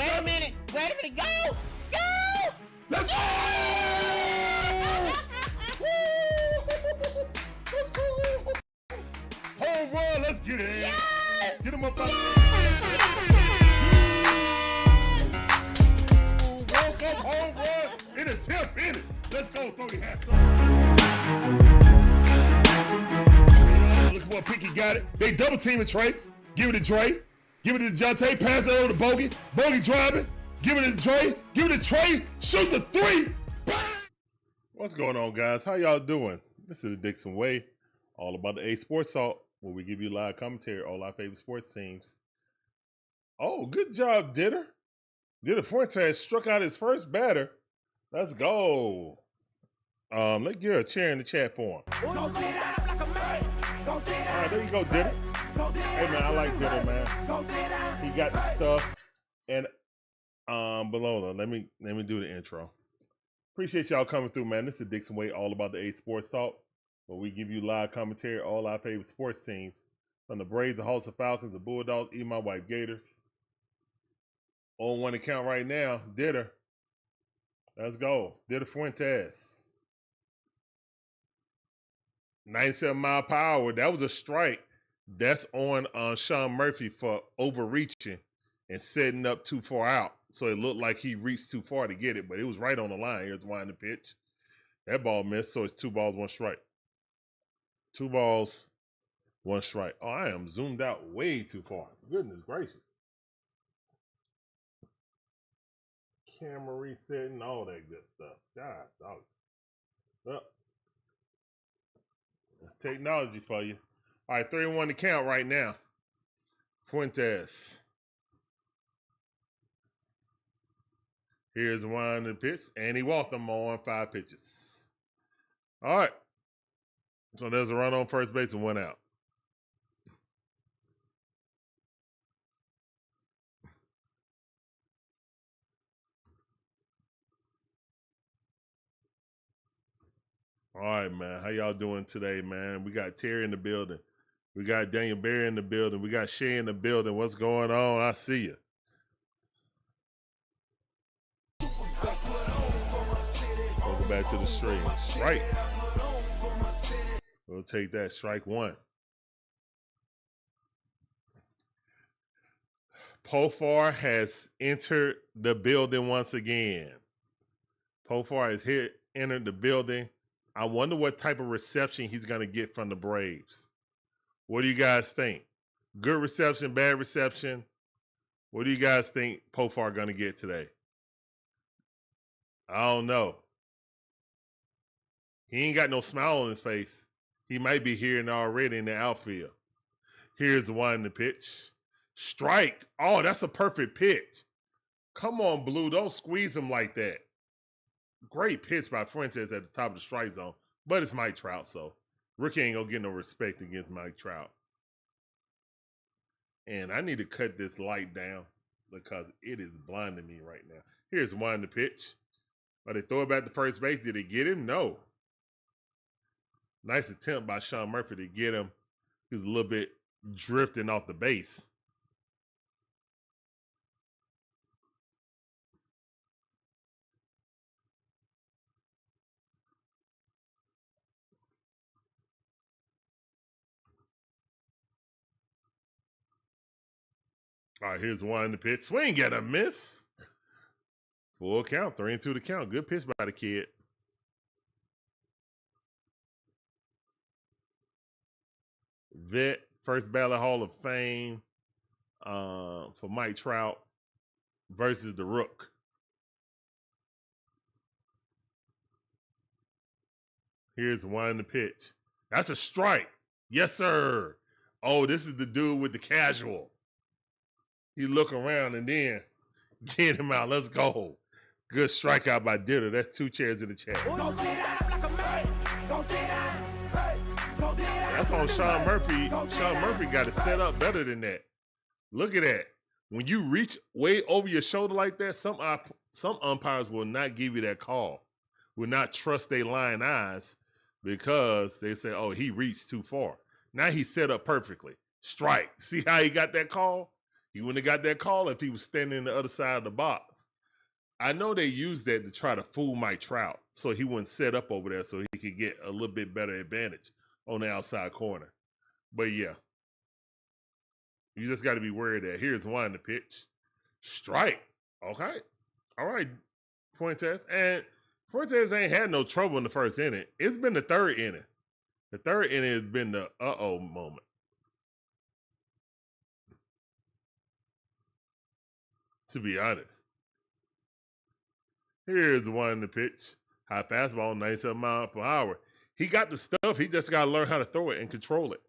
Wait a minute. Go. Let's go! Let's go! Home run, let's get it. Yes! Get him up out Welcome home run in a 10th inning. Let's go, throw your hats up. Look what Pinky got it. They double teaming Trey. Give it to Trey. Give it to Jonte. Pass it over to Bogey. Bogey driving. Give it to Trey. Give it to Trey. Shoot the three. Bang! What's going on, guys? How y'all doing? This is the DIXON Way, all about the A Sports Talk, where we give you live commentary on all our favorite sports teams. Oh, good job, Ditter. Ditter Fuentes struck out his first batter. Let's go. Let's get a chair in the chat for him. All right, there you go, Ditter. Hey, man, I like Ditter, man. He got the stuff. And below, let me do the intro. Appreciate y'all coming through, man. This is the DIXON Way, all about the A Sports Talk, where we give you live commentary on all our favorite sports teams, from the Braves, the Hawks, the Falcons, the Bulldogs, even my wife, Gators. On one account right now, Ditter. Let's go. Ditter Fuentes. 97-mile-per-hour. That was a strike. That's on Sean Murphy for overreaching and setting up too far out. So it looked like he reached too far to get it, but it was right on the line. Here's the winding pitch. That ball missed, so it's 2 balls, 1 strike. 2 balls, 1 strike. Oh, I am zoomed out way too far. Goodness gracious. Camera resetting, all that good stuff. God, dog. Well, that's technology for you. All right, 3-1 to count right now. Fuentes. Here's one in the pitch, and he walked them on 5 pitches. All right. So there's a run on first base and 1 out. All right, man. How y'all doing today, man? We got Terry in the building. We got Daniel Berry in the building. We got Shay in the building. What's going on? I see you. Welcome back to the stream. Strike. We'll take that. Strike 1. Pofar has entered the building once again. Pofar has entered the building. I wonder what type of reception he's going to get from the Braves. What do you guys think? Good reception, bad reception? What do you guys think Pofar going to get today? I don't know. He ain't got no smile on his face. He might be hearing already in the outfield. Here's the one in the pitch. Strike. Oh, that's a perfect pitch. Come on, Blue. Don't squeeze him like that. Great pitch by Fuentes at the top of the strike zone. But it's Mike Trout, so rookie ain't going to get no respect against Mike Trout. And I need to cut this light down because it is blinding me right now. Here's one in the pitch. But they throw it back to first base. Did he get him? No. Nice attempt by Sean Murphy to get him. He was a little bit drifting off the base. All right, here's one in the pitch. Swing at a miss. Full count, 3-2 to count. Good pitch by the kid. Vet, first ballot Hall of Fame for Mike Trout versus the Rook. Here's one in the pitch. That's a strike. Yes, sir. Oh, this is the dude with the casual. He look around and then get him out. Let's go. Good strikeout by Ditter. That's 2 chairs in the chat. That's on Sean Murphy. Sean Murphy got it set up better than that. Look at that. When you reach way over your shoulder like that, some umpires will not give you that call. Will not trust their lying eyes because they say, oh, he reached too far. Now he's set up perfectly. Strike. See how he got that call? He wouldn't have got that call if he was standing in the other side of the box. I know they used that to try to fool Mike Trout so he wouldn't set up over there so he could get a little bit better advantage on the outside corner. But yeah, you just got to be worried that here's one to pitch. Strike. Okay. All right, Fuentes. And Fuentes ain't had no trouble in the first inning. It's been the third inning. The third inning has been the uh-oh moment. To be honest. Here's one to pitch. High fastball, 97 miles per hour. He got the stuff. He just got to learn how to throw it and control it.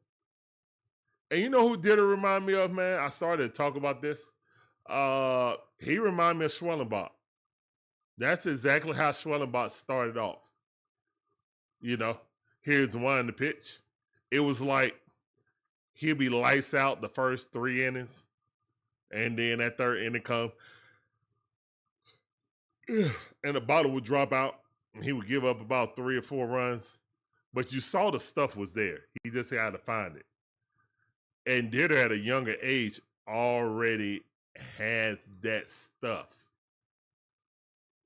And you know who did it remind me of, man? I started to talk about this. He reminded me of Schwellenbach. That's exactly how Schwellenbach started off. You know, here's one to pitch. It was like he'll be lights out the first 3 innings. And then that third inning come. And the bottle would drop out. And he would give up about 3 or 4 runs. But you saw the stuff was there. He just had to find it. And Ditter at a younger age already has that stuff.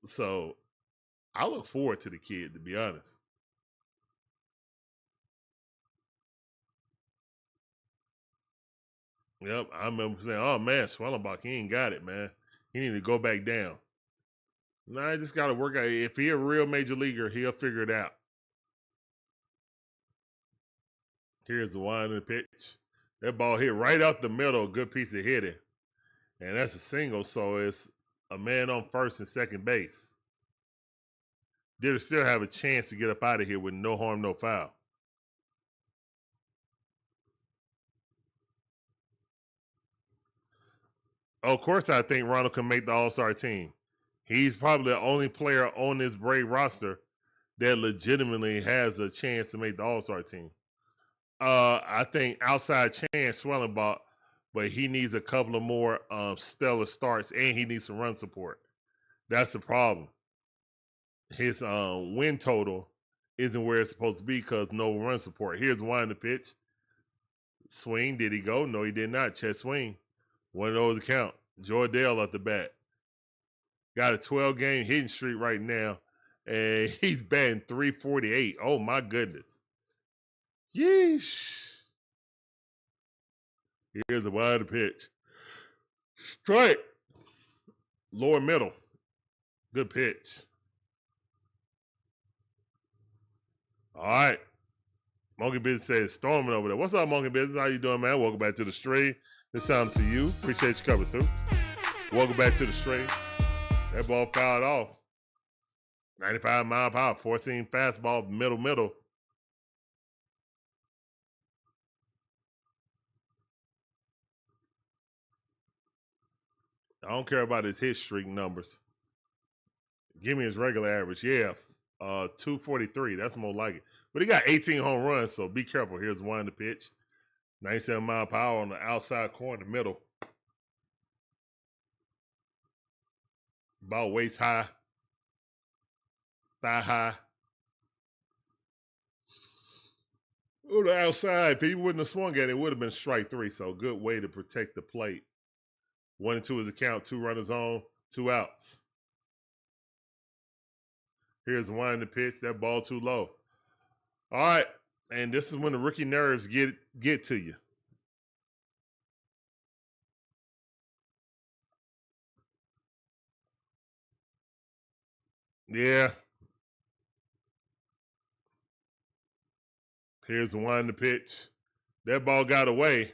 So I look forward to the kid, to be honest. Yep, I remember saying, oh man, Schwellenbach, he ain't got it, man. He need to go back down. Nah, I just got to work out. If he a real major leaguer, he'll figure it out. Here's the one in the pitch. That ball hit right out the middle. Good piece of hitting. And that's a single, so it's a man on first and second base. Did still have a chance to get up out of here with no harm, no foul. Of course, I think Ronald can make the All-Star team. He's probably the only player on this Brave roster that legitimately has a chance to make the All-Star team. I think outside chance Schwellenbach, but he needs a couple of more stellar starts and he needs some run support. That's the problem. His win total isn't where it's supposed to be because no run support. Here's one to pitch. Swing. Did he go? No, he did not. Chest swing. One of those count. Jordell at the bat. Got a 12-game hitting streak right now, and he's batting .348. Oh, my goodness. Yeesh. Here's a wide pitch. Strike. Lower middle. Good pitch. All right. Monkey Business says storming over there. What's up, Monkey Business? How you doing, man? Welcome back to the stream. This sound to you. Appreciate you coming through. Welcome back to the stream. That ball fouled off. 95 mile per hour, 14 fastball, middle. I don't care about his hit streak numbers. Give me his regular average. Yeah, 243. That's more like it. But he got 18 home runs, so be careful. Here's one to pitch. 97 mile per hour on the outside corner, middle. About waist high. Thigh high. On the outside, if he wouldn't have swung at it, it would have been strike 3. So good way to protect the plate. 1 and 2 is the count. 2 runners on, 2 outs. Here's one to pitch. That ball too low. All right. And this is when the rookie nerves get to you. Yeah. Here's one to pitch. That ball got away.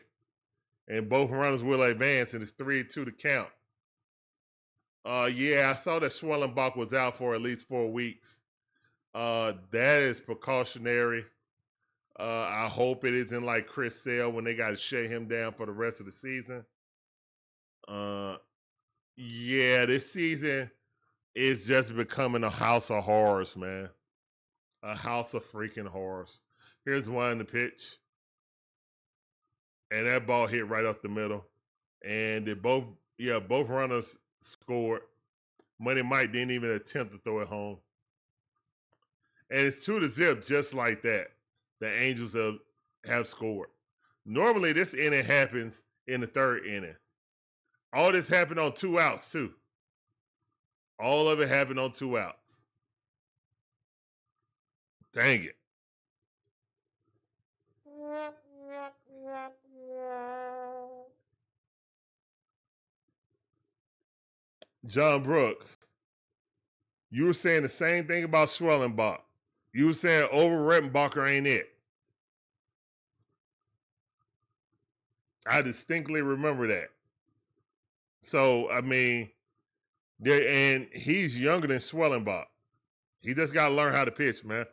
And both runners will advance, and it's 3-2 to count. Yeah, I saw that Schwellenbach was out for at least 4 weeks. That is precautionary. I hope it isn't like Chris Sale when they got to shut him down for the rest of the season. Yeah, this season is just becoming a house of horrors, man. A house of freaking horrors. Here's one to pitch. And that ball hit right up the middle. And they both runners scored. Money Mike didn't even attempt to throw it home. And it's 2-0 just like that. The Angels have scored. Normally, this inning happens in the third inning. All this happened on 2 outs, too. All of it happened on 2 outs. Dang it. John Brooks, you were saying the same thing about Schwellenbach. You were saying over Rettenbacher ain't it. I distinctly remember that. So, I mean, and he's younger than Schwellenbach. He just got to learn how to pitch, man.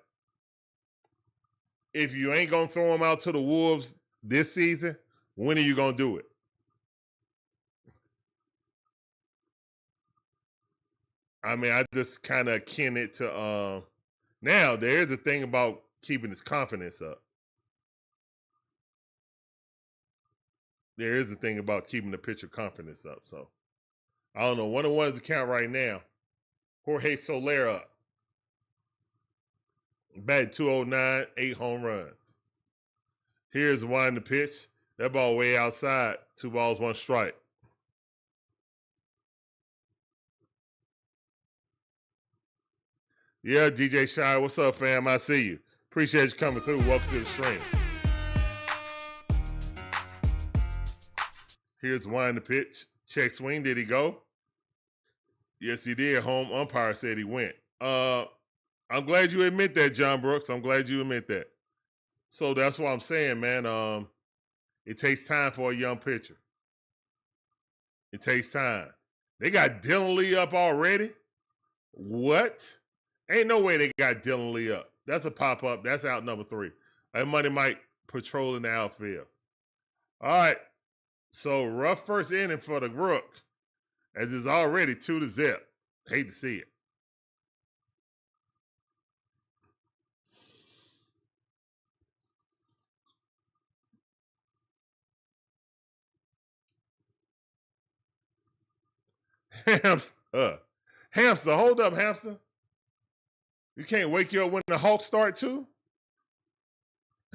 If you ain't going to throw him out to the Wolves this season, when are you going to do it? I mean, I just kind of akin it to now there is a thing about keeping his confidence up. There is a thing about keeping the pitcher confidence up. So I don't know. 1-1 is the count right now. Jorge Soler up. Batting 209, 8 home runs. Here's one the pitch. That ball way outside. 2 balls, 1 strike. Yeah, DJ Shy, what's up, fam? I see you. Appreciate you coming through. Welcome to the stream. Here's one the pitch. Check swing. Did he go? Yes, he did. Home umpire said he went. I'm glad you admit that, John Brooks. I'm glad you admit that. So that's what I'm saying, man. It takes time for a young pitcher. It takes time. They got Dylan Lee up already? What? Ain't no way they got Dylan Lee up. That's a pop-up. That's out number 3. That Money Mike patrolling the outfield. All right. So rough first inning for the Rook, as it's already 2-0. Hate to see it. Hamster, hold up, Hamster. You can't wake you up when the Hawks start too?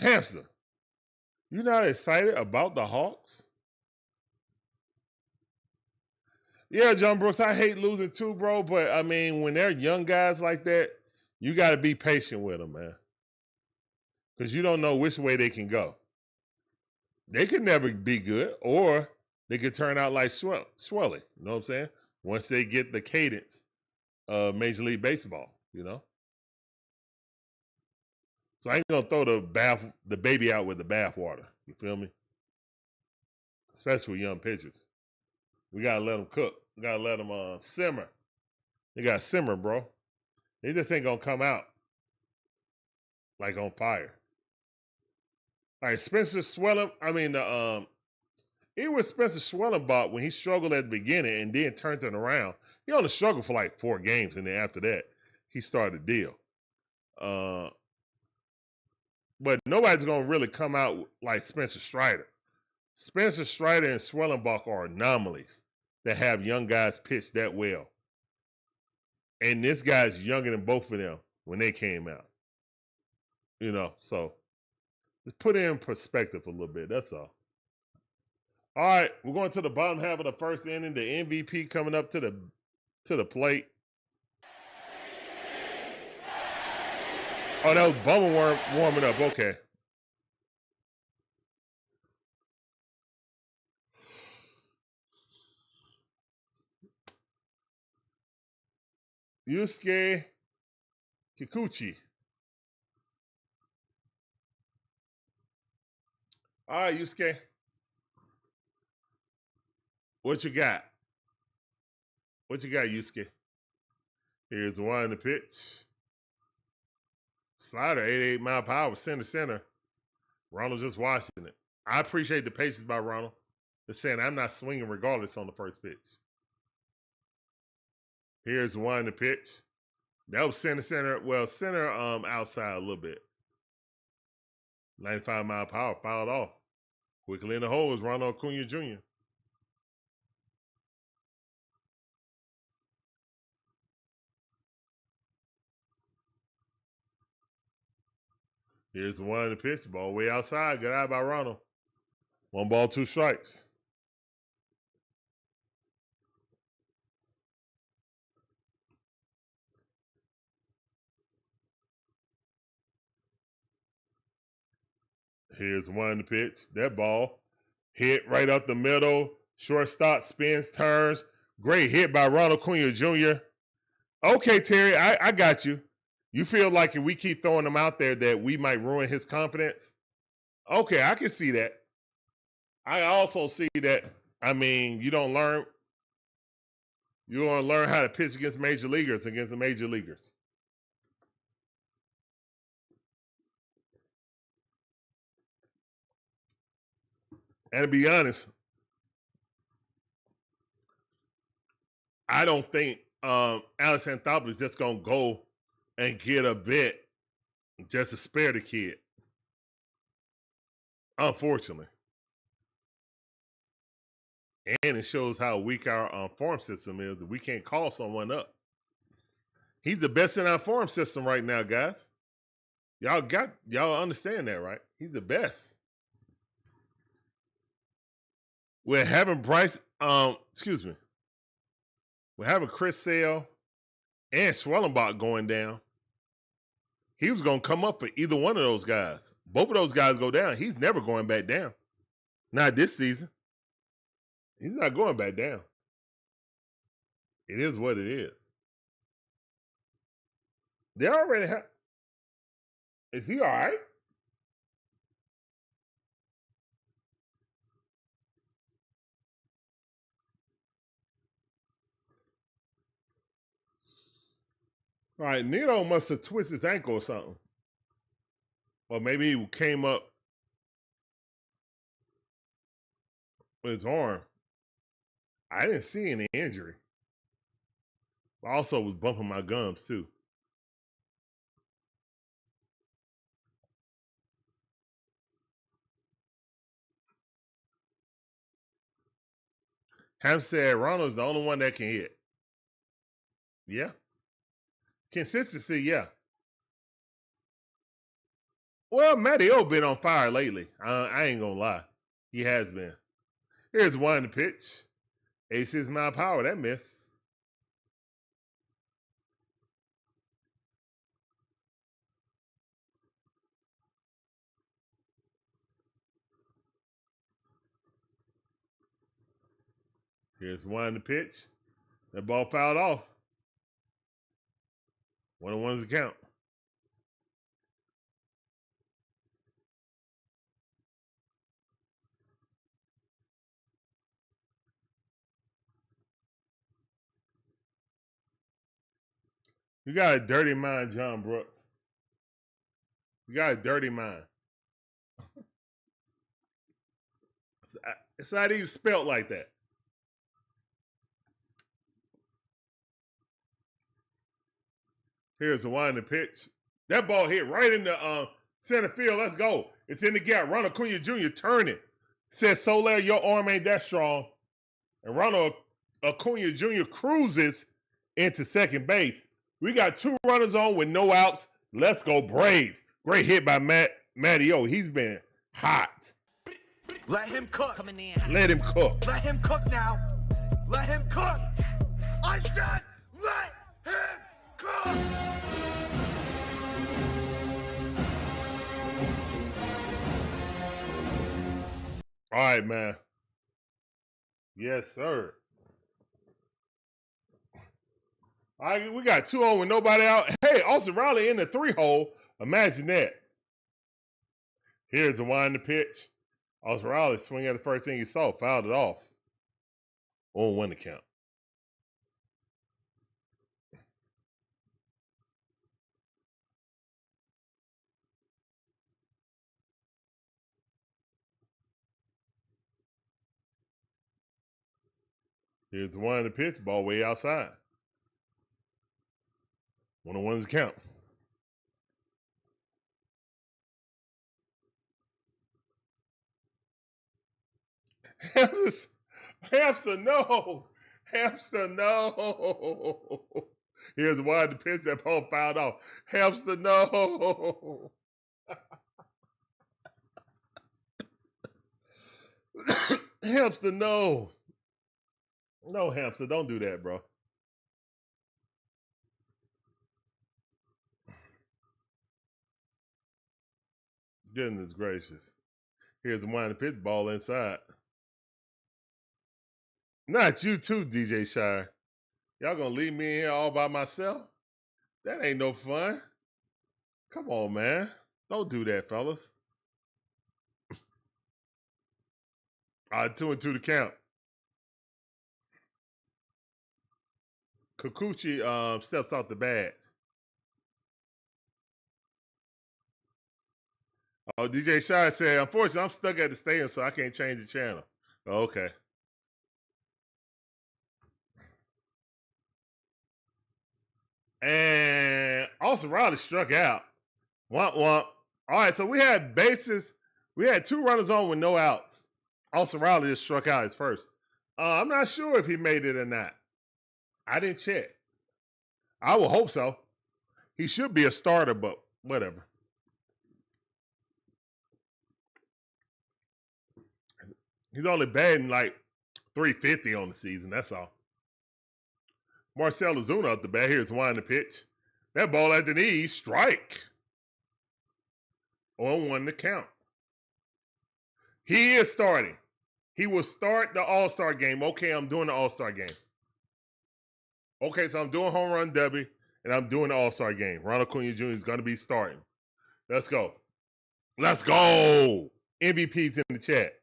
Hamster, you not excited about the Hawks? Yeah, John Brooks, I hate losing too, bro. But, I mean, when they're young guys like that, you got to be patient with them, man. Because you don't know which way they can go. They could never be good, or they could turn out like Swelly. You know what I'm saying? Once they get the cadence of Major League Baseball, you know? So I ain't going to throw the baby out with the bathwater. You feel me? Especially with young pitchers. We got to let them cook. We got to let them simmer. They got to simmer, bro. They just ain't going to come out like on fire. All right, Spencer Schwellen. I mean, it was Spencer Schwellenbach when he struggled at the beginning and then turned it around. He only struggled for like 4 games, and then after that, he started the deal. But nobody's going to really come out like Spencer Strider. Spencer Strider and Schwellenbach are anomalies that have young guys pitch that well. And this guy's younger than both of them when they came out. You know, so just put it in perspective a little bit. That's all. All right, we're going to the bottom half of the first inning. The MVP coming up to the plate. Oh, that was Bummer warming up. Okay. Yusuke Kikuchi. All right, Yusuke. What you got? What you got, Yusuke? Here's one in the pitch. Slider, 88 mile per hour, center. Ronald just watching it. I appreciate the patience by Ronald. Just saying I'm not swinging regardless on the first pitch. Here's one in the pitch. That was center. Well, center outside a little bit. 95 mile per hour, fouled off. Quickly in the hole is Ronald Acuña Jr. Here's the one in the pitch. Ball way outside. Good eye by Ronald. 1 ball, 2 strikes. Here's one pitch. That ball hit right up the middle. Shortstop spins, turns. Great hit by Ronald Acuña Jr. Okay, Terry, I got you. You feel like if we keep throwing him out there that we might ruin his confidence? Okay, I can see that. I also see that, I mean, you're going to learn how to pitch against major leaguers, And to be honest, I don't think Alex Anthopoulos is just going to go and get a vet just to spare the kid. Unfortunately. And it shows how weak our farm system is that we can't call someone up. He's the best in our farm system right now, guys. Y'all understand that, right? He's the best. We're having Bryce, we're having Chris Sale and Schwellenbach going down. He was going to come up for either one of those guys. Both of those guys go down. He's never going back down. Not this season. He's not going back down. It is what it is. They already have. Is he all right? All right, Nito must have twisted his ankle or something. Or maybe he came up with his arm. I didn't see any injury. I also was bumping my gums too. Ham said Ronald's the only one that can hit. Yeah. Consistency, yeah. Well, Matty O been on fire lately. I ain't gonna lie. He has been. Here's one pitch. 86 mile power, that miss. Here's one pitch. That ball fouled off. 1-1's the count. You got a dirty mind, John Brooks. You got a dirty mind. It's not even spelt like that. Here's the winding pitch. That ball hit right in the center field. Let's go. It's in the gap. Ronald Acuña Jr. turning. Says Soler, your arm ain't that strong. And Ronald Acuña Jr. cruises into second base. We got 2 runners on with no outs. Let's go Braves. Great hit by Matty O. He's been hot. Let him cook. Let him cook. Let him cook now. Let him cook. I said let him cook. All right, man. Yes, sir. All right, we got 2 on with nobody out. Hey, Austin Riley in the 3-hole. Imagine that. Here's the winding pitch. Austin Riley swing at the first thing he saw, fouled it off. 0-1 to count. Here's the winding pitch, ball way outside. 1-1's the count. Hamster, no. Hamster, no. Here's why the pitch that ball fouled off. Hamster, no. Hamster, no. No, Hamster, don't do that, bro. Goodness gracious. Here's the one in the pitch, ball inside. Not you too, DJ Shire. Y'all gonna leave me in here all by myself? That ain't no fun. Come on, man. Don't do that, fellas. 2-2 to count. Kikuchi steps off the bat. Oh, DJ Shire said, unfortunately, I'm stuck at the stadium, so I can't change the channel. Okay. And Austin Riley struck out. Womp womp. All right, so we had bases. We had 2 runners on with no outs. Austin Riley just struck out his first. I'm not sure if he made it or not. I didn't check. I would hope so. He should be a starter, but whatever. He's only batting like 350 on the season. That's all. Marcel Ozuna up the bat. Here's one the pitch. That ball at the knee, strike. 0-1 to count. He is starting. He will start the All-Star game. Okay, I'm doing the All-Star game. Okay, so I'm doing home run derby, and I'm doing the All-Star game. Ronald Acuña Jr. is going to be starting. Let's go. Let's go. MVP's in the chat.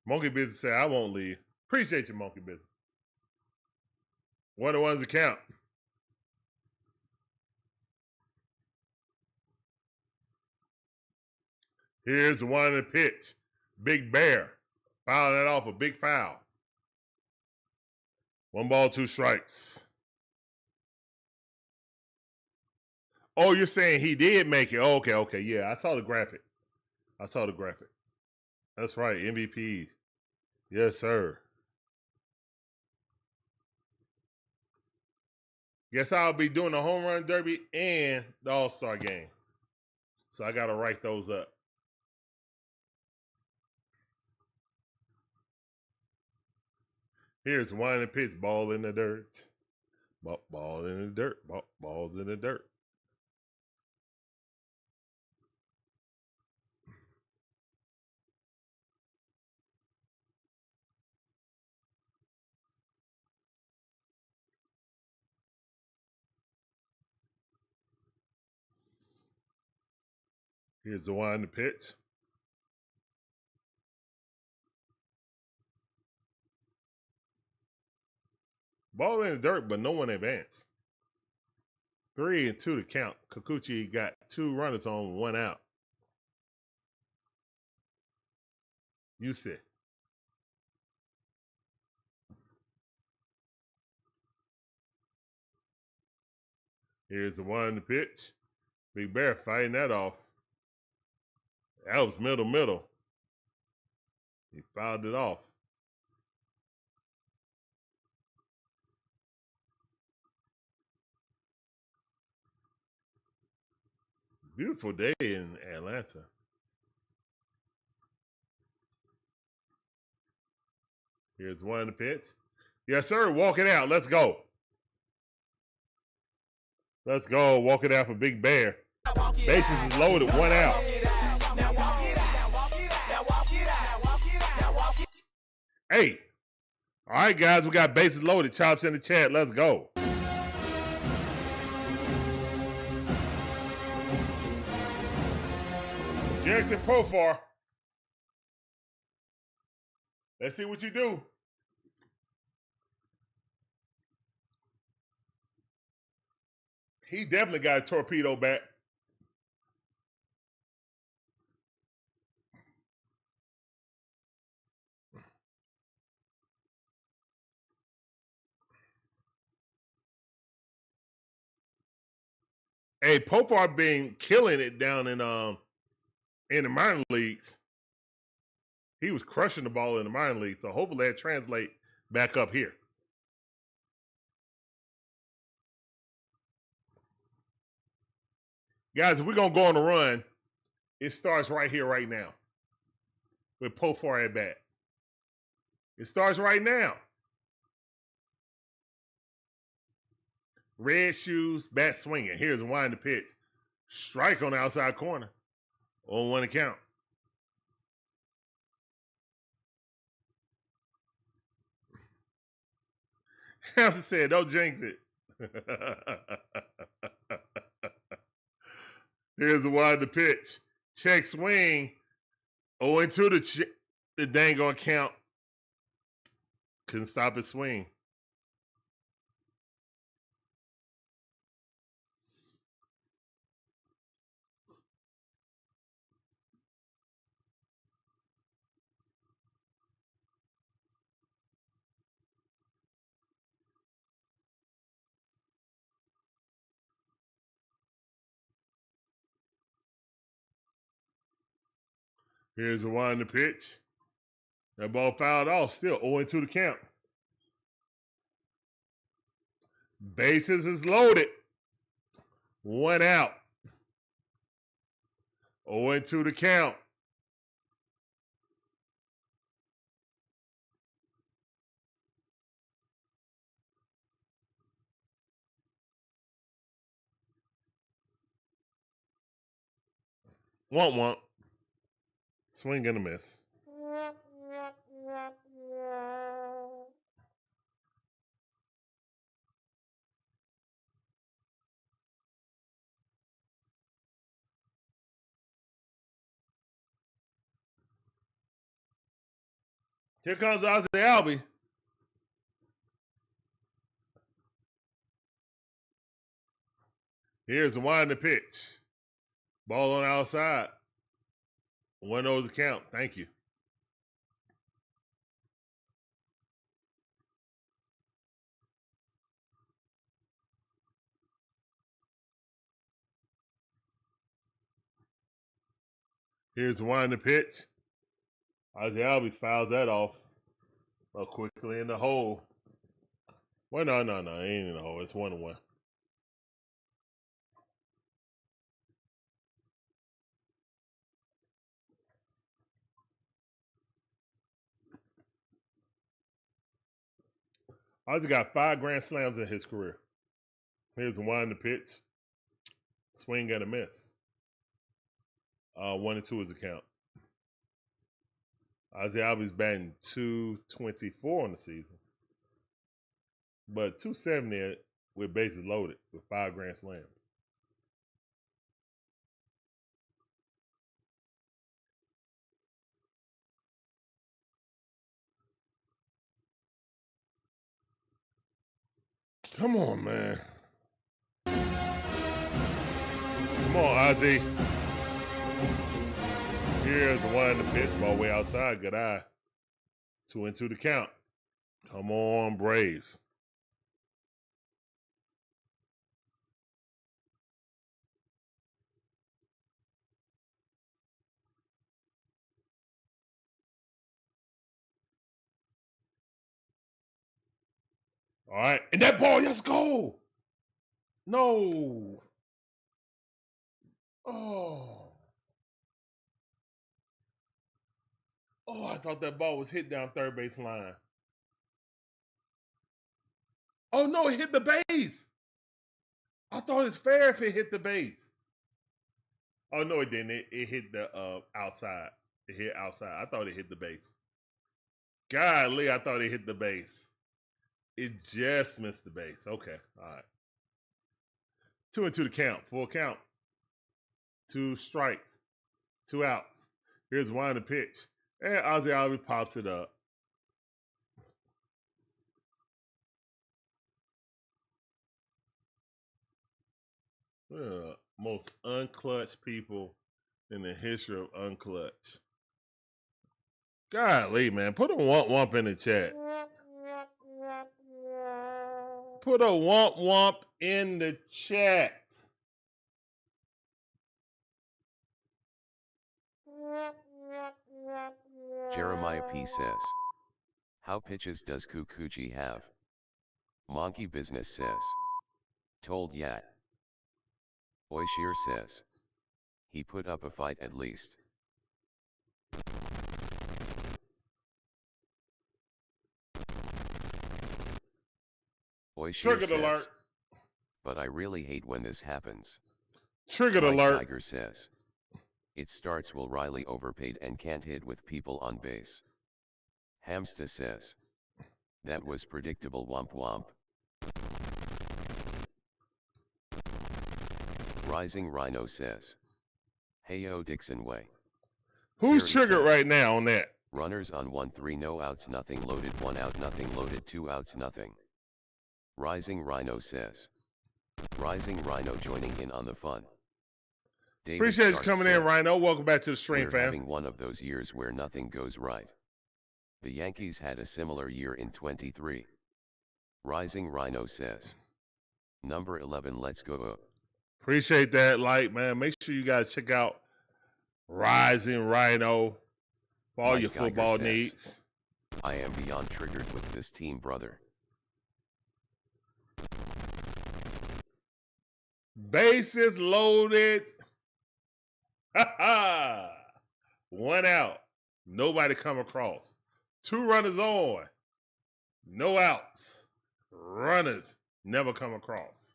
Monkey Business said, I won't leave. Appreciate you, Monkey Business. 1-1's a count. Here's the one in the pitch. Big Bear. Fouling that off, a big foul. 1 ball, 2 strikes. Oh, you're saying he did make it. Oh, okay. Yeah, I saw the graphic. That's right, MVP. Yes, sir. Guess I'll be doing the home run derby and the All-Star game. So I got to write those up. Here's one in the pitch, ball in the dirt. Ball in the dirt. Balls in the dirt. Here's the one in the pitch. Ball in the dirt, but no one advanced. 3-2 to count. Kikuchi got 2 runners on, 1 out. You see. Here's the one in the pitch. Big Bear fighting that off. That was middle. He fouled it off. Beautiful day in Atlanta. Here's one in the pitch. Yes, sir. Walk it out. Let's go. Let's go. Walk it out for Big Bear. Bases is loaded. 1 out. Hey. All right, guys. We got bases loaded. Chops in the chat. Let's go. Jackson Profar. Let's see what you do. He definitely got a torpedo bat. Hey, Profar been killing it down in the minor leagues. He was crushing the ball in the minor leagues, so hopefully that translate back up here. Guys, if we're going to go on a run, it starts right here, right now, with Profar at bat. It starts right now. red shoes, bat swinging. Here's a wind the pitch. Strike on the outside corner. 0-1 to count. Hamster said, don't jinx it. Here's the wind the pitch. Check swing. 0-2 the dang on count. Couldn't stop his swing. Here's the wind the pitch. That ball fouled off. Still 0-2 to count. Bases is loaded. 1 out. 0-2 to count. Want. Swing and a miss. Here comes Ozzie Albies. Here's the wind the pitch. Ball on the outside. 1-0 to count. Thank you. Here's the wind the pitch. Ozzie Albies fouls that off quickly in the hole. Well, no. It ain't in the hole. It's 1-1. Ozzie got 5 grand slams in his career. Here's the wind the pitch. Swing and a miss. 1-2 is the count. Ozzie Albies batting .224 on the season. But .270 with bases loaded with 5 grand slams. Come on, man. Come on, Ozzie. Here's the one in the pitch, ball way outside. Good eye. 2-2 to count. Come on, Braves. All right, and that ball, let's go. No. Oh, I thought that ball was hit down third base line. Oh, no, it hit the base. I thought it's fair if it hit the base. Oh, no, it didn't. It hit the outside. It hit outside. I thought it hit the base. Golly, I thought it hit the base. It just missed the base. Okay, all right. 2-2 to count. Full count. 2 strikes. 2 outs. Here's one to pitch. And Ozzie Albies pops it up. Most unclutch people in the history of unclutch. Golly, man. Put a womp in the chat. Put a womp in the chat. Jeremiah P. says, how pitches does Kikuchi have? Monkey Business says, told Yat. Oishir says, he put up a fight at least. Oishir Triggered says, alert. but I really hate when this happens. Triggered Mike alert. Tiger says. It starts Will Riley overpaid and can't hit with people on base. Hamsta says. That was predictable womp womp. Rising Rhino says. Heyo DIXON Way. Who's Terry triggered says, right now on that? Runners on 1-3 no outs nothing loaded 1 out nothing loaded 2 outs nothing. Rising Rhino says. Rising Rhino joining in on the fun. David Appreciate you Stark coming says, in, Rhino. Welcome back to the stream, we're fam. having one of those years where nothing goes right. The Yankees had a similar year in 23. Rising Rhino says. Number 11 let's go up. Appreciate that, like, man. Make sure you guys check out Rising Rhino for all Mike your Geiger football says, needs. I am beyond triggered with this team, brother. Bases loaded. Ha ha. 1 out. Nobody come across. 2 runners on. No outs. Runners never come across.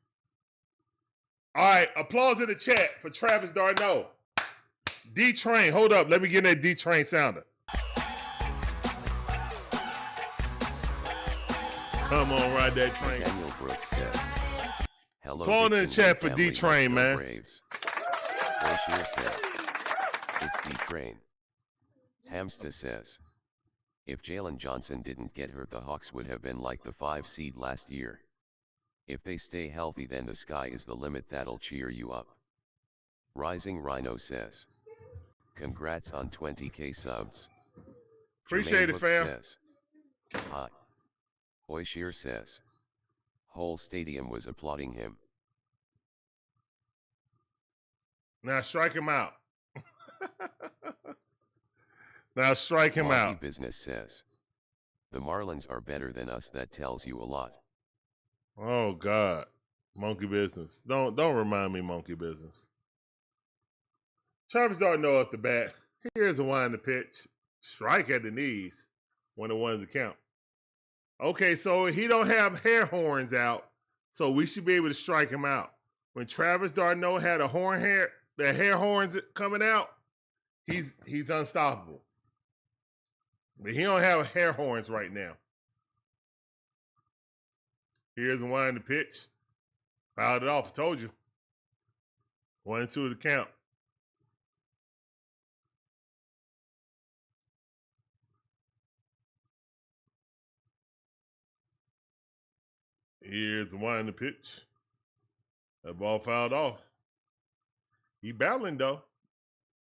All right, applause in the chat for Travis Darno. D-Train, hold up. Let me get that D-Train sounder. Come on, ride that train. Daniel Brooks says. Hello. Applause in the DIXON chat Way for family, D-Train, let's go man. Braves. Bashir says. It's D-Train. Hamsta says. If Jalen Johnson didn't get hurt, the Hawks would have been like the 5 seed last year. If they stay healthy, then the sky is the limit, that'll cheer you up. Rising Rhino says. Congrats on 20k subs. Appreciate Jermaine it, fam. Says. Hi. Oishir says. Whole stadium was applauding him. Now strike him out. Now strike him Monkey out. Business says. The Marlins are better than us, that tells you a lot. Oh God, monkey business. Don't remind me monkey business. Travis Darno at the bat. Here's a wind the pitch. Strike at the knees. 1-1 to count. Okay, so he don't have hair horns out, so we should be able to strike him out. When Travis Darno had the hair horns coming out, he's unstoppable. But he don't have hair horns right now. Here's a wind the pitch. Fouled it off. I told you. 1-2 the count. Here's the wind the pitch. That ball fouled off. He battling though.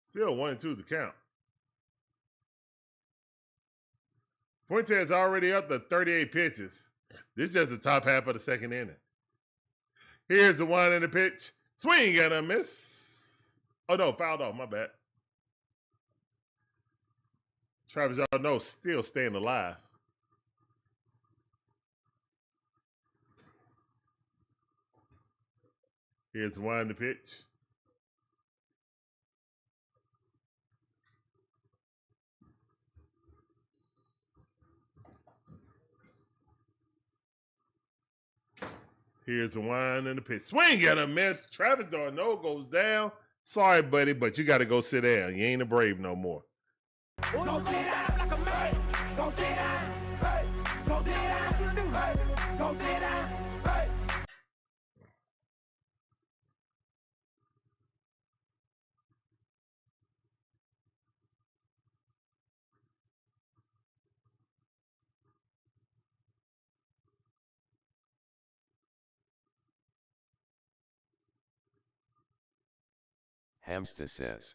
Still 1-2 the count. Fuentes already up to 38 pitches. This is just the top half of the second inning. Here's the wind in the pitch. Swing and a miss. Oh no, fouled off. My bad. Travis Darno still staying alive. Here's the wind the pitch. Here's the wind and the pitch. Swing and a miss. Travis Darno goes down. Sorry, buddy, but you got to go sit down. You ain't a Brave no more. Go sit down like a man. Go sit down. Hey. Go sit down. What you do? Hey. Go sit down. Hey. Hamsta says.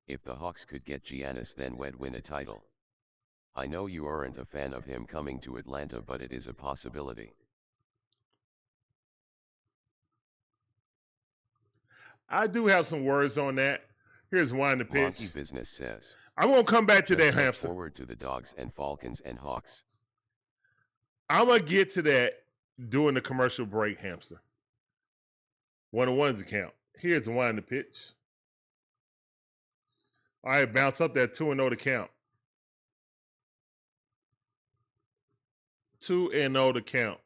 If the Hawks could get Giannis, then we'd win a title. I know you aren't a fan of him coming to Atlanta, but it is a possibility. I do have some words on that. Here's wind the pitch. Monkey Business says. I'm going to come back to that, Let's look Hamster. forward to the Dogs and Falcons and Hawks. I'm going to get to that during the commercial break, Hamster. 1-1's the count. Here's the wind the pitch. All right, bounce up that 2-0 to count. 2-0 to count.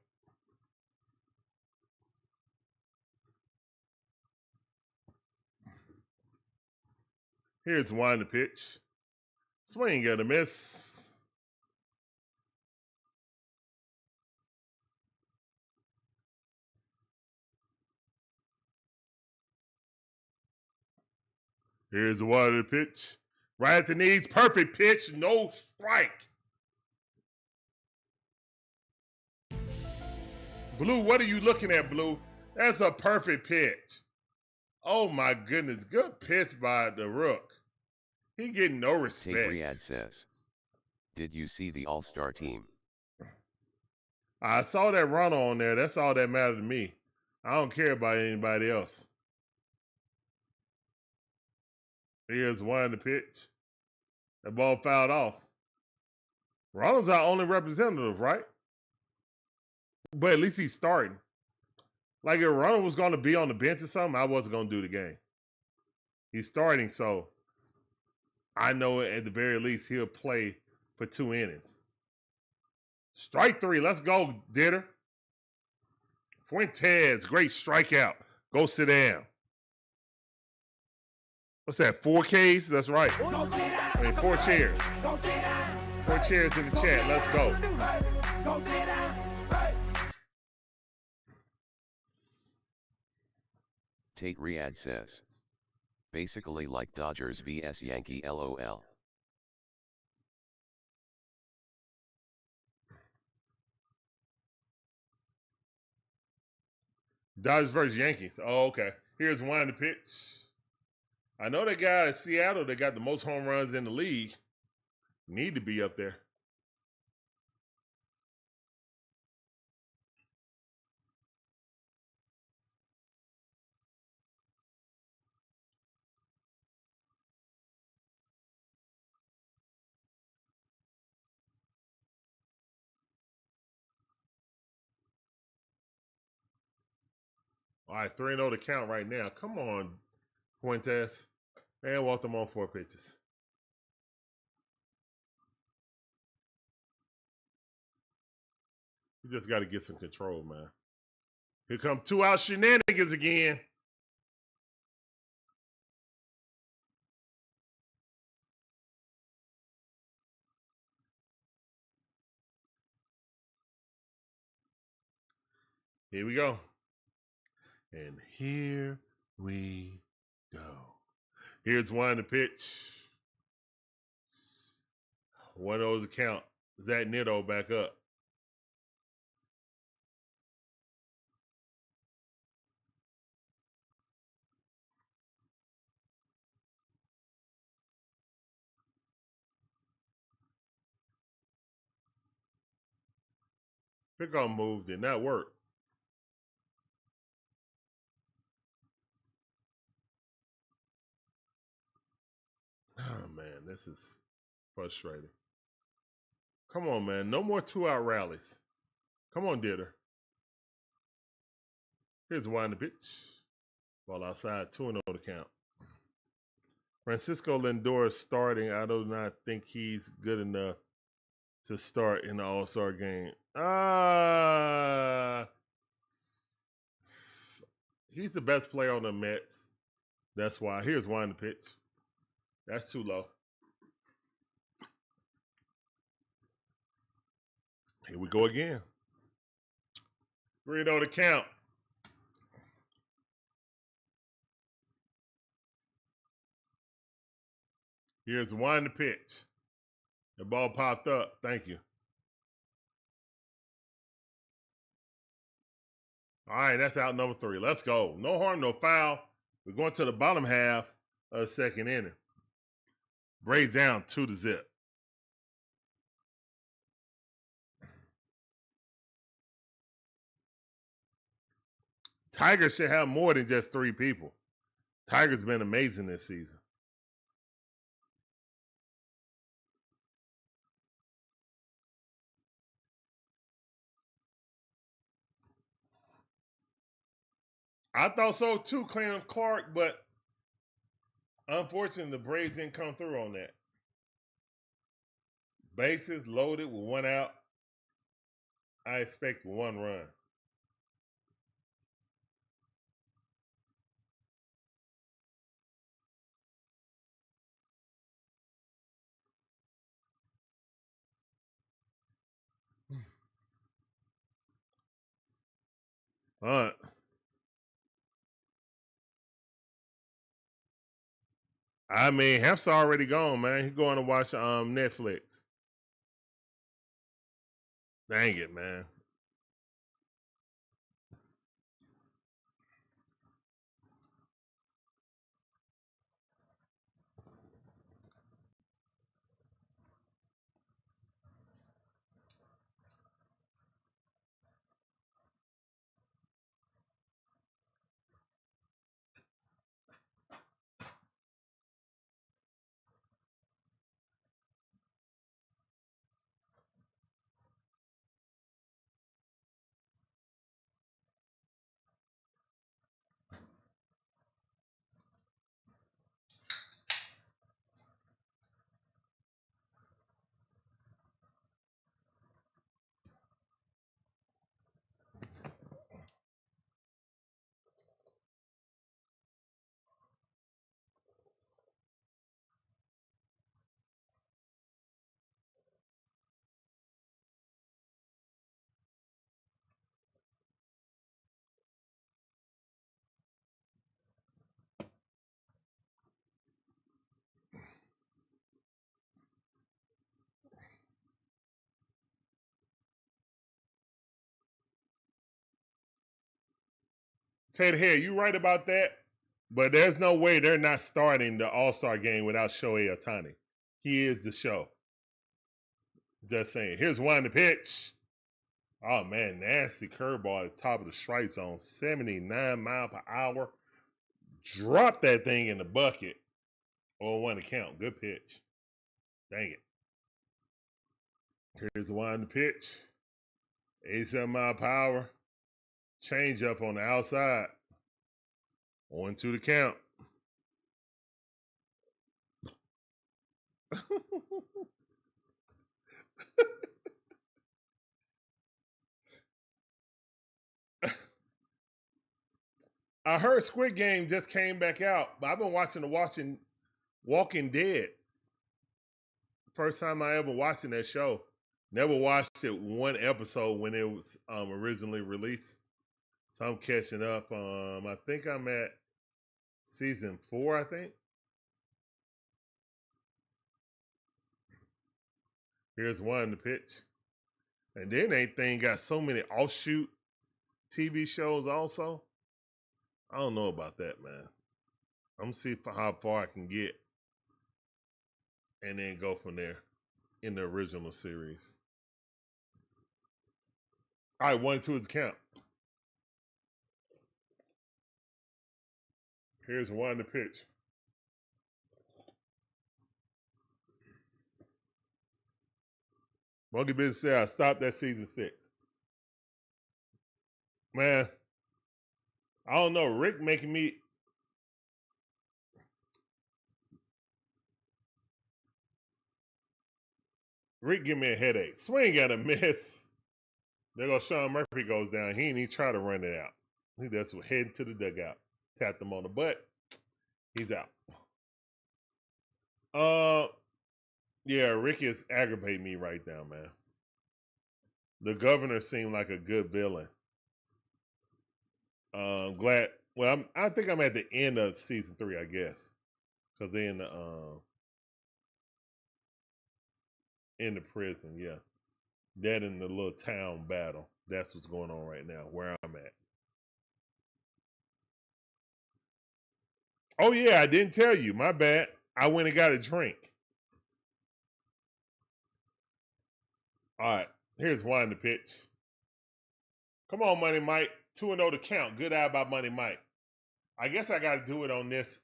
Here's one to pitch. Swing and a miss. Here's the one to pitch. Right at the knees. Perfect pitch. No strike. Blue, what are you looking at, Blue? That's a perfect pitch. Oh my goodness. Good pitch by the Rook. He getting no respect. Take Riyadh says, did you see the All-Star team? I saw that runner on there. That's all that mattered to me. I don't care about anybody else. Here's one to pitch. That ball fouled off. Ronald's our only representative, right? But at least he's starting. Like if Ronald was going to be on the bench or something, I wasn't going to do the game. He's starting, so I know at the very least he'll play for 2 innings. Strike 3. Let's go, Ditter. Fuentes, great strikeout. Go sit down. What's that, 4 Ks? That's right. I mean, 4 chairs. 4 chairs in the chat. Let's go. Tate Riyadh says, basically like Dodgers vs Yankee LOL. Dodgers versus Yankees. Oh, okay. Here's one to pitch. I know that guy at Seattle that got the most home runs in the league. Need to be up there. All right, 3-0 to count right now. Come on, Fuentes. Man, walk them on 4 pitches. You just got to get some control, man. Here come 2-out shenanigans again. Here we go. And here we go. Here's one to pitch. 1-0 to count. Zach Nitto back up. Pickoff move did not work. Oh, man, this is frustrating. Come on, man. No more 2-out rallies. Come on, Ditter. Here's one to pitch. Ball outside, 2-0 to count. Francisco Lindor is starting. I do not think he's good enough to start in the All-Star game. He's the best player on the Mets. That's why. Here's one to pitch. That's too low. Here we go again. 3-0 to count. Here's one to pitch. The ball popped up. Thank you. All right, that's out number 3. Let's go. No harm, no foul. We're going to the bottom half of the second inning. Braves down 2-0. Tigers should have more than just 3 people. Tigers been amazing this season. I thought so too, Clem Clark, but unfortunately the Braves didn't come through on that. Bases loaded with 1 out. I expect 1 run. All right. I mean, Hamp's already gone, man. He's going to watch Netflix. Dang it, man. Ted Hair, you right about that, but there's no way they're not starting the All-Star game without Shohei Ohtani. He is the show. Just saying. Here's one to pitch. Oh, man, nasty curveball at the top of the strike zone. 79 mile per hour. Drop that thing in the bucket. 0-1 to count. Good pitch. Dang it. Here's the one to pitch. 87 mile per hour. Change up on the outside. 1-2 to count. I heard Squid Game just came back out, but I've been watching Walking Dead. First time I ever watching that show. Never watched it one episode when it was originally released. So I'm catching up. I think I'm at season 4, I think. Here's one to pitch. And then that thing got so many offshoot TV shows also. I don't know about that, man. I'm going to see how far I can get. And then go from there in the original series. All right, 1-2 is the count. Here's one to pitch. Monkey Business said I stopped at season 6. Man, I don't know. Rick making me. Rick give me a headache. Swing at a miss. There goes Sean Murphy goes down. He ain't even try to run it out. He just heading to the dugout. Tapped him on the butt. He's out. Yeah, Rick is aggravating me right now, man. The governor seemed like a good villain. Glad. Well, I think I'm at the end of season 3, I guess, because they're in the prison. Yeah, that in the little town battle. That's what's going on right now, where I'm at. Oh yeah, I didn't tell you. My bad. I went and got a drink. All right, here's one to pitch. Come on, Money Mike. 2-0 to count. Good eye by Money Mike. I guess I got to do it on this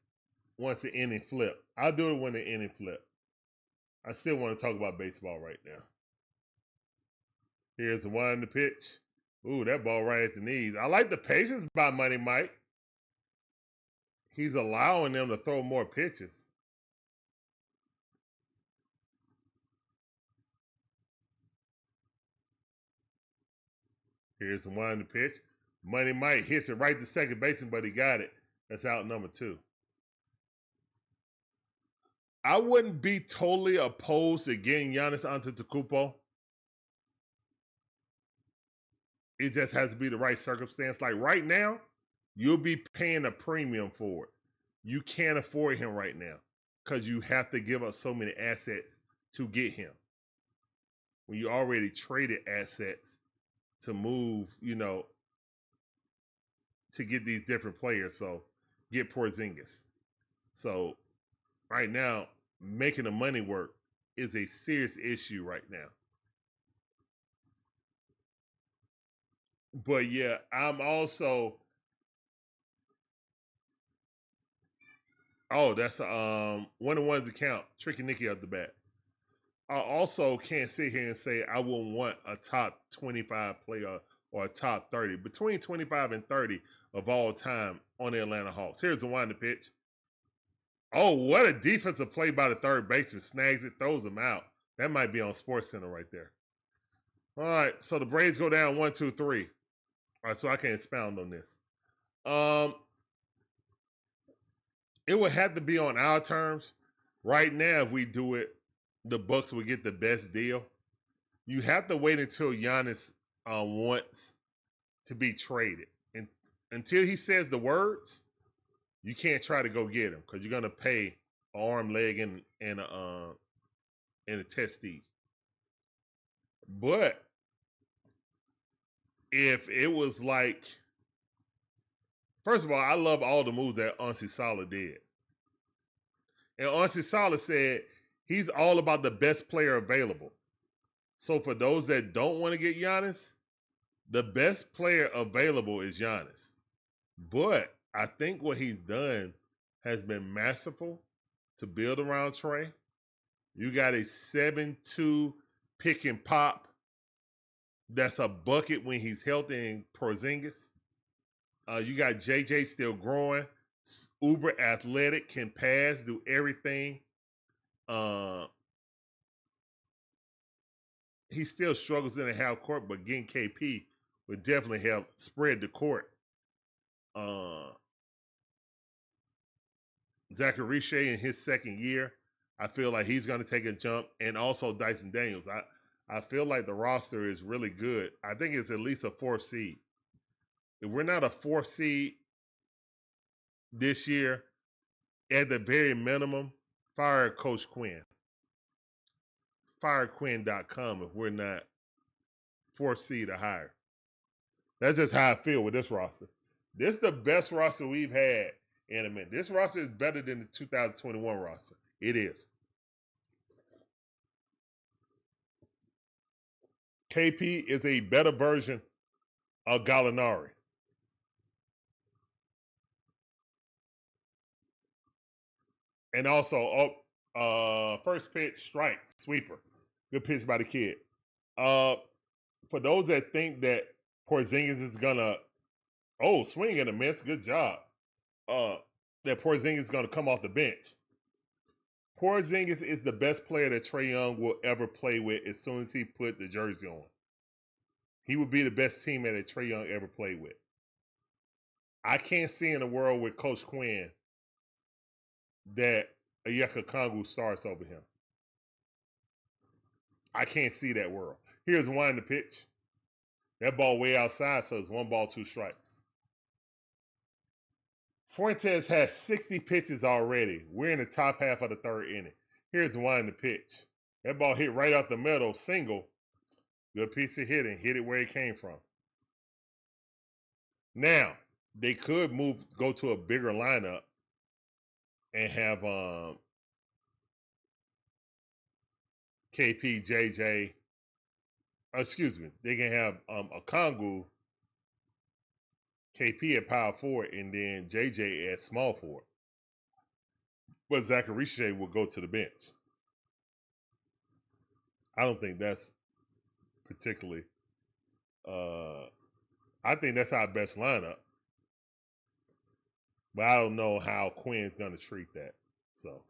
once the inning flip. I'll do it when the inning flip. I still want to talk about baseball right now. Here's the one to pitch. Ooh, that ball right at the knees. I like the patience by Money Mike. He's allowing them to throw more pitches. Here's the one to pitch. Money Mike hits it right to second baseman, but he got it. That's out number 2. I wouldn't be totally opposed to getting Giannis Antetokounmpo. It just has to be the right circumstance. Like right now, you'll be paying a premium for it. You can't afford him right now because you have to give up so many assets to get him. When you already traded assets to move, to get these different players. So get Porzingis. So right now, making the money work is a serious issue right now. But yeah, I'm also. Oh, that's 1-on-1's account. Tricky Nicky up the bat. I also can't sit here and say I wouldn't want a top 25 player or a top 30. Between 25 and 30 of all time on the Atlanta Hawks. Here's the one to pitch. Oh, what a defensive play by the third baseman. Snags it, throws him out. That might be on SportsCenter right there. All right, so the Braves go down 1-2-3. All right, so I can expound on this. It would have to be on our terms. Right now, if we do it, the Bucks would get the best deal. You have to wait until Giannis wants to be traded. And until he says the words, you can't try to go get him because you're gonna pay an arm, leg, and a testy. But if it was like, first of all, I love all the moves that Ozzie Albies did. And Ozzie Albies said he's all about the best player available. So for those that don't want to get Giannis, the best player available is Giannis. But I think what he's done has been masterful to build around Trey. You got a 7-2 pick and pop that's a bucket when he's healthy in Porzingis. You got JJ still growing, uber athletic, can pass, do everything. He still struggles in the half court, but getting KP would definitely help spread the court. Zachary Richey in his second year, I feel like he's going to take a jump, and also Dyson Daniels. I feel like the roster is really good. I think it's at least a 4th seed. If we're not a 4th seed this year, at the very minimum, fire Coach Quinn. FireQuinn.com if we're not 4th seed or higher. That's just how I feel with this roster. This is the best roster we've had in a minute. This roster is better than the 2021 roster. It is. KP is a better version of Gallinari. And also, first pitch, strike, sweeper. Good pitch by the kid. For those that think that Porzingis is going to, swing and a miss, good job. That Porzingis is going to come off the bench. Porzingis is the best player that Trae Young will ever play with as soon as he put the jersey on. He would be the best teammate that Trae Young ever played with. I can't see in a world with Coach Quinn that Onyeka Okongwu starts over him. I can't see that world. Here's one to pitch. That ball way outside, so it's 1 ball, 2 strikes. Fuentes has 60 pitches already. We're in the top half of the 3rd inning. Here's one to pitch. That ball hit right out the middle, single. Good piece of hitting. Hit it where it came from. Now, they could go to a bigger lineup and have KP, JJ. Excuse me. They can have Okongwu, KP at power forward, and then JJ at small forward. But Zachary Richey will go to the bench. I don't think that's particularly. I think that's our best lineup. But I don't know how Quinn's going to treat that. So.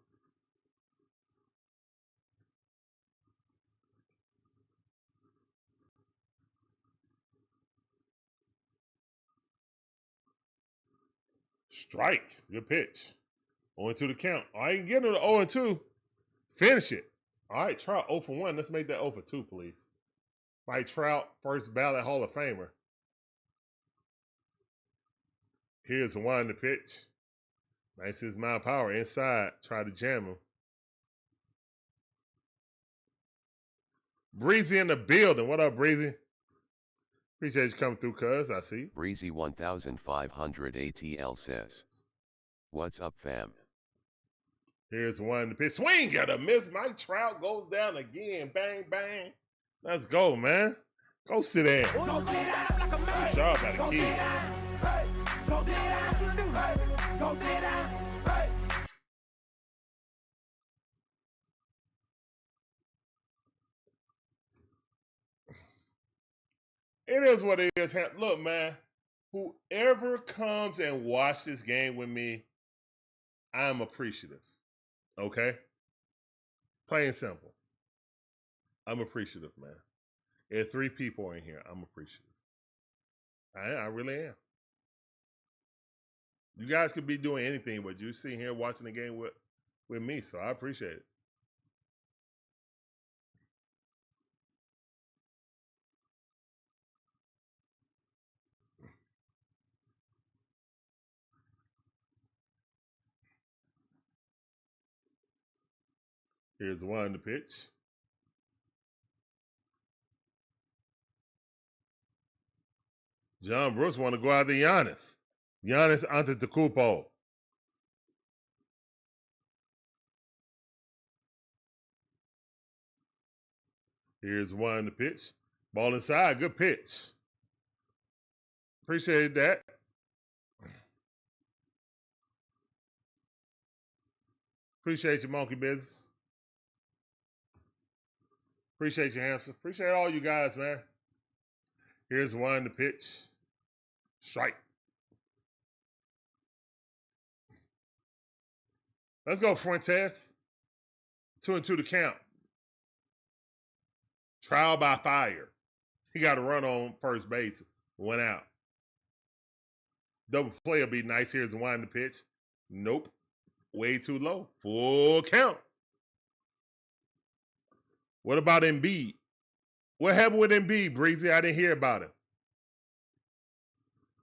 Strike. Good pitch. 0-2 the count. All right, you can get him to 0-2. Finish it. All right, Trout 0 for 1. Let's make that 0 for 2, please. Mike Trout, first ballot Hall of Famer. Here's the one to pitch. 96 mile per hour inside. Try to jam him. Breezy in the building. What up, Breezy? Appreciate you coming through, cuz. I see. Breezy 1500 ATL says, "What's up, fam?" Here's one to pitch. Swing got a miss. Mike Trout goes down again. Bang, bang. Let's go, man. Go sit down. Go sit down like a man. Y'all got a Go sit kid. down. Hey. Go sit down. Hey. Go sit down. Hey. It is what it is. Look, man, whoever comes and watch this game with me, I'm appreciative. Okay? Plain and simple. I'm appreciative, man. There are 3 people in here. I'm appreciative. I really am. You guys could be doing anything, but you sitting here watching the game with me, so I appreciate it. Here's one to pitch. John Brooks want to go after Giannis. Giannis Antetokounmpo. Here's one to pitch. Ball inside. Good pitch. Appreciate that. Appreciate your monkey business. Appreciate you, hamster. Appreciate all you guys, man. Here's one to pitch. Strike. Let's go, Fuentes. 2-2 to count. Trial by fire. He got a run on first base. Went out. Double play will be nice. Here's one to pitch. Nope. Way too low. Full count. What about Embiid? What happened with Embiid, Breezy? I didn't hear about him.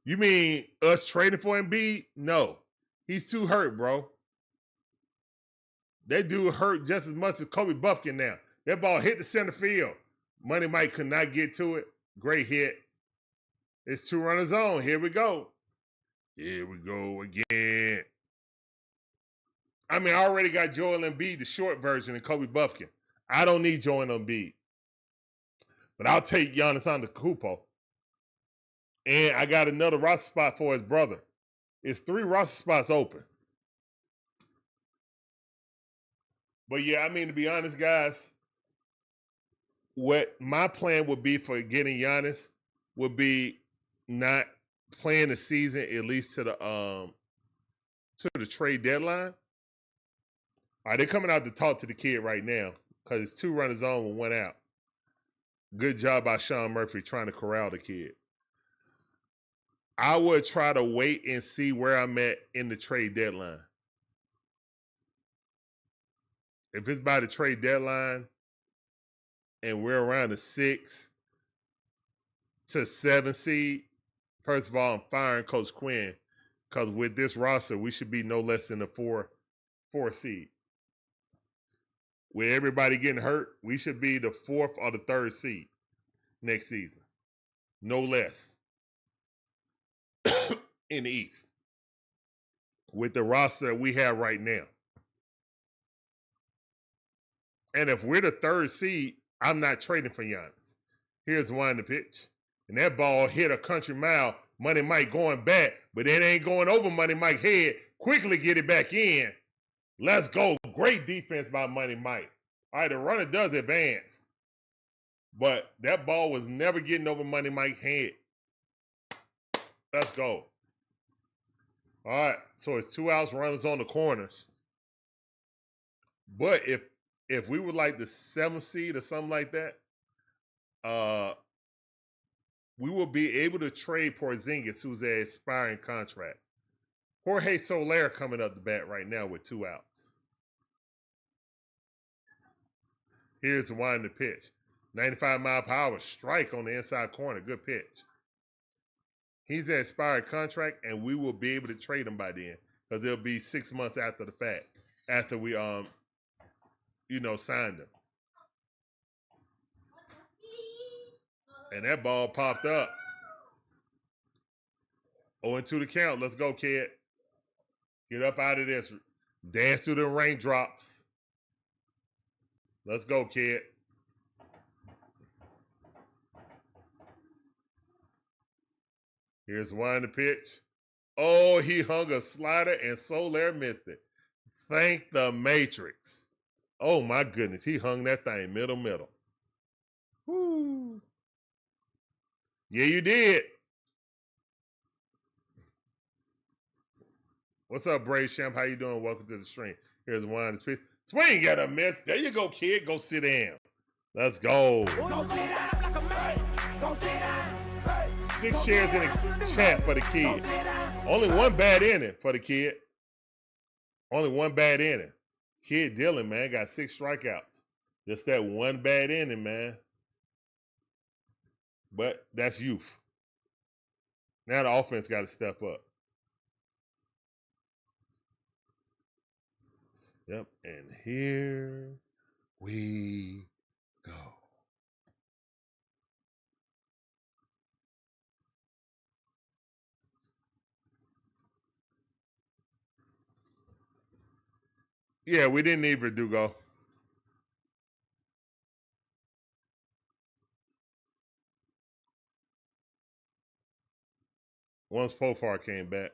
You mean us trading for Embiid? No. He's too hurt, bro. That dude hurt just as much as Kobe Buffkin now. That ball hit the center field. Money Mike could not get to it. Great hit. It's 2 runners on. Here we go. Here we go again. I mean, I already got Joel Embiid, the short version, and Kobe Buffkin. I don't need Joel Embiid. But I'll take Giannis Antetokounmpo. And I got another roster spot for his brother. It's 3 roster spots open. But yeah, I mean, to be honest, guys, what my plan would be for getting Giannis would be not playing the season at least to the trade deadline. All right, they're coming out to talk to the kid right now because it's 2 runners on with 1 out. Good job by Sean Murphy trying to corral the kid. I would try to wait and see where I'm at in the trade deadline. If it's by the trade deadline and we're around the 6 to 7 seed, first of all, I'm firing Coach Quinn because with this roster, we should be no less than a 4 seed. With everybody getting hurt, we should be the 4th or the 3rd seed next season. No less. In the East. With the roster that we have right now. And if we're the 3rd seed, I'm not trading for Giannis. Here's one to pitch. And that ball hit a country mile. Money Mike going back, but it ain't going over Money Mike's head. Quickly get it back in. Let's go. Great defense by Money Mike. All right, the runner does advance. But that ball was never getting over Money Mike's head. Let's go. All right, so it's 2 outs, runners on the corners. But if we were like the 7th seed or something like that, we will be able to trade Porzingis, who's an expiring contract. Jorge Soler coming up the bat right now with 2 outs. Here's the one to pitch. 95 mile per hour strike on the inside corner. Good pitch. He's an expired contract, and we will be able to trade him by then because it'll be 6 months after the fact, after we signed him. And that ball popped up. 0-2 the count. Let's go, kid. Get up out of this. Dance through the raindrops. Let's go, kid. Here's one to pitch. Oh, he hung a slider and Soler missed it. Thank the Matrix. Oh, my goodness. He hung that thing middle. Woo. Yeah, you did. What's up, Brave Champ? How you doing? Welcome to the stream. Here's one to pitch. Swing, got a miss. There you go, kid. Go sit down. Let's go. 6 shares in the chat for the kid. Only one bad inning for the kid. Only one bad inning. Kid Dylan, man, got 6 strikeouts. Just that one bad inning, man. But that's youth. Now the offense got to step up. Yep, and here we go. Yeah, we didn't need Verdugo. Once Profar came back.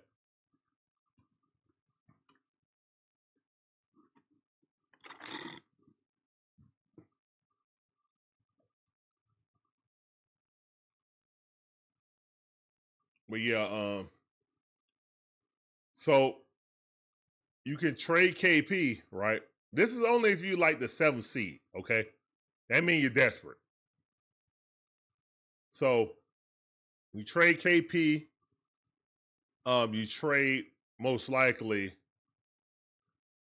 But yeah, so you can trade KP, right? This is only if you like the 7th seed, okay? That means you're desperate. So you trade KP, you trade most likely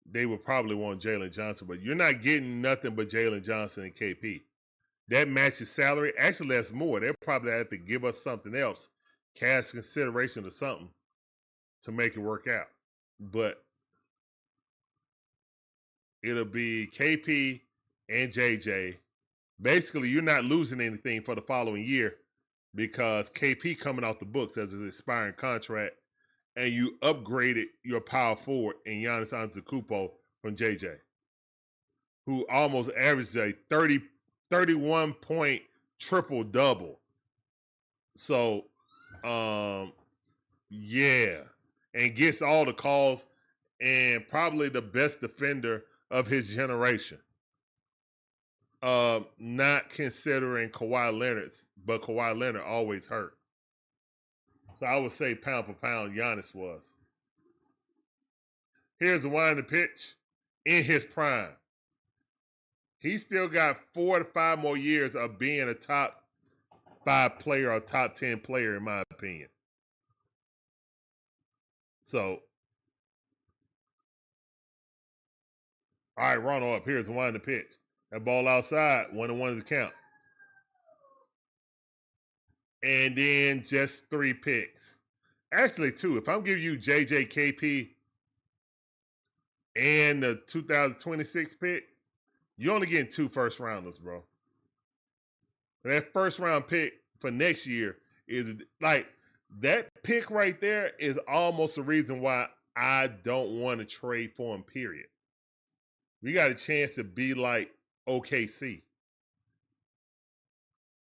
they would probably want Jalen Johnson, but you're not getting nothing but Jalen Johnson and KP. That matches salary. Actually, that's more. They'll probably have to give us something else, cash consideration or something to make it work out. But it'll be KP and JJ. Basically, you're not losing anything for the following year because KP coming off the books as an expiring contract, and you upgraded your power forward in Giannis Antetokounmpo from JJ, who almost averages a 31-point triple-double. So, yeah, and gets all the calls and probably the best defender of his generation. Not considering Kawhi Leonard, but Kawhi Leonard always hurt. So I would say pound for pound, Giannis was. Here's the one to pitch in his prime. He still got 4 to 5 more years of being a top 5 player or top 10 player, in my opinion. So, all right, Ronald up. Here's the one to pitch. That ball outside, 1-1 is the count. And then just 3 picks. Actually, 2. If I'm giving you JJ, KP, and the 2026 pick, you're only getting 2 first rounders, bro. And that first round pick for next year is like that pick right there is almost the reason why I don't want to trade for him, period. We got a chance to be like OKC.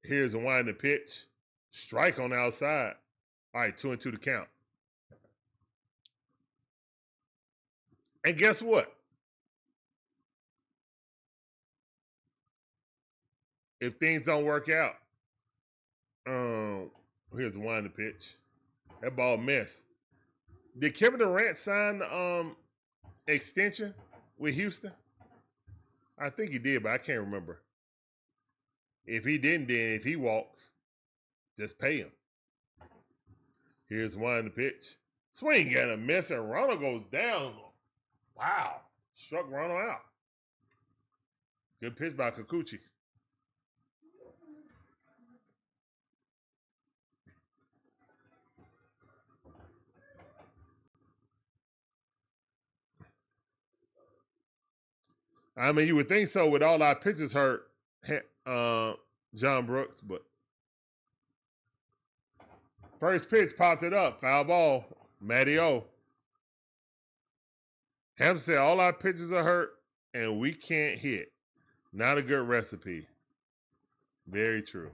Here's a winding pitch. Strike on the outside. All right, 2-2 to count. And guess what? If things don't work out, here's the winding pitch. That ball missed. Did Kevin Durant sign extension with Houston? I think he did, but I can't remember. If he didn't, then if he walks, just pay him. Here's one the pitch. Swing and a miss, and Ronald goes down. Wow. Struck Ronald out. Good pitch by Kikuchi. I mean, you would think so with all our pitchers hurt, John Brooks, but first pitch popped it up. Foul ball. Matty O. Ham said all our pitchers are hurt and we can't hit. Not a good recipe. Very true.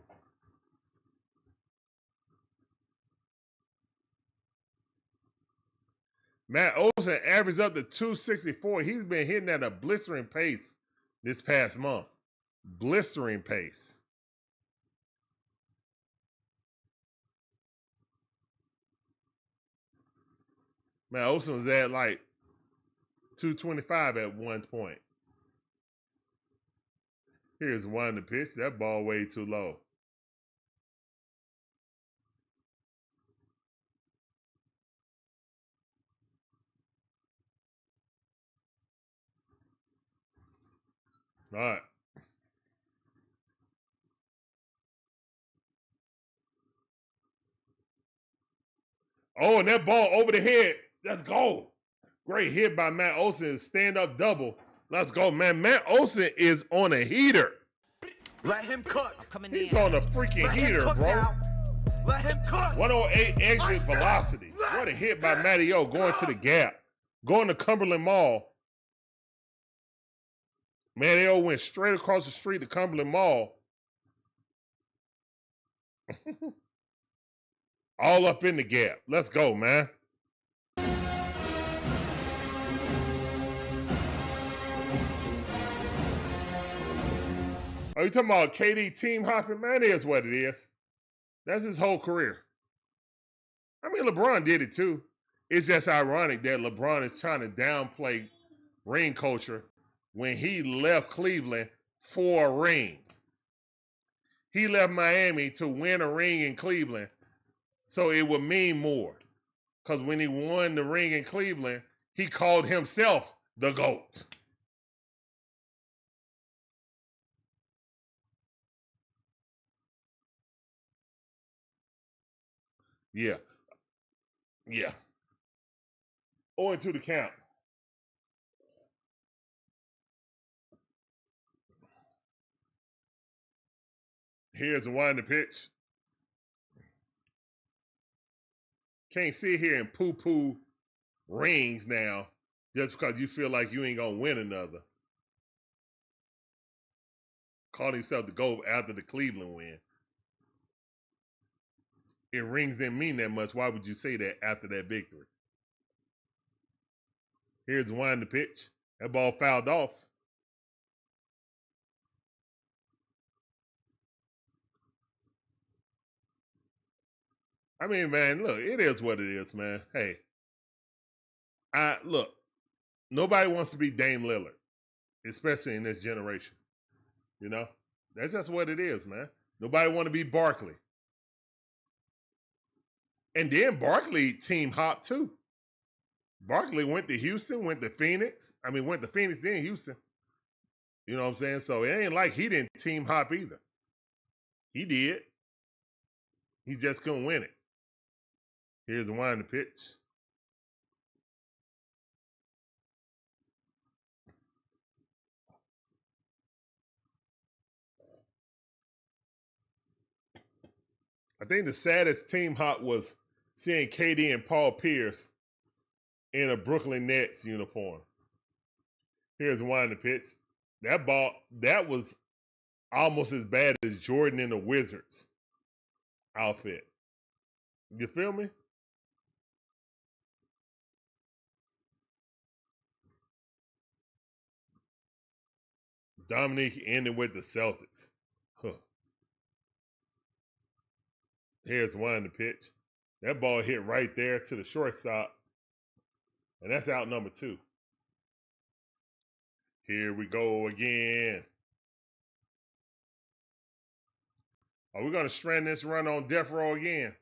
Matt Olson averaged up to 264. He's been hitting at a blistering pace this past month. Blistering pace. Matt Olson was at like 225 at one point. Here's one to pitch. That ball way too low. All right. Oh, and that ball over the head. Let's go. Great hit by Matt Olson. Stand-up double. Let's go, man. Matt Olson is on a heater. Let him cook. He's on a freaking heater, bro. Now. Let him cook. 108 exit velocity. What a hit by Matty O going to the gap. Going to Cumberland Mall. Matty O went straight across the street to Cumberland Mall. All up in the gap. Let's go, man. Are you talking about KD team hopping? Man, it is what it is. That's his whole career. I mean, LeBron did it too. It's just ironic that LeBron is trying to downplay ring culture when he left Cleveland for a ring. He left Miami to win a ring in Cleveland, so it would mean more. Because when he won the ring in Cleveland, he called himself the GOAT. Yeah. Yeah. 0-2 the count. Here's the one to pitch. Can't sit here and poo-poo rings now just because you feel like you ain't going to win another. Calling himself the GOAT after the Cleveland win. If rings didn't mean that much, why would you say that after that victory? Here's one to pitch. That ball fouled off. I mean, man, look, it is what it is, man. Hey, look, nobody wants to be Dame Lillard, especially in this generation. You know, that's just what it is, man. Nobody want to be Barkley. And then Barkley team hopped too. Barkley went to Houston, went to Phoenix. I mean, went to Phoenix, then Houston. You know what I'm saying? So it ain't like he didn't team hop either. He did. He just couldn't win it. Here's the one to pitch. I think the saddest team hop was seeing KD and Paul Pierce in a Brooklyn Nets uniform. Here's one to pitch. That ball, that was almost as bad as Jordan in the Wizards outfit. You feel me? Dominique ended with the Celtics. Huh. Here's one to pitch. That ball hit right there to the shortstop. And that's out number 2. Here we go again. Are we going to strand this run on death row again?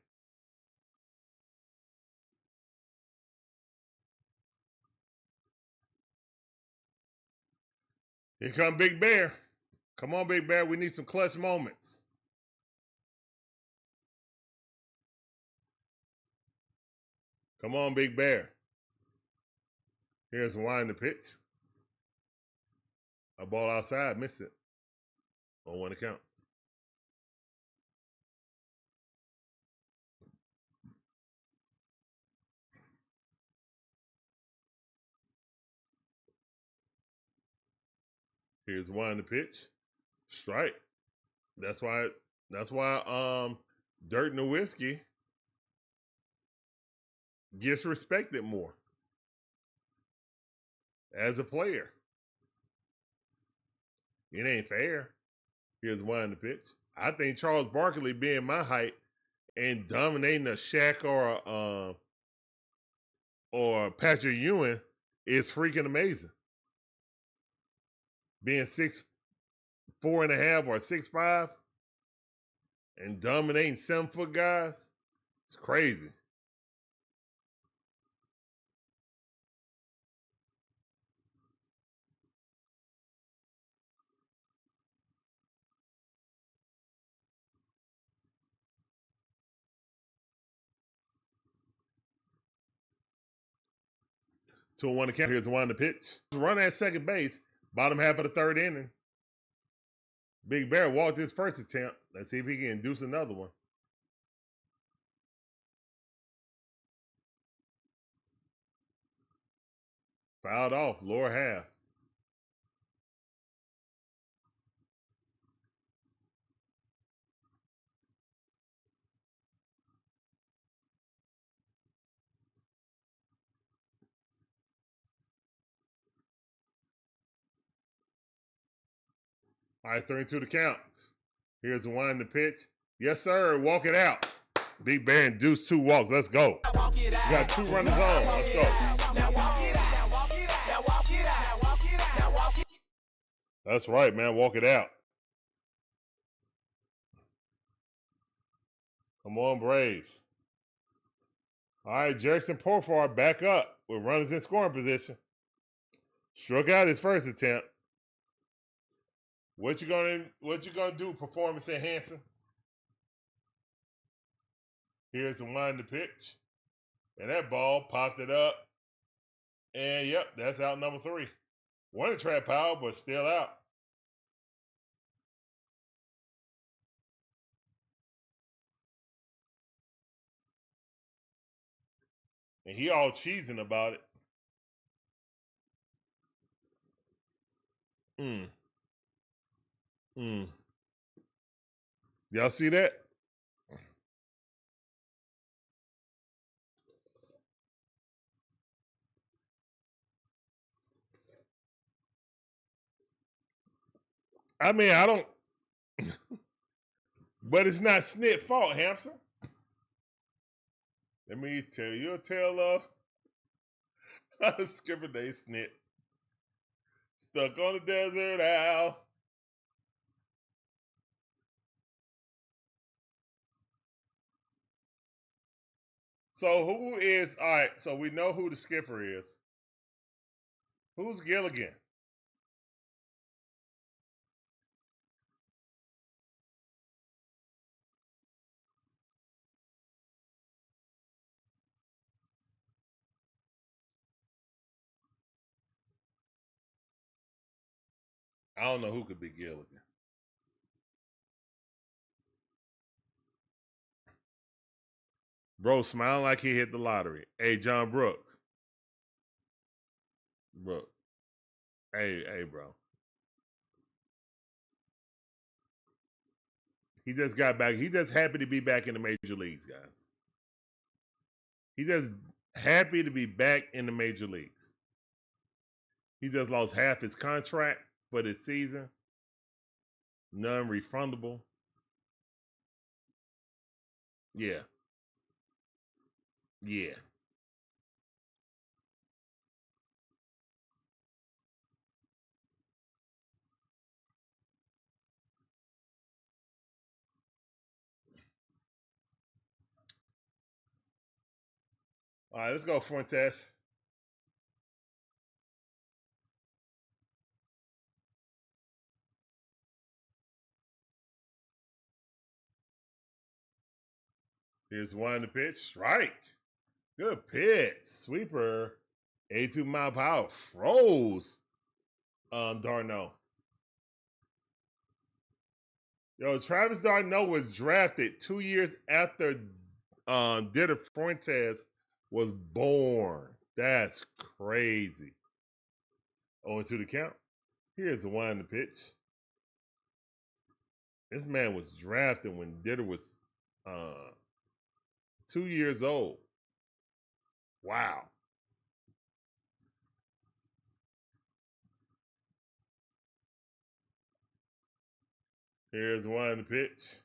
Here come Big Bear. Come on, Big Bear. We need some clutch moments. Come on, Big Bear. Here's one to pitch. ball outside, missed it. On one account. Here's one to pitch. Strike. That's why Dirt Nowitzki gets respected more as a player. It ain't fair. Here's one to pitch. I think Charles Barkley being my height and dominating a Shaq or Patrick Ewing is freaking amazing. Being 6'4.5" or 6'5" and dominating 7-foot guys, it's crazy. Two on one to count. Here's one to pitch. Run at second base. Bottom half of the third inning. Big Bear walked his first attempt. Let's see if he can induce another one. Fouled off, lower half. All right, 3-2 to count. Here's the one to pitch. Yes, sir. Walk it out. Big Bear induced 2 walks. Let's go. We got 2 runners on. Let's go. That's right, man. Walk it out. Come on, Braves. All right, Jerickson Profar back up with runners in scoring position. Struck out his first attempt. What you gonna do? Performance enhancing. Here's the one to pitch, and that ball popped it up, and yep, that's out number 3. One trap power, but still out. And he all cheesing about it. Y'all see that? I mean, I don't, but it's not Snit's fault, Hampson. Let me tell you a tale of Skipper Day Snit. Stuck on the desert owl. So who is, all right, so we know who the skipper is. Who's Gilligan? I don't know who could be Gilligan. Bro smiling like he hit the lottery. Hey, John Brooks. Bro. Hey, bro. He just got back. He just happy to be back in the major leagues, guys. He just happy to be back in the major leagues. He just lost half his contract for this season. Non-refundable. Yeah. Yeah. All right, let's go, Fuentes. Here's one to pitch. Strike. Good pitch. Sweeper. 82 mile per hour. Froze. Darno. Yo, Travis Darno was drafted 2 years after Ditter Fuentes was born. That's crazy. 0-2 the count. Here's the one to pitch. This man was drafted when Ditter was 2 years old. Wow. Here's one to pitch.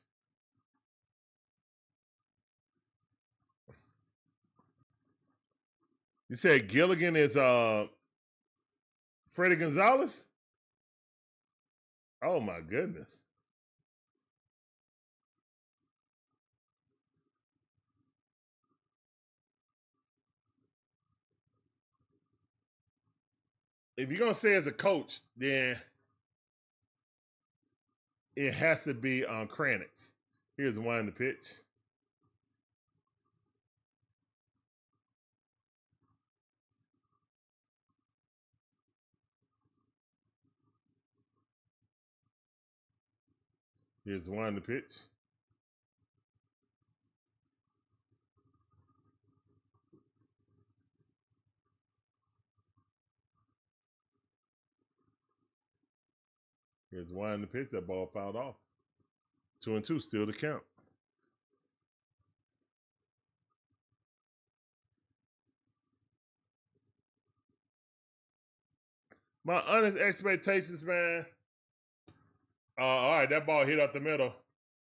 You said Gilligan is Freddie Gonzalez? Oh my goodness. If you're gonna say as a coach, then it has to be on Kranitz. Here's one to pitch. Here's one to pitch. Here's one to pitch. That ball fouled off. 2-2, still the count. My honest expectations, man. All right, that ball hit up the middle.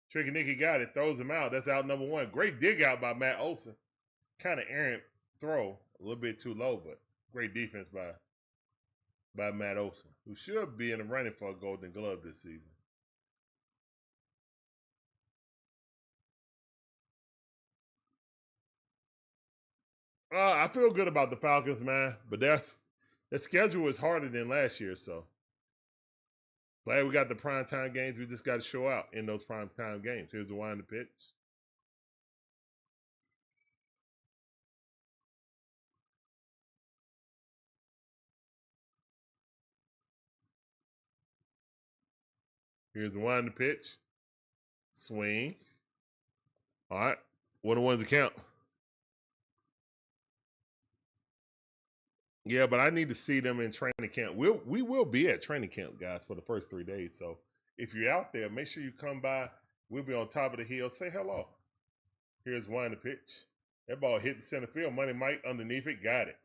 Tricky Nicky got it, throws him out. That's out number one. Great dig out by Matt Olson. Kind of errant throw, a little bit too low, but great defense by Matt Olson, who should be in the running for a Golden Glove this season. I feel good about the Falcons, man, but their schedule is harder than last year, so glad we got the primetime games. We just got to show out in those primetime games. Here's the wind to pitch. Here's the wind to pitch. Swing. All right. What are the ones to count? Yeah, but I need to see them in training camp. We will be at training camp, guys, for the first 3 days. So if you're out there, make sure you come by. We'll be on top of the hill. Say hello. Here's one to pitch. That ball hit the center field. Money Mike underneath it. Got it.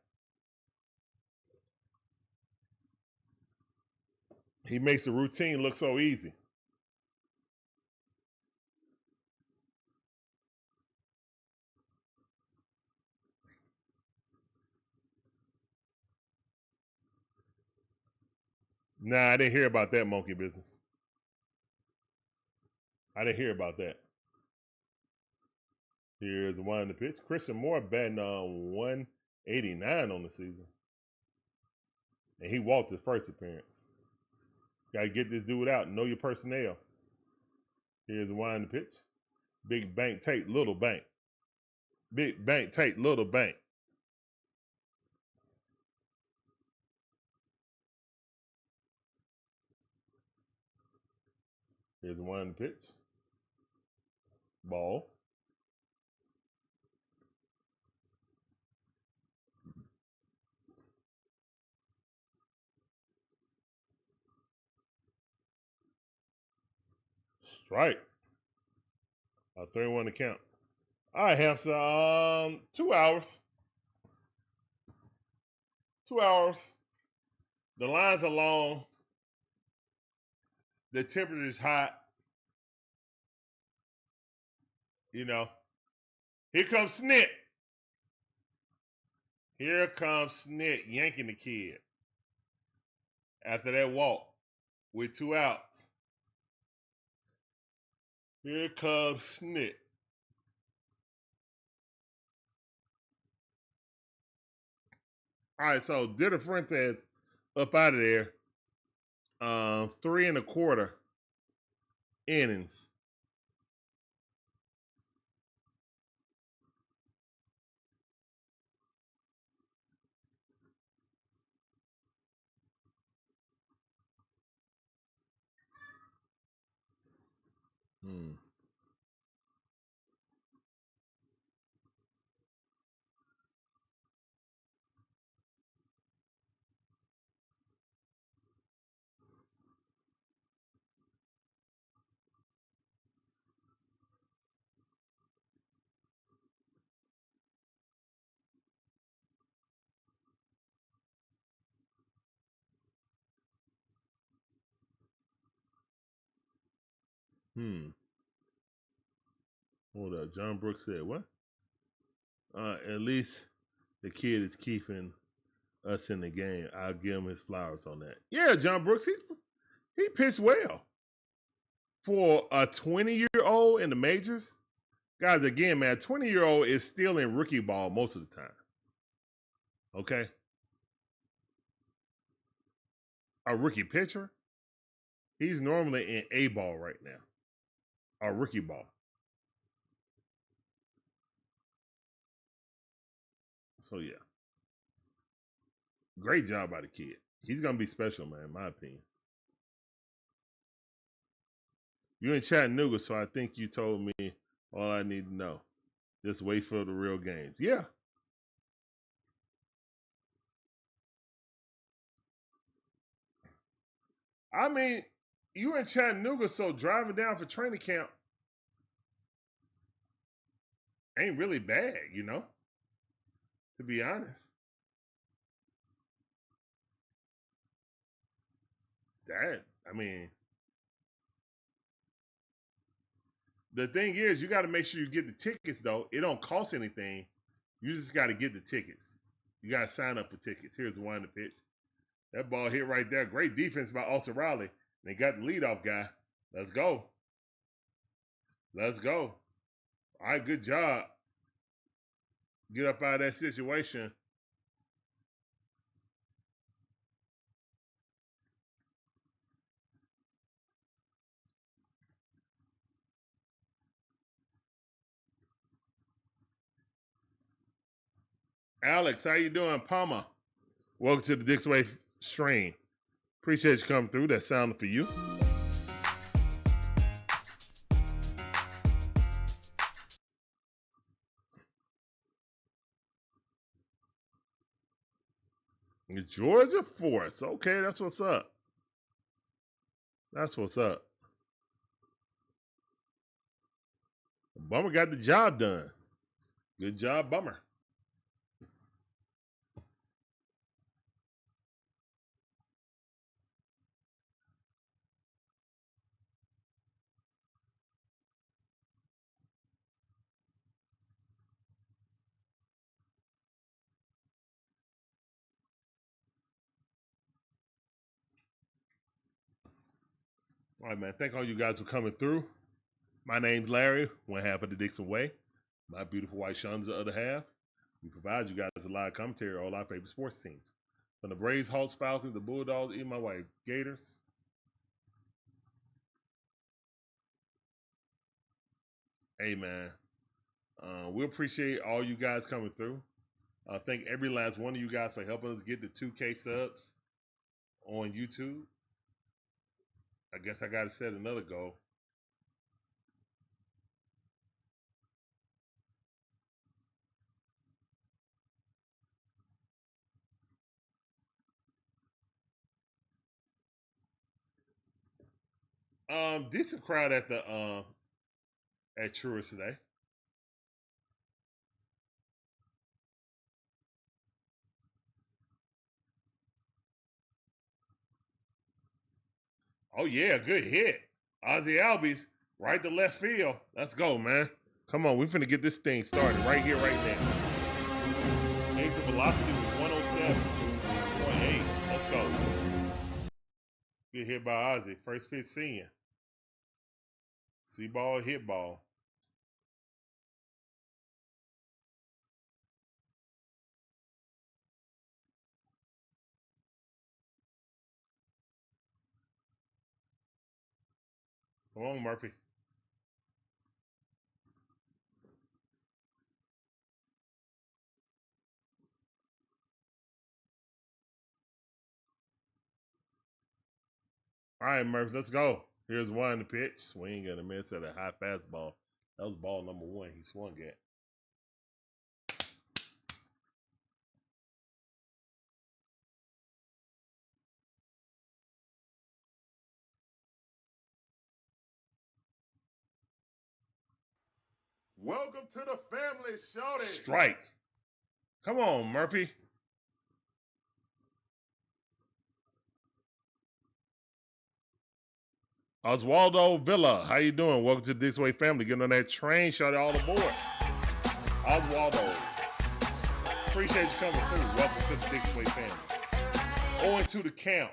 He makes the routine look so easy. Nah, I didn't hear about that monkey business. I didn't hear about that. Here's one to pitch. Christian Moore batting on 189 on the season. And he walked his first appearance. Got to get this dude out. Know your personnel. Here's one to pitch. Big bank take little bank. Big bank take little bank. Here's one to pitch. Ball. Strike. 3-1 to count. I have some 2 hours. 2 hours. The lines are long. The temperature is hot. You know. Here comes Snit. Here comes Snit yanking the kid. After that walk with 2 outs. Here comes Snit. All right, so Ditter Fuentes up out of there. 3 1/4 innings. Hmm. Hold up. John Brooks said what? At least the kid is keeping us in the game. I'll give him his flowers on that. Yeah, John Brooks, he pitched well for a 20-year-old in the majors. Guys, again, man, 20-year-old is still in rookie ball most of the time. Okay, a rookie pitcher, he's normally in A ball right now, a rookie ball. So yeah, great job by the kid. He's gonna be special, man, in my opinion. You're in Chattanooga, so I think you told me all I need to know. Just wait for the real games. Yeah. I mean, you in Chattanooga, so driving down for training camp ain't really bad, to be honest. I mean, the thing is, you got to make sure you get the tickets, though. It don't cost anything. You just got to get the tickets. You got to sign up for tickets. Here's the one to pitch. That ball hit right there. Great defense by Alton Riley. They got the leadoff guy. Let's go. Let's go. All right, good job. Get up out of that situation. Alex, how you doing? Palmer. Welcome to the DIXON WAY stream. Appreciate you coming through. That sounded for you. Georgia Force. Okay, that's what's up. That's what's up. Bummer got the job done. Good job, Bummer. All right, man. Thank all you guys for coming through. My name's Larry, one half of the DIXON WAY. My beautiful wife Shon's the other half. We provide you guys with live commentary on all our favorite sports teams. From the Braves, Hawks, Falcons, the Bulldogs, even my wife, Gators. Hey, man. We appreciate all you guys coming through. Thank every last one of you guys for helping us get the 2K subs on YouTube. I guess I got to set another goal. Decent crowd at the at Truist today. Oh yeah, good hit. Ozzie Albies, right to left field. Let's go, man. Come on, we finna get this thing started right here, right now. Exit velocity was 107.8. Let's go. Good hit by Ozzie. First pitch senior. See ball, hit ball. Come on, Murphy. All right, Murphy, let's go. Here's one the pitch. Swing and a miss at a high fastball. That was ball number 1 he swung at. Welcome to the family, shorty. Strike. Come on, Murphy. Oswaldo Villa, how you doing? Welcome to the DIXON WAY family. Getting on that train, shout out all aboard. Oswaldo, appreciate you coming through. Welcome to the DIXON WAY family. 0-2 the count.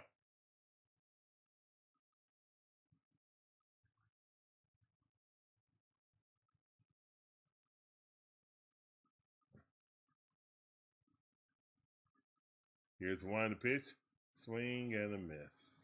Here's one to pitch. Swing and a miss.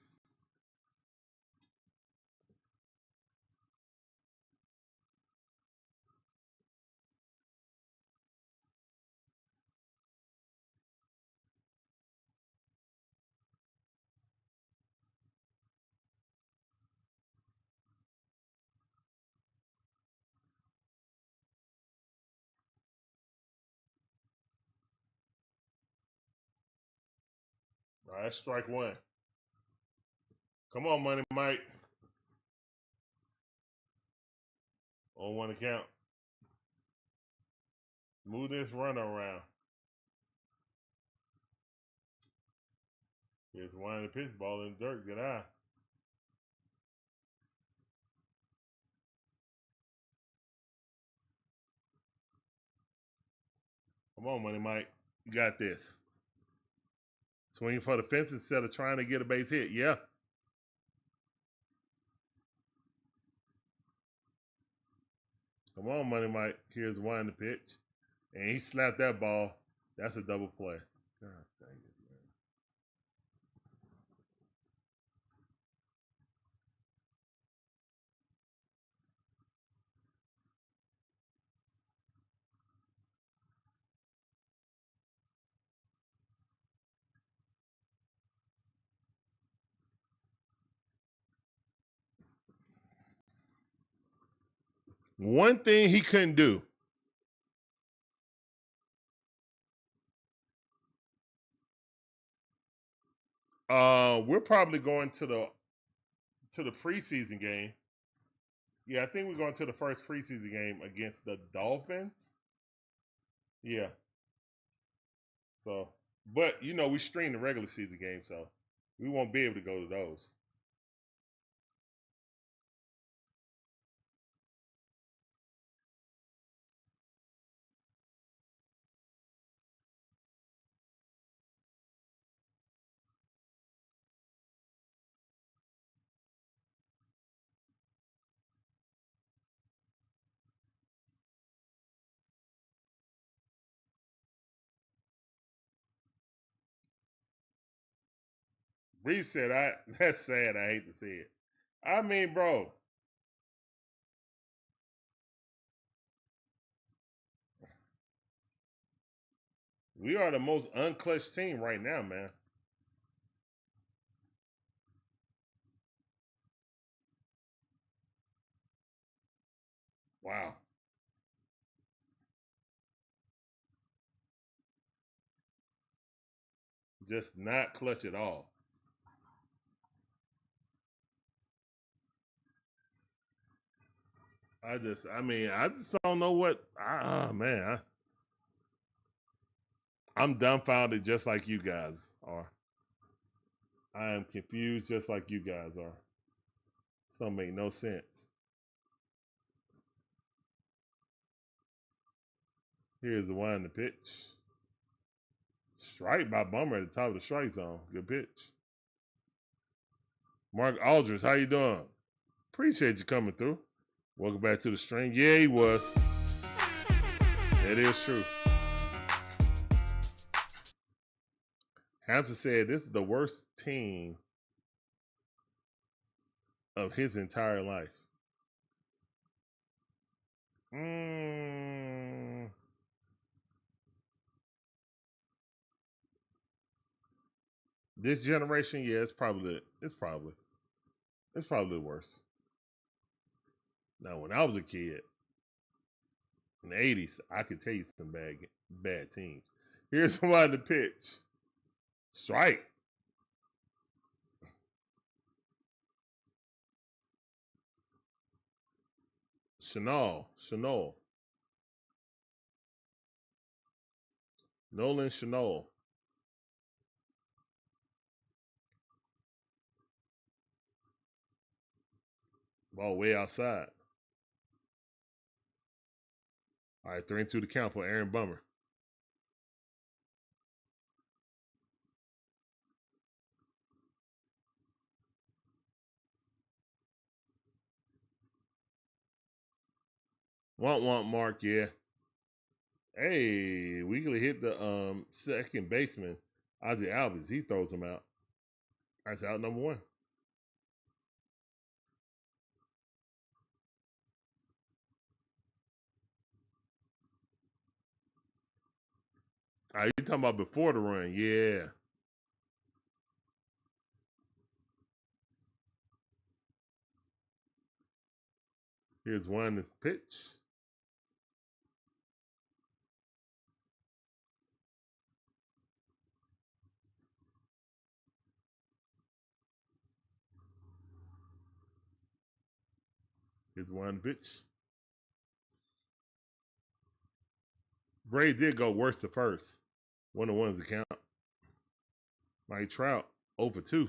All right, that's strike 1. Come on, Money Mike. On 1 account. Move this runner around. Here's one in the pitch, ball in the dirt. Good eye. Come on, Money Mike. You got this. Swinging for the fence instead of trying to get a base hit. Yeah. Come on, Money Mike. Here's one in the pitch. And he slapped that ball. That's a double play. God dang it, man. One thing he couldn't do. We're probably going to the preseason game. Yeah, I think we're going to the first preseason game against the Dolphins. Yeah. So, but you know, we stream the regular season game, so we won't be able to go to those. Reese said, that's sad. I hate to see it. I mean, bro. We are the most unclutched team right now, man. Wow. Just not clutch at all. I just don't know what. Man, I'm dumbfounded, just like you guys are. I am confused, just like you guys are. This don't make no sense. Here's the one in the pitch. Strike by Bummer at the top of the strike zone. Good pitch. Mark Aldridge, how you doing? Appreciate you coming through. Welcome back to the stream. Yeah, he was. That is true. Hampton said this is the worst team of his entire life. This generation, yeah, it's probably. It's probably the worst. Now, when I was a kid in the 80s, I could tell you some bad teams. Here's one to pitch. Strike. Chanel. Nolan Chanel. Ball way outside. All right, 3-2 to count for Aaron Bummer. Want Mark, yeah. Hey, Weekly hit the second baseman, Ozzie Albies. He throws him out. That's out number 1. You talking about before the run? Yeah. Here's one that's pitch. Here's one pitch. Bray did go worse to first. 1-1 to count. Mike Trout, 0-2.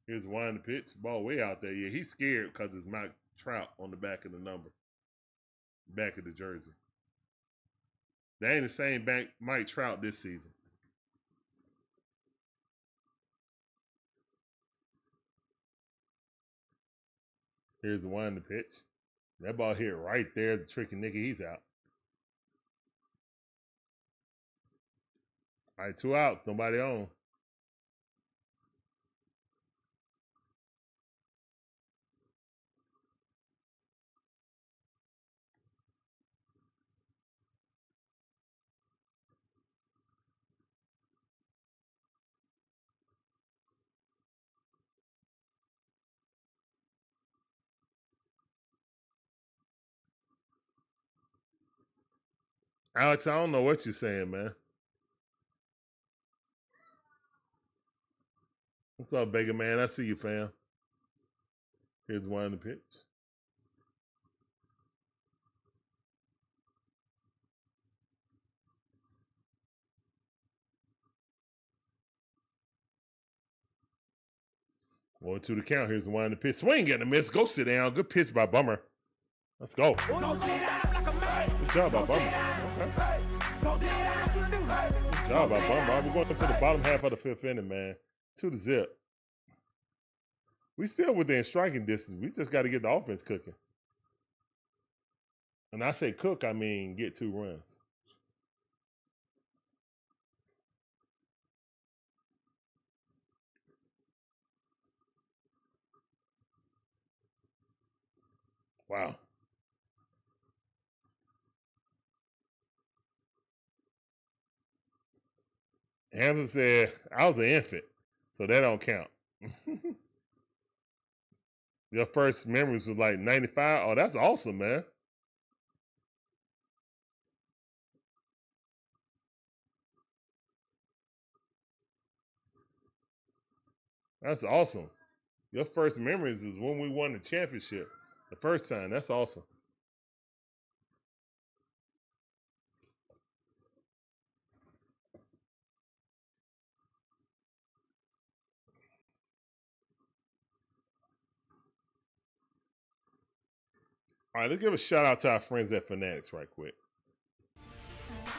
Here's one to pitch. Ball way out there. Yeah, he's scared because it's Mike Trout on the back of the number. Back of the jersey. They ain't the same Mike Trout this season. Here's the one to pitch. That ball hit right there. The tricky nigga, he's out. All right, 2 outs. Nobody on. Alex, I don't know what you're saying, man. What's up, Baker, man? I see you, fam. Here's one to pitch. One, 2 to count. Here's the one to pitch. Swing and a miss. Go sit down. Good pitch by Bummer. Let's go. Good job by Bummer. Okay. Good job by Bummer. We're going to the bottom half of the 5th inning, man. 2-0. We still within striking distance. We just got to get the offense cooking. And I say cook, I mean get 2 runs. Wow. Hampton said, I was an infant, so that don't count. Your first memories was like 95. Oh, that's awesome, man. That's awesome. Your first memories is when we won the championship. The first time. That's awesome. All right, let's give a shout out to our friends at Fanatics right quick.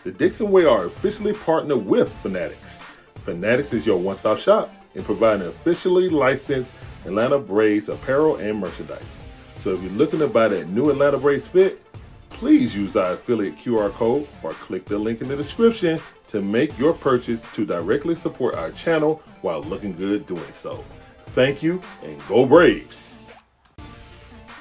The DIXON Way are officially partnered with Fanatics. Fanatics is your one-stop shop in providing officially licensed Atlanta Braves apparel and merchandise. So if you're looking to buy that new Atlanta Braves fit, please use our affiliate QR code or click the link in the description to make your purchase to directly support our channel while looking good doing so. Thank you and go Braves!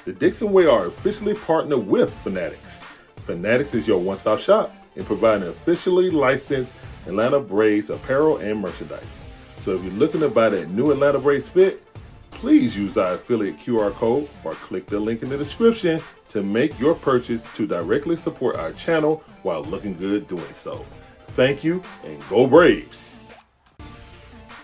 The DIXON Way are officially partnered with Fanatics. Fanatics is your one-stop shop in providing officially licensed Atlanta Braves apparel and merchandise. So if you're looking to buy that new Atlanta Braves fit, please use our affiliate QR code or click the link in the description to make your purchase to directly support our channel while looking good doing so. Thank you, and go Braves!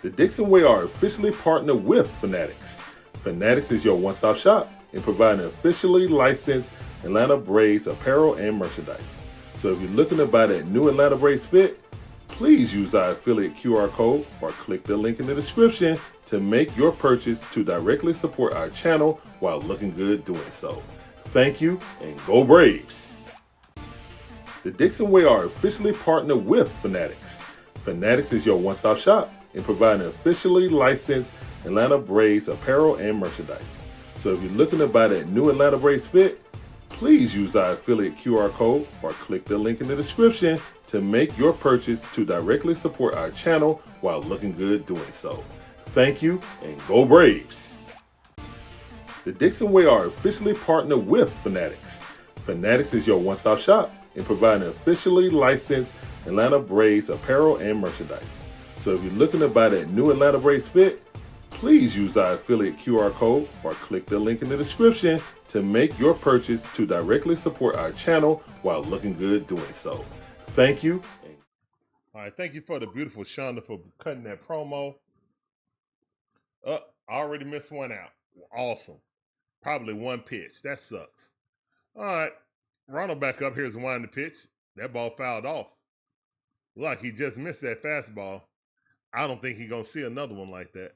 The DIXON Way are officially partnered with Fanatics. Fanatics is your one-stop shop in providing officially licensed Atlanta Braves apparel and merchandise. So if you're looking to buy that new Atlanta Braves fit, please use our affiliate QR code or click the link in the description to make your purchase to directly support our channel while looking good doing so. Thank you, and go Braves! The DIXON Way are officially partnered with Fanatics. Fanatics is your one-stop shop in providing officially licensed Atlanta Braves apparel and merchandise. So if you're looking to buy that new Atlanta Braves fit, please use our affiliate QR code or click the link in the description to make your purchase to directly support our channel while looking good doing so. Thank you, and go Braves! The DIXON Way are officially partnered with Fanatics. Fanatics is your one-stop shop in providing officially licensed Atlanta Braves apparel and merchandise. So if you're looking to buy that new Atlanta Braves fit, please use our affiliate QR code or click the link in the description to make your purchase to directly support our channel while looking good doing so. Thank you. All right, thank you for the beautiful Shonda for cutting that promo. I already missed one out. Awesome. Probably one pitch. That sucks. All right, Ronald back up. Here's one the pitch. That ball fouled off. Like he just missed that fastball. I don't think he's going to see another one like that.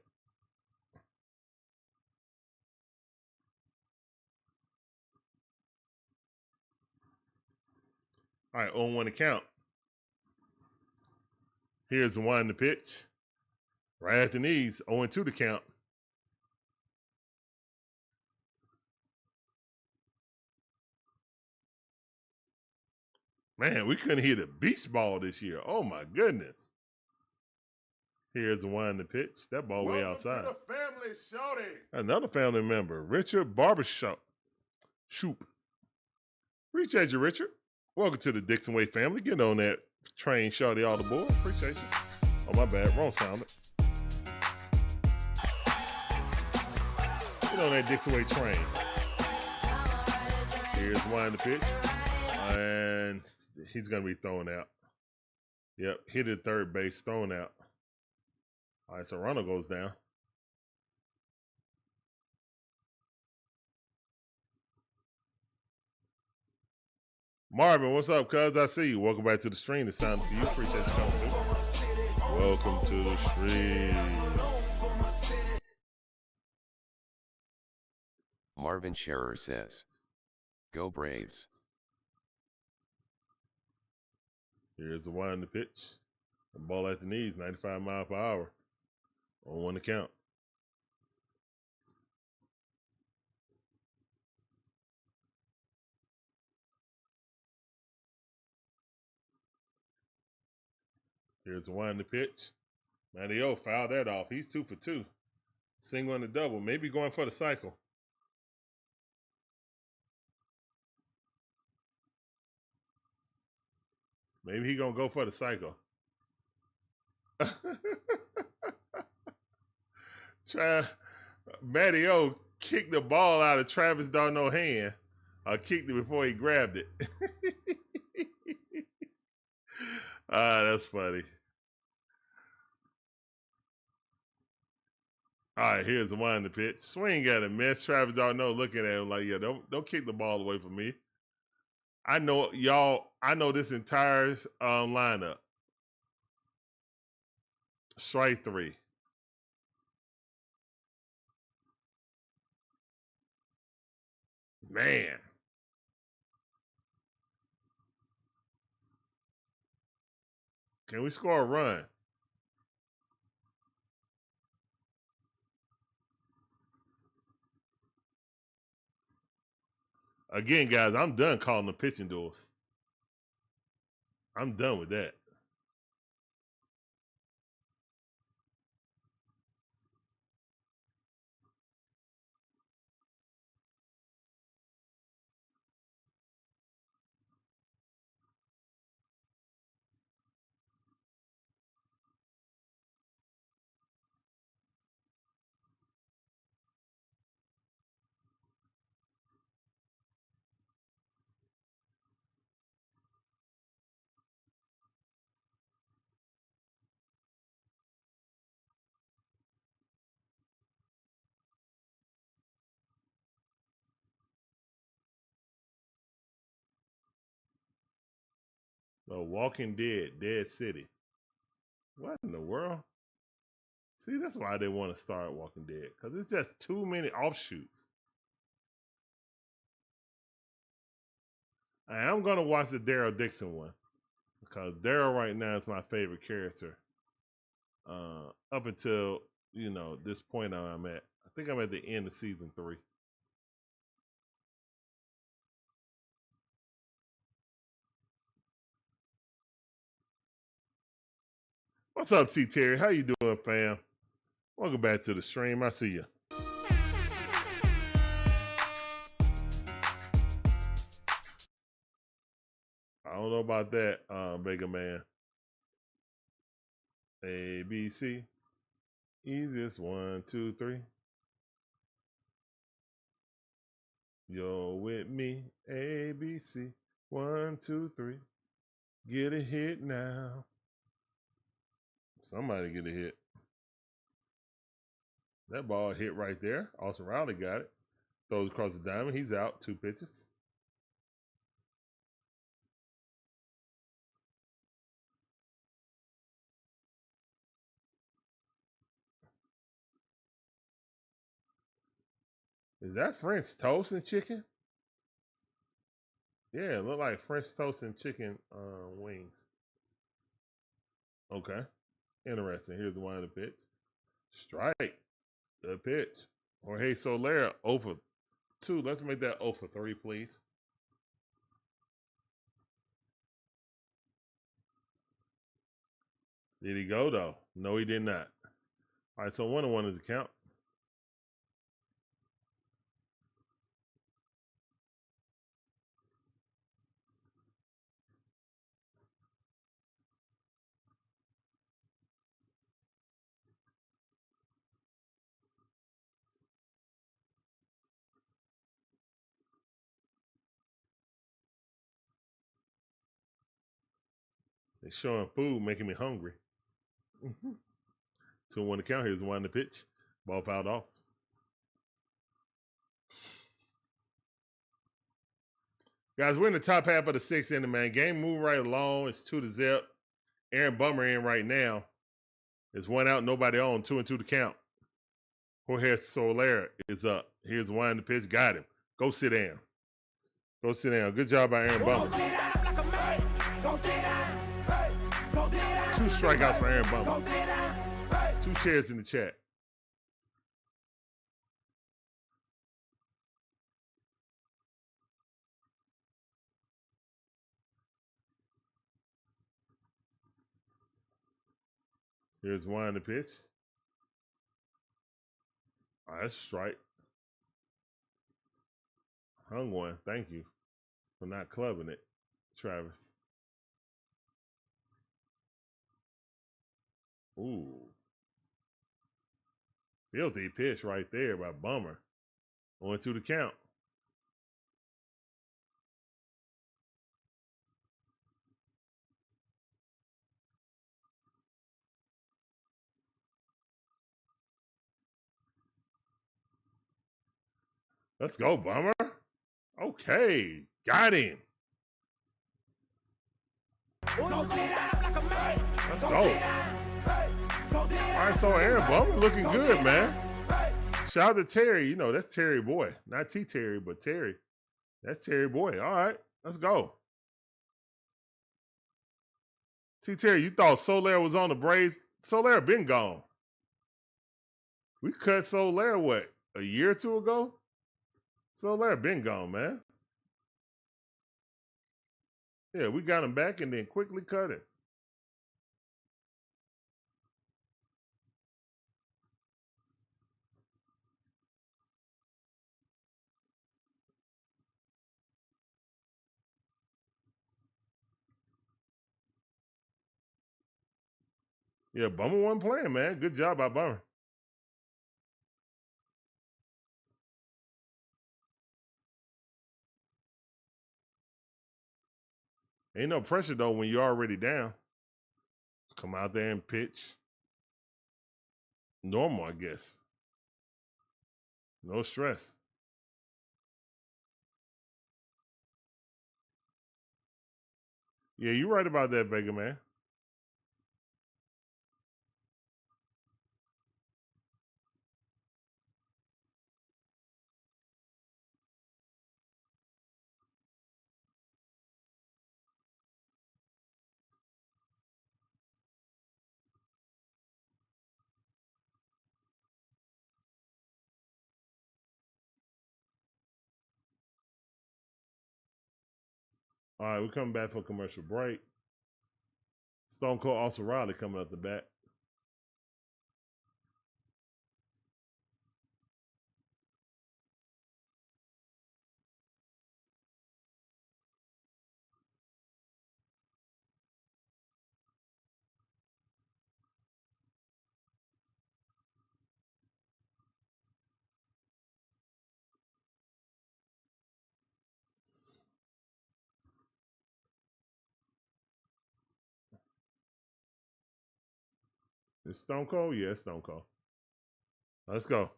All right, 0-1 to count. Here's the one to pitch. Right at the knees, 0-2 to count. Man, we couldn't hit a beach ball this year. Oh, my goodness. Here's the one to pitch. That ball way outside. To the family, shorty. Another family member, Richard Barbershop. Shoop. Appreciate you, Richard. Welcome to the DIXON Way family. Get on that train, shorty, all aboard. Appreciate you. Oh, my bad. Wrong sound. Get on that DIXON Way train. Here's one to pitch. And he's going to be thrown out. Yep, hit at third base, thrown out. All right, so Ronald goes down. Marvin, what's up, cuz? I see you. Welcome back to the stream. It's time for you. Appreciate you coming through. Welcome to the stream. Marvin Scherer says, "Go Braves." Here's the one to pitch. The ball at the knees, 95 miles per hour. 0-1 to count. Here's the one to pitch. Manny O fouled that off. He's 2 for 2. Single and a double. Maybe going for the cycle. Maybe he gonna go for the cycle. Matty O kicked the ball out of Travis Darno's hand. Kicked it before he grabbed it. That's funny. All right, here's the one to pitch. Swing at him, miss. Travis Darno looking at him like, yeah, don't kick the ball away from me. I know y'all. I know this entire lineup. Strike 3. Man. Can we score a run? Again, guys, I'm done calling the pitching duels. I'm done with that. Oh, Walking Dead, Dead City. What in the world? See, that's why they want to start Walking Dead, because it's just too many offshoots. I'm going to watch the Daryl Dixon one, because Daryl right now is my favorite character. Up until, you know, this point I'm at. I think I'm at the end of season 3. What's up, T. Terry? How you doing, fam? Welcome back to the stream. I see you. I don't know about that, Vega Man. A, B, C. Easiest 1, 2, 3. You're with me. A, B, C. 1, 2, 3. Get a hit now. Somebody get a hit. That ball hit right there. Austin Riley got it. Throws across the diamond. He's out. 2 pitches. Is that French toast and chicken? Yeah, it look like French toast and chicken wings. Okay. Interesting. Here's the one of the pitch. Strike. The pitch. Jorge Soler, 0 for 2. Let's make that 0 for 3, please. Did he go, though? No, he did not. All right, so 1-1 is the count. They're showing food, making me hungry. 2-1 to count. Here's the one in the pitch. Ball fouled off. Guys, we're in the top half of the 6th inning, man. Game moving right along. It's 2-0. Aaron Bummer in right now. There's 1 out, nobody on. 2-2 to count. Jorge Soler is up. Here's the one in the pitch. Got him. Go sit down. Go sit down. Good job by Aaron Bummer. 2 strikeouts for Aaron Bummer. 2 chairs in the chat. Here's one in the pitch. All right, that's a strike. Hung one. Thank you for not clubbing it, Travis. Ooh. Filthy pitch right there by Bummer. 1-2 to count. Let's go, Bummer. Okay, got him. Let's go. All right, so Aaron Bummer looking good, man. Shout out to Terry. You know, that's Terry boy. Not T. Terry, but Terry. That's Terry boy. All right, let's go. T. Terry, you thought Soler was on the Braves? Soler been gone. We cut Soler, what, a year or 2 ago? Soler been gone, man. Yeah, we got him back and then quickly cut him. Yeah, Bummer wasn't playing, man. Good job by Bummer. Ain't no pressure, though, when you're already down. Come out there and pitch. Normal, I guess. No stress. Yeah, you're right about that, Vega man. All right, we're coming back for a commercial break. Stone Cold Austin Riley coming up the bat. It's Stone Cold? Yeah, it's Stone Cold. Let's go.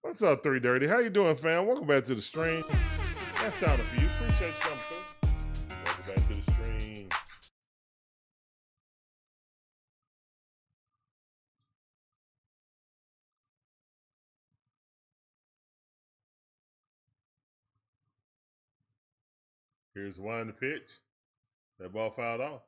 What's up, 3 Dirty? How you doing, fam? Welcome back to the stream. That sounded for you. Appreciate you coming through. Welcome back to the stream. Here's one to pitch. That ball fouled off.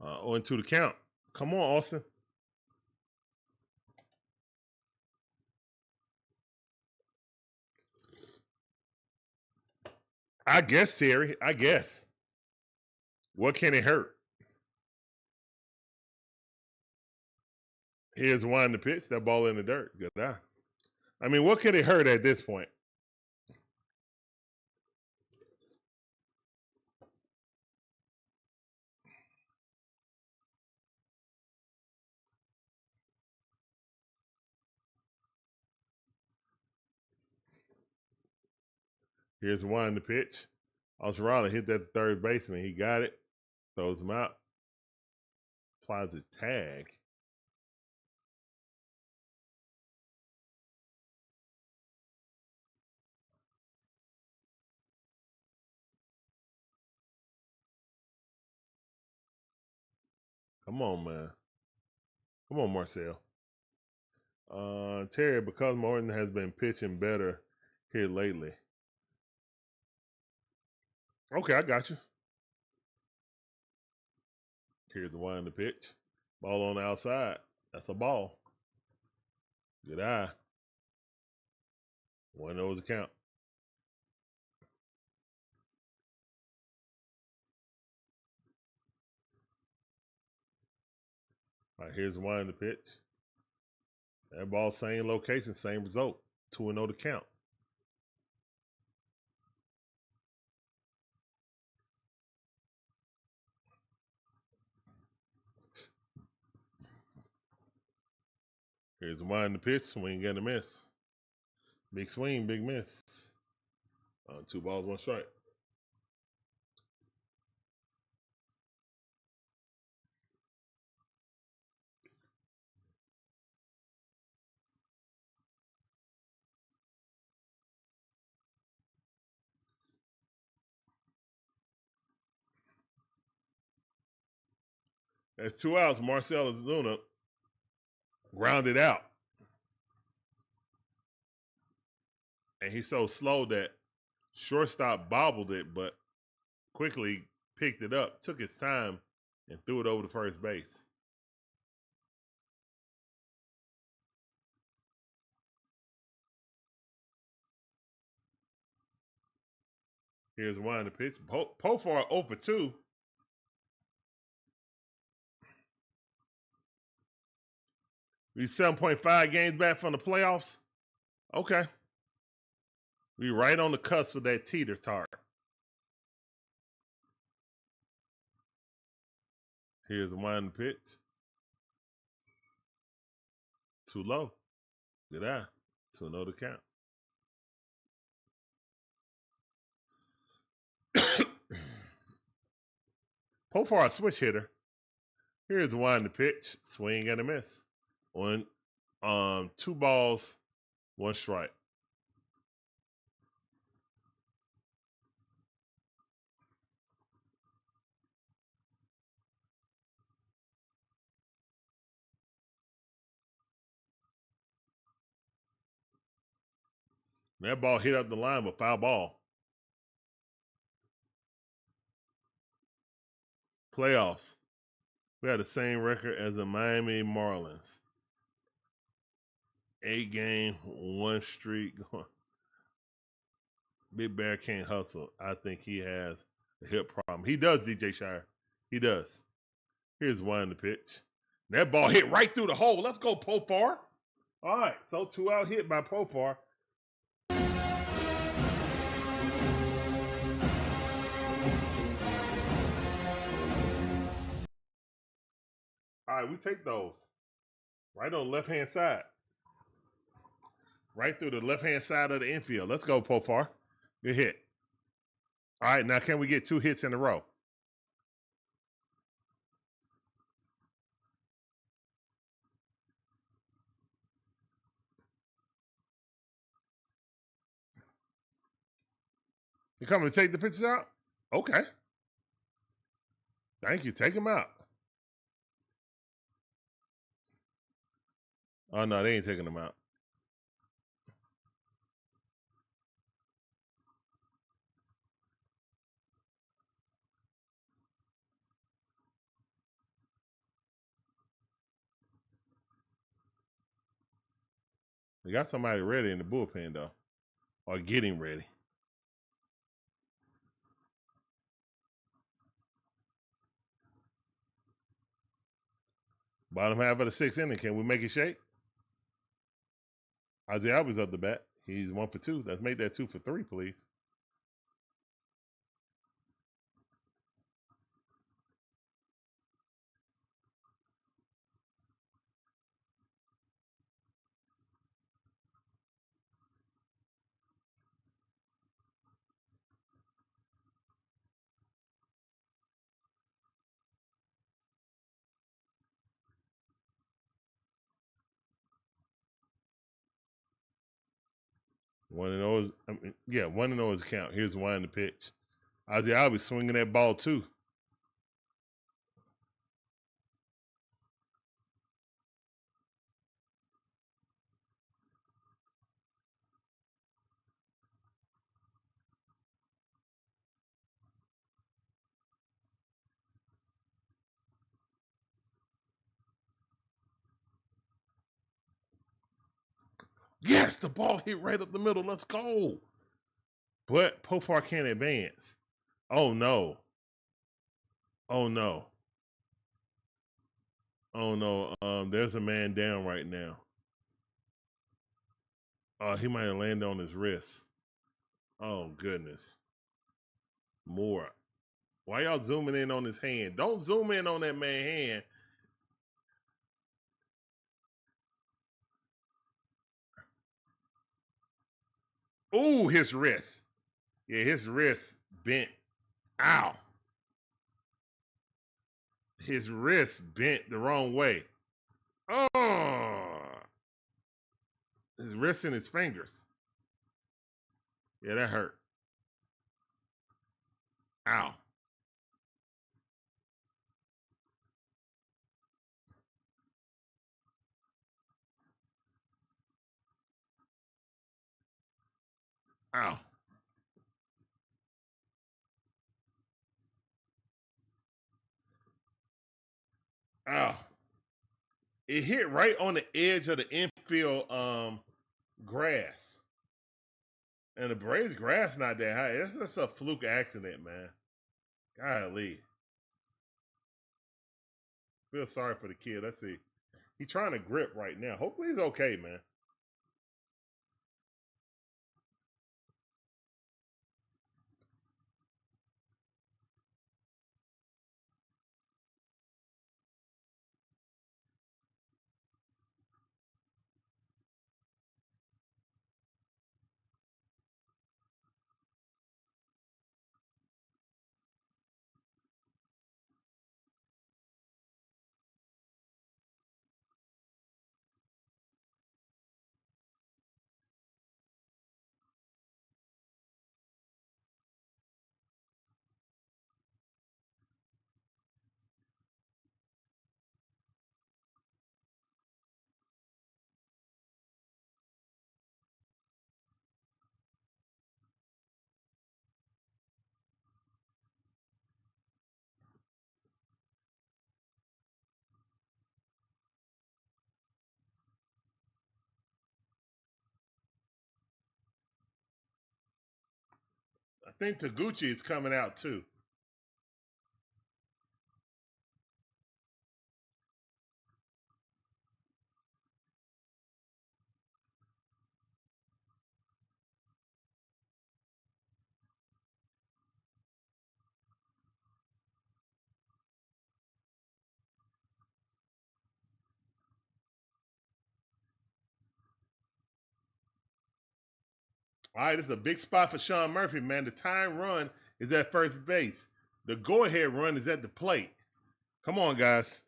Oh, into the count. Come on, Austin. I guess, Terry. I guess. What can it hurt? Here's one to pitch. That ball in the dirt. Good eye. I mean, what could it hurt at this point? Here's one to pitch. Oswaldo hit that third baseman. He got it. Throws him out. Applies a tag. Come on, man. Come on, Marcel. Terry, because Morton has been pitching better here lately. Okay, I got you. Here's the one to pitch. Ball on the outside. That's a ball. Good eye. 1-0 is the count. All right, here's the one to pitch. That ball, same location, same result. 2-0 to count. Here's one to pitch. Swing and a miss. Big swing, big miss. 2 balls, 1 strike. That's 2 outs. Marcel Ozuna grounded out. And he's so slow that shortstop bobbled it, but quickly picked it up, took his time, and threw it over to first base. Here's one to pitch. Pofar 0 for 2. We 7.5 games back from the playoffs. Okay. We right on the cusp of that teeter tart. Here's one pitch. Too low. Good eye. 2-0 to count. Profar a switch hitter. Here's the wind the pitch. Swing and a miss. 2 balls, 1 strike. That ball hit up the line, but foul ball. Playoffs. We had the same record as the Miami Marlins. 8 game, 1 streak. Big Bear can't hustle. I think he has a hip problem. He does, DJ Shire. He does. Here's one the pitch. That ball hit right through the hole. Let's go, Profar. All right, so 2 out hit by Profar. All right, we take those. Right on the left-hand side. Right through the left-hand side of the infield. Let's go, Profar. Good hit. All right, now can we get 2 hits in a row? You coming to take the pitches out? Okay. Thank you. Take them out. Oh, no, they ain't taking them out. They got somebody ready in the bullpen, though, or getting ready. Bottom half of the 6th inning. Can we make it shake? Ozzie Albies up the bat. He's 1 for 2. Let's make that 2 for 3, please. One and zero is, yeah, 1-0 is count. Here's one in the pitch. Ozzie Albies swinging that ball too. Yes, the ball hit right up the middle. Let's go. But Profar can't advance. Oh no. Oh no. Oh no. There's a man down right now. He might have landed on his wrist. Oh goodness. More. Why y'all zooming in on his hand? Don't zoom in on that man's hand. Ooh, his wrist. Yeah, his wrist bent. Ow. His wrist bent the wrong way. Oh. His wrist and his fingers. Yeah, that hurt. Ow. Ow. Ow. It hit right on the edge of the infield grass. And the Braves grass not that high. It's just a fluke accident, man. Golly. Feel sorry for the kid. Let's see. He's trying to grip right now. Hopefully he's okay, man. think Taguchi is coming out too. All right, this is a big spot for Sean Murphy, man. The time run is at first base. The go-ahead run is at the plate. Come on, guys.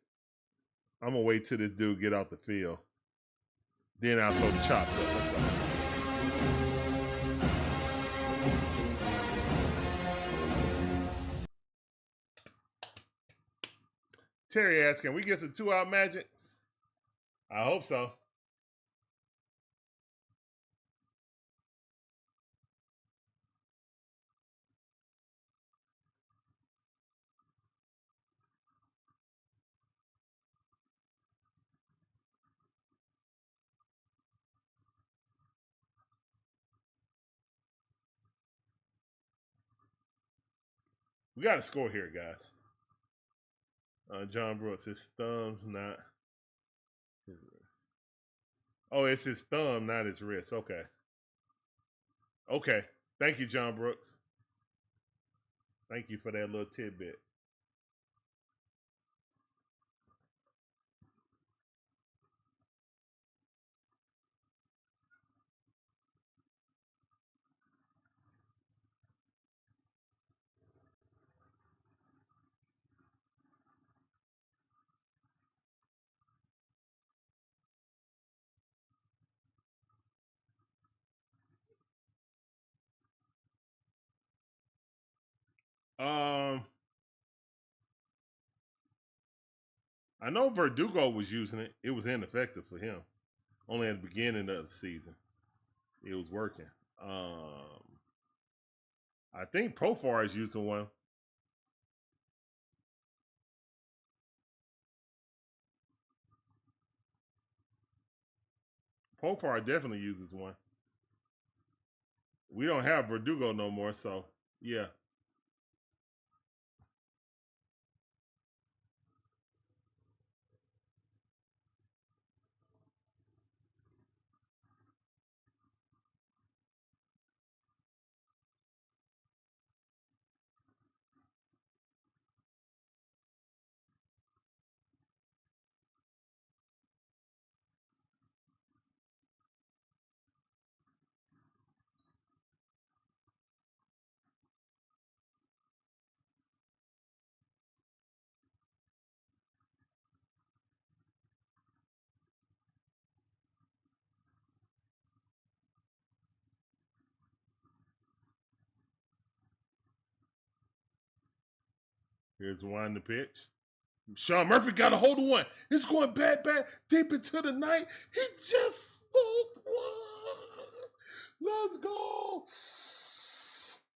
I'm going to wait till this dude get out the field. Then I'll throw the chops up. Let's go. Terry asks, can we get some 2-out magic? I hope so. We got to score here, guys. John Brooks, his thumb's not his wrist. Oh, it's his thumb, not his wrist. Okay. Okay. Thank you, John Brooks. Thank you for that little tidbit. I know Verdugo was using it. It was ineffective for him. Only at the beginning of the season, it was working. I think Profar is using one. Profar definitely uses one. We don't have Verdugo no more, so yeah. Here's one the pitch. Sean Murphy got a hold of one. It's going back, deep into the night. He just smoked one. Let's go.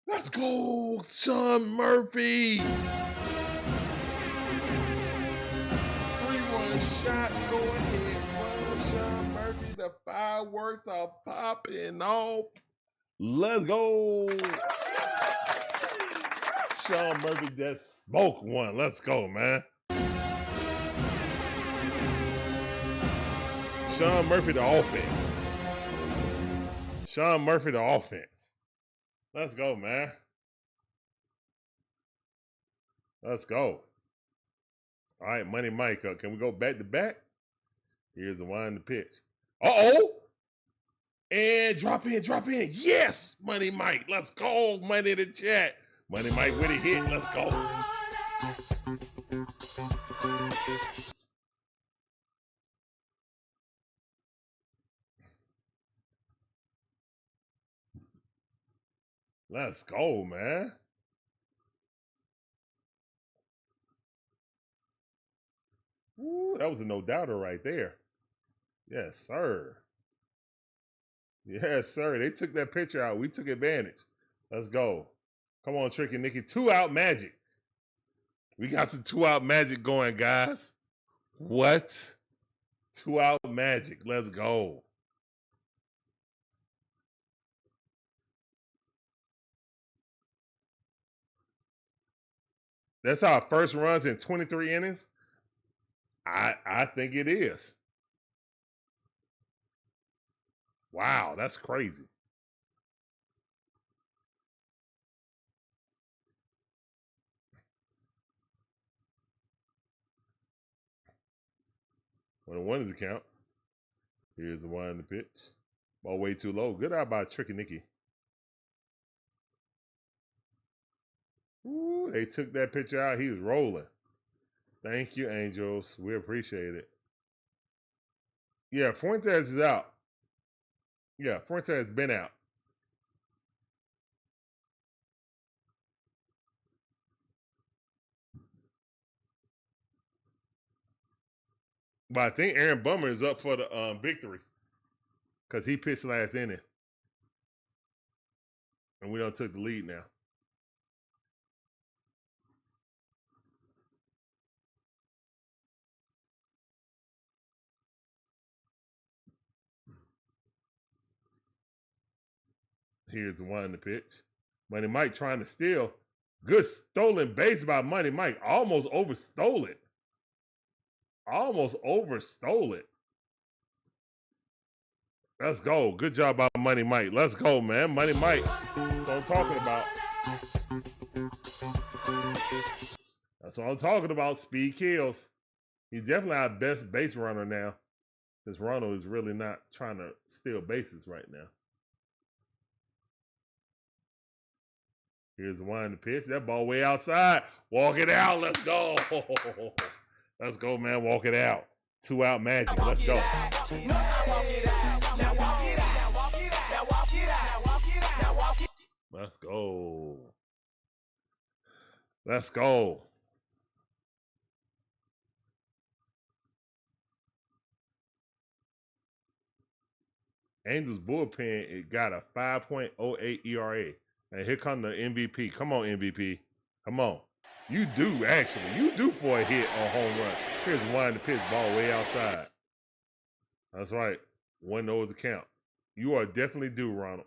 Let's go, Sean Murphy. 3-run shot. Go ahead, run, Sean Murphy. The fireworks are popping off. Let's go. Sean Murphy just smoked one. Let's go, man. Sean Murphy, the offense. Sean Murphy, the offense. Let's go, man. Let's go. All right, Money Mike, can we go back to back? Here's the one, the pitch. Uh-oh. And drop in. Yes, Money Mike. Let's go. Money in the chat. Money Mike with a hit. Let's go. Let's go, man. Ooh, that was a no-doubter right there. Yes, sir. Yes, sir. They took that picture out. We took advantage. Let's go. Come on, Tricky Nicky. 2-out magic. We got some 2-out magic going, guys. What? 2-out magic. Let's go. That's our first runs in 23 innings. I think it is. Wow, that's crazy. When a one is a count. Here's the one in the pitch. Ball way too low. Good out by Tricky Nicky. Ooh, they took that pitcher out. He was rolling. Thank you, Angels. We appreciate it. Yeah, Fuentes is out. Yeah, Fuentes has been out. But I think Aaron Bummer is up for the victory because he pitched last inning. And we done took the lead now. Here's the one in the pitch. Money Mike trying to steal. Good stolen base by Money Mike. Almost overstole it. Almost overstole it. Let's go. Good job by Money Mike. Let's go, man. Money Mike. That's what I'm talking about. That's what I'm talking about. Speed kills. He's definitely our best base runner now. Because Ronald is really not trying to steal bases right now. Here's the one in the pitch. That ball way outside. Walk it out. Let's go. Let's go, man. Walk it out. 2 out magic. Let's go. Let's go. Let's go. Angels bullpen, it got a 5.08 ERA. And here come the MVP. Come on, MVP. Come on. You do, actually. You do for a hit on home run. Here's one in the pitch, ball way outside. That's right. 1-0 is the count. You are definitely due, Ronald.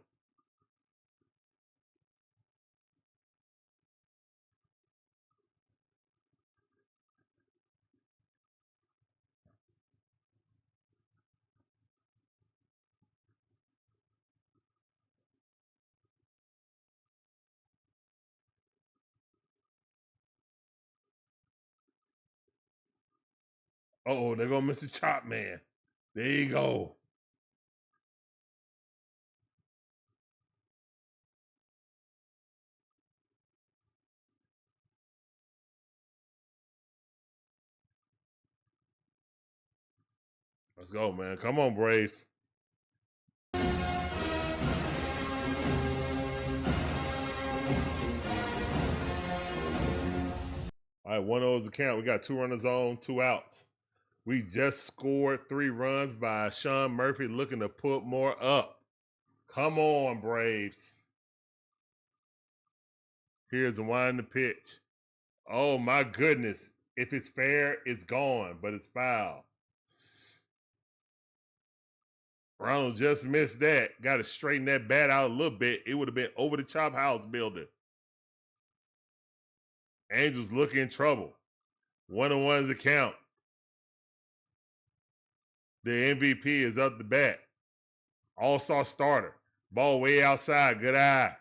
Uh-oh, they're going to miss the chop, man. There you go. Let's go, man. Come on, Braves. All right, 1-0 is the count. We got 2 runners on, 2 outs. We just scored 3 runs by Sean Murphy looking to put more up. Come on, Braves. Here's the one in the pitch. Oh, my goodness. If it's fair, it's gone, but it's foul. Ronald just missed that. Got to straighten that bat out a little bit. It would have been over the Chop House building. Angels look in trouble. 1-1 is the count. The MVP is up the bat. All-star starter. Ball way outside. Good eye.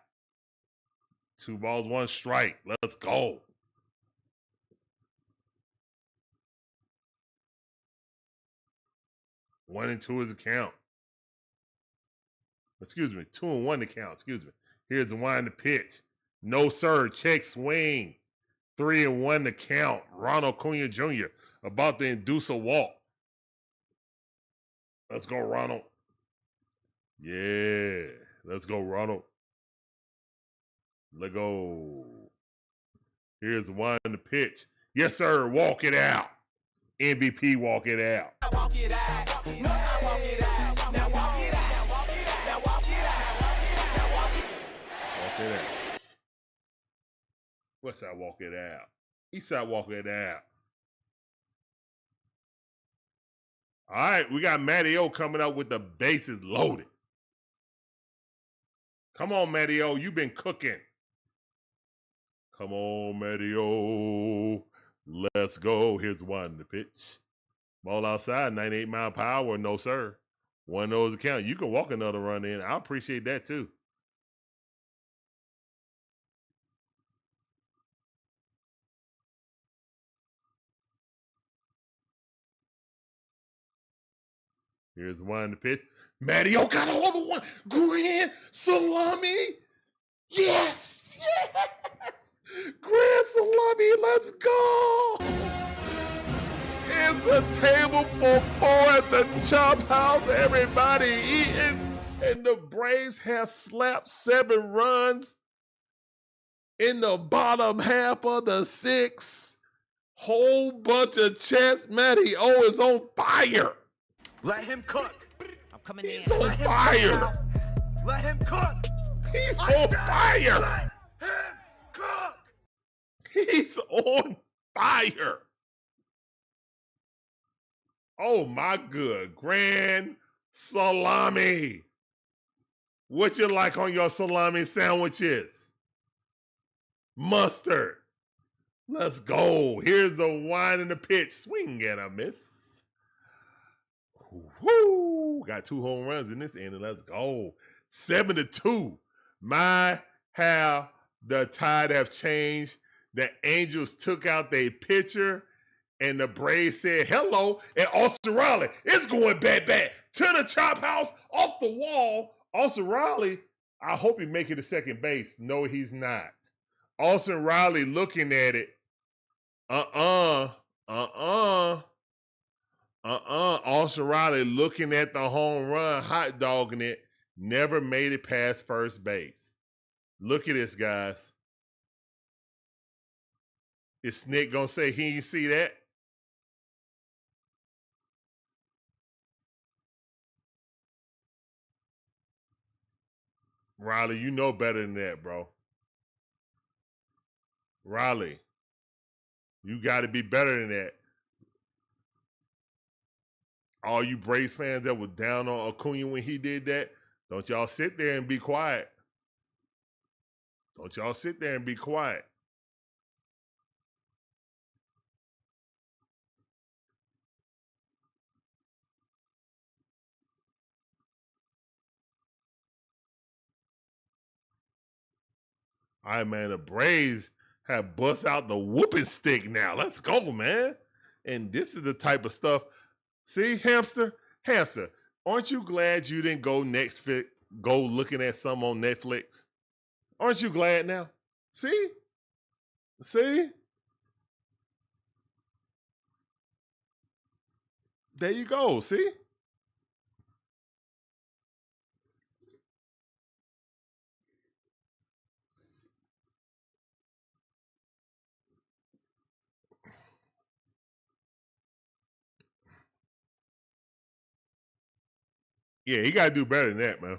2 balls, 1 strike. Let's go. One and 2 is the count. Excuse me. 2-1 to count. Excuse me. Here's the one in the pitch. No, sir. Check swing. 3-1 to count. Ronald Acuña Jr. about to induce a walk. Let's go, Ronald. Yeah. Let's go, Ronald. Let go. Here's the one in the pitch. Yes, sir. Walk it out. MVP, walk it out. Walk it out. Walk it out. Walk it out. Now walk it out. Walk it out. Now walk it out. Walk it out. Now walk it out. What's that? Walk it out. Eastside, walk it out. All right, we got Matty O coming up with the bases loaded. Come on, Matty O, you've been cooking. Come on, Mario. Let's go. Here's one, the pitch. Ball outside, 98 mile per hour. No, sir. One of those account. You can walk another run in. I appreciate that, too. Here's one, the pitch. Mario got a hold of one. Grand salami. Yes. Yes. Grand salami. Let's go. It's the table for four at the Chop House. Everybody eating. And the Braves have slapped 7 runs in the bottom half of the 6th. Whole bunch of chance. Matty O is on fire. Let him cook. I'm coming in. He's on fire. Let him cook. He's on fire. Let him cook. He's on fire. Oh my good. Grand salami. What you like on your salami sandwiches? Mustard. Let's go. Here's the wine and the pitch. Swing and a miss. Woo! Got 2 home runs in this inning. Let's go. 7-2. My, how the tide have changed. The Angels took out their pitcher, and the Braves said hello. And Austin Riley is going back to the Chop House, off the wall. Austin Riley, I hope he make it to second base. No, he's not. Austin Riley looking at it. Austin Riley looking at the home run, hot dogging it, never made it past first base. Look at this, guys. Is Snick gonna say he ain't see that? Riley, you know better than that, bro. Riley, you got to be better than that. All you Braves fans that were down on Acuña when he did that, don't y'all sit there and be quiet. Don't y'all sit there and be quiet. All right, man, the Braves have bust out the whooping stick now. Let's go, man. And this is the type of stuff. See, Hamster, aren't you glad you didn't go go looking at some on Netflix? Aren't you glad now? See? There you go, see? Yeah, he got to do better than that, man.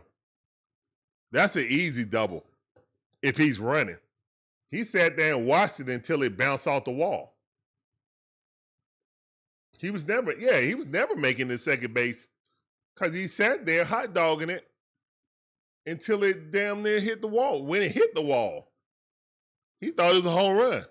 That's an easy double if he's running. He sat there and watched it until it bounced off the wall. He was never making the second base because he sat there hot dogging it until it damn near hit the wall. When it hit the wall, he thought it was a home run.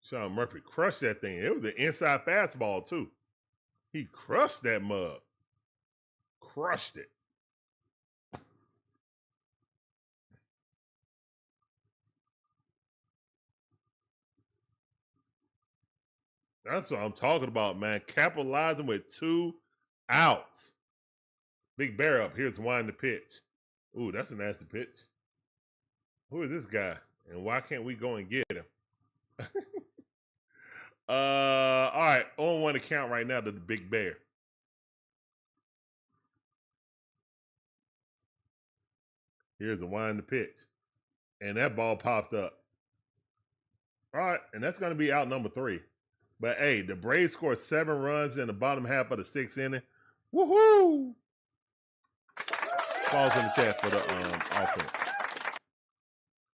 Sean Murphy crushed that thing. It was an inside fastball, too. He crushed that mug. Crushed it. That's what I'm talking about, man. Capitalizing with 2 outs. Big Bear up. Here's Wine the pitch. Ooh, that's a nasty pitch. Who is this guy? And why can't we go and get him? All right. On 1 account right now to the Big Bear. Here's a Wine the pitch. And that ball popped up. All right. And that's going to be out number 3. But hey, the Braves scored 7 runs in the bottom half of the 6th inning. Woohoo! Applause in the chat for the offense.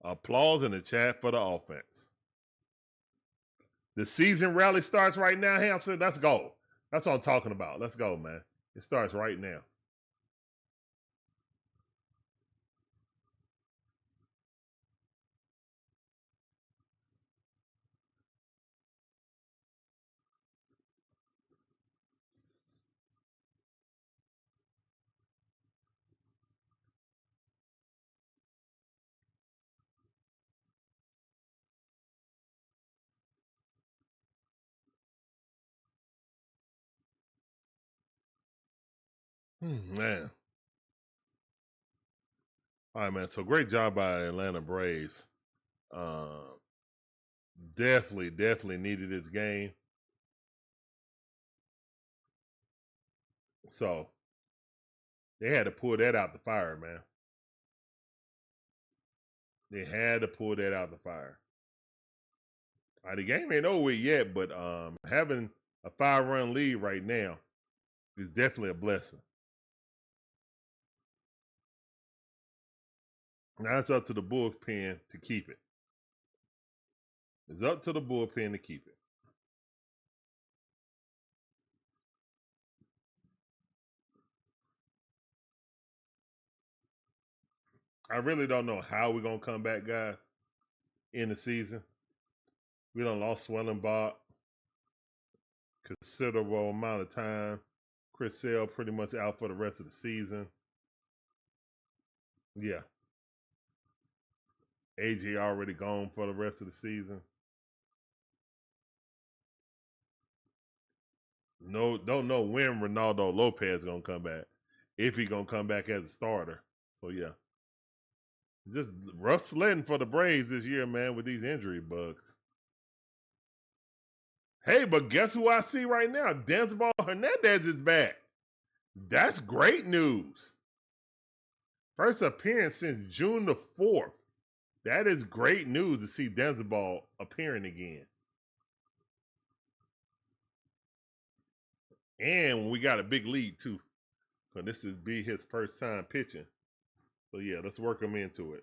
Applause in the chat for the offense. The season rally starts right now, Hamster. Let's go. That's what I'm talking about. Let's go, man. It starts right now. Man. All right, man. So great job by Atlanta Braves. Definitely needed this game. So they had to pull that out the fire, man. They had to pull that out the fire. All right, the game ain't over yet, but having a 5-run lead right now is definitely a blessing. Now it's up to the bullpen to keep it. It's up to the bullpen to keep it. I really don't know how we're going to come back, guys, in the season. We done lost Swellenbach considerable amount of time. Chris Sale pretty much out for the rest of the season. Yeah. AJ already gone for the rest of the season. No, don't know when Ronaldo Lopez is gonna come back. If he gonna come back as a starter. So yeah. Just rough sledding for the Braves this year, man, with these injury bugs. Hey, but guess who I see right now? Denzel Hernandez is back. That's great news. First appearance since June the 4th. That is great news to see Denzel appearing again. And we got a big lead, too. So this is be his first time pitching. So, yeah, let's work him into it.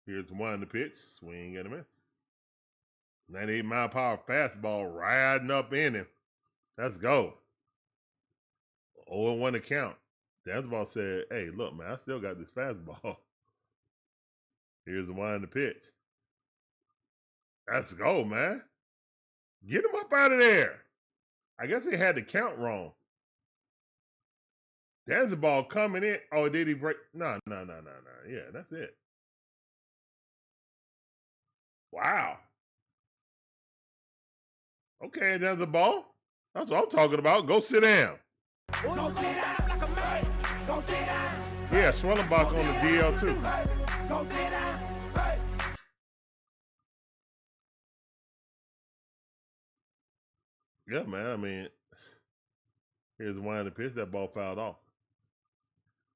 Here's one to pitch. Swing and a miss. 98-mile-per-hour fastball riding up in him. Let's go. 0-1 to count. Denzel said, hey, look, man, I still got this fastball. Here's the one to pitch. Let's go, man. Get him up out of there. I guess he had the count wrong. Denzel coming in. Oh, did he break? No. Yeah, that's it. Wow. Okay, Denzel. That's what I'm talking about. Go sit down. Go sit down like a man. Go sit down. Yeah, Swellenbach on the DL too. Go sit down. Yeah, man. I mean, here's the one to pitch. That ball fouled off.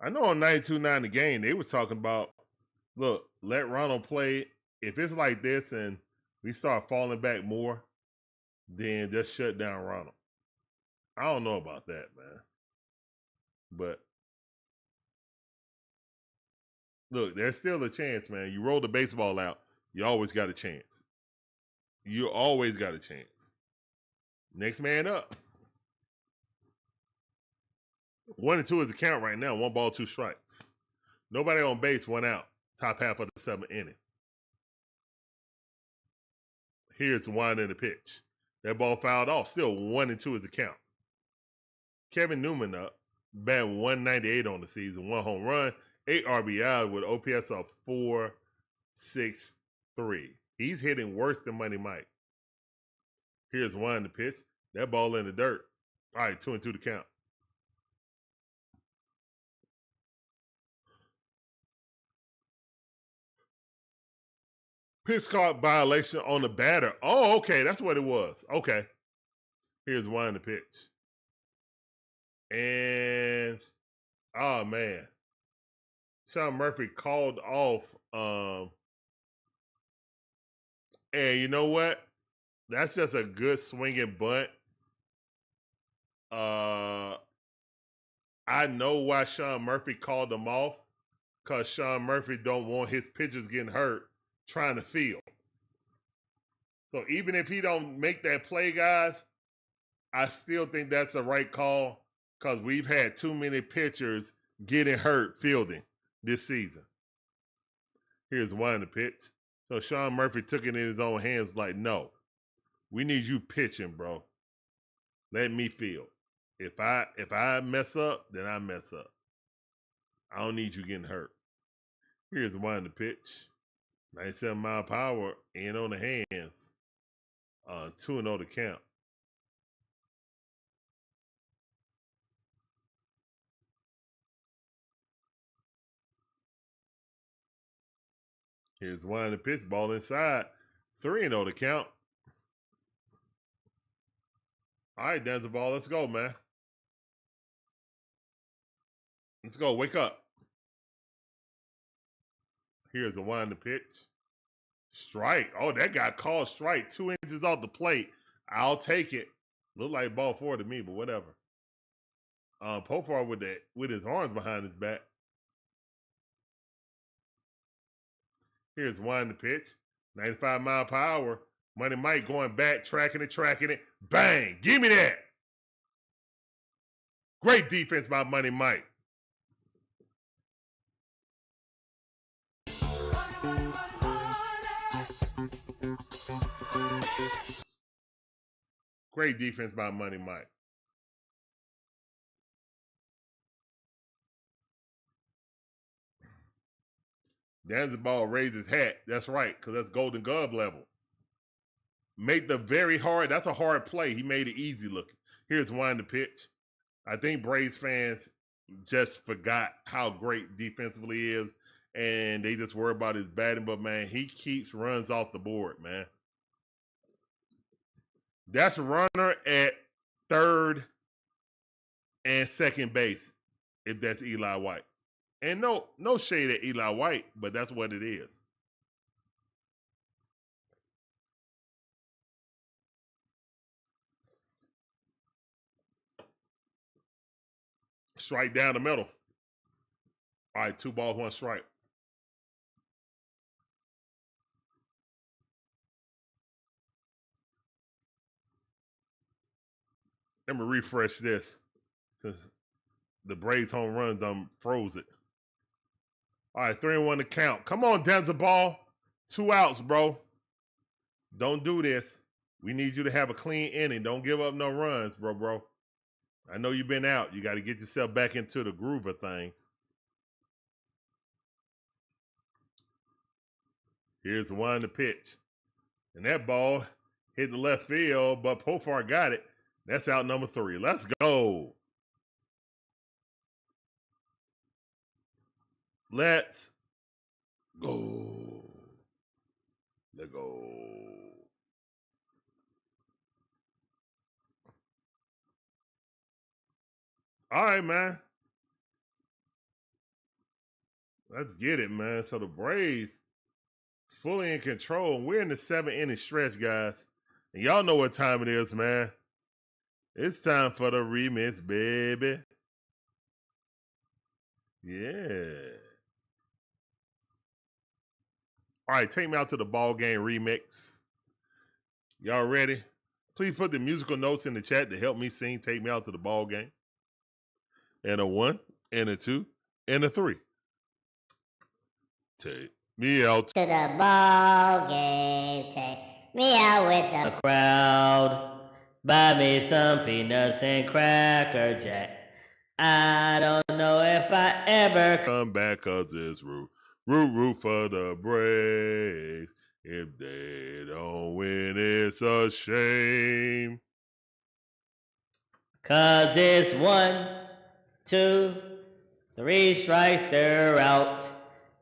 I know on 92.9 the game, they were talking about, look, let Ronald play. If it's like this and we start falling back more, then just shut down Ronald. I don't know about that, man. But look, there's still a chance, man. You roll the baseball out, you always got a chance. You always got a chance. Next man up. 1-2 is the count right now. 1 ball, 2 strikes. Nobody on base, 1 out. Top half of the 7th inning. Here's the one in the pitch. That ball fouled off. Still 1-2 is the count. Kevin Newman up. Batting 198 on the season. 1 home run. 8 RBI with OPS of 4.63. He's hitting worse than Money Mike. Here's one in the pitch. That ball in the dirt. All right, 2-2 to count. Pitch clock violation on the batter. Oh, okay. That's what it was. Okay. Here's one in the pitch. And oh man, Sean Murphy called off. And you know what? That's just a good swinging bunt. I know why Sean Murphy called them off, because Sean Murphy don't want his pitchers getting hurt trying to field. So even if he don't make that play, guys, I still think that's the right call, because we've had too many pitchers getting hurt fielding this season. Here's one the pitch. So Sean Murphy took it in his own hands like, no, we need you pitching, bro. Let me field. If I mess up, then I mess up. I don't need you getting hurt. Here's one the pitch. 97 mile per hour in on the hands. 2-0 to count. Here's one the pitch, ball inside. 3-0 to count. All right, Denzel Ball, let's go, man. Let's go, wake up. Here's a one to pitch. Strike. Oh, that got called strike. 2 inches off the plate. I'll take it. Look like ball 4 to me, but whatever. Pofar with his arms behind his back. Here's one to pitch. 95 mile per hour. Money Mike going back, tracking it. Bang! Give me that. Great defense by Money Mike. Great defense by Money Mike. Danzabal raised his hat. That's right, because that's Golden Glove level. Make the very hard. That's a hard play. He made it easy looking. Here's one to pitch. I think Braves fans just forgot how great defensively he is, and they just worry about his batting. But, man, he keeps runs off the board, man. That's a runner at third and second base, if that's Eli White. And no shade at Eli White, but that's what it is. Strike down the middle. All right, 2 balls, 1 strike. Let me refresh this, since the Braves home run done froze it. All right, 3-1 to count. Come on, Denzel Ball. 2 outs, bro. Don't do this. We need you to have a clean inning. Don't give up no runs, bro. I know you've been out. You got to get yourself back into the groove of things. Here's one to pitch. And that ball hit the left field, but Pofar got it. That's out number 3. Let's go. Let's go. Let's go. All right, man. Let's get it, man. So the Braves fully in control. We're in the 7-inning stretch, guys. And y'all know what time it is, man. It's time for the remix, baby. Yeah. All right, take me out to the ball game remix. Y'all ready? Please put the musical notes in the chat to help me sing Take Me Out to the Ball Game. And a 1, and a 2, and a 3. Take me out to the ball game. Take me out with the crowd. Buy me some peanuts and Cracker Jack. I don't know if I ever come back, cause it's root for the Braves. If they don't win, it's a shame. Cause it's 1, 2, 3 strikes, they're out.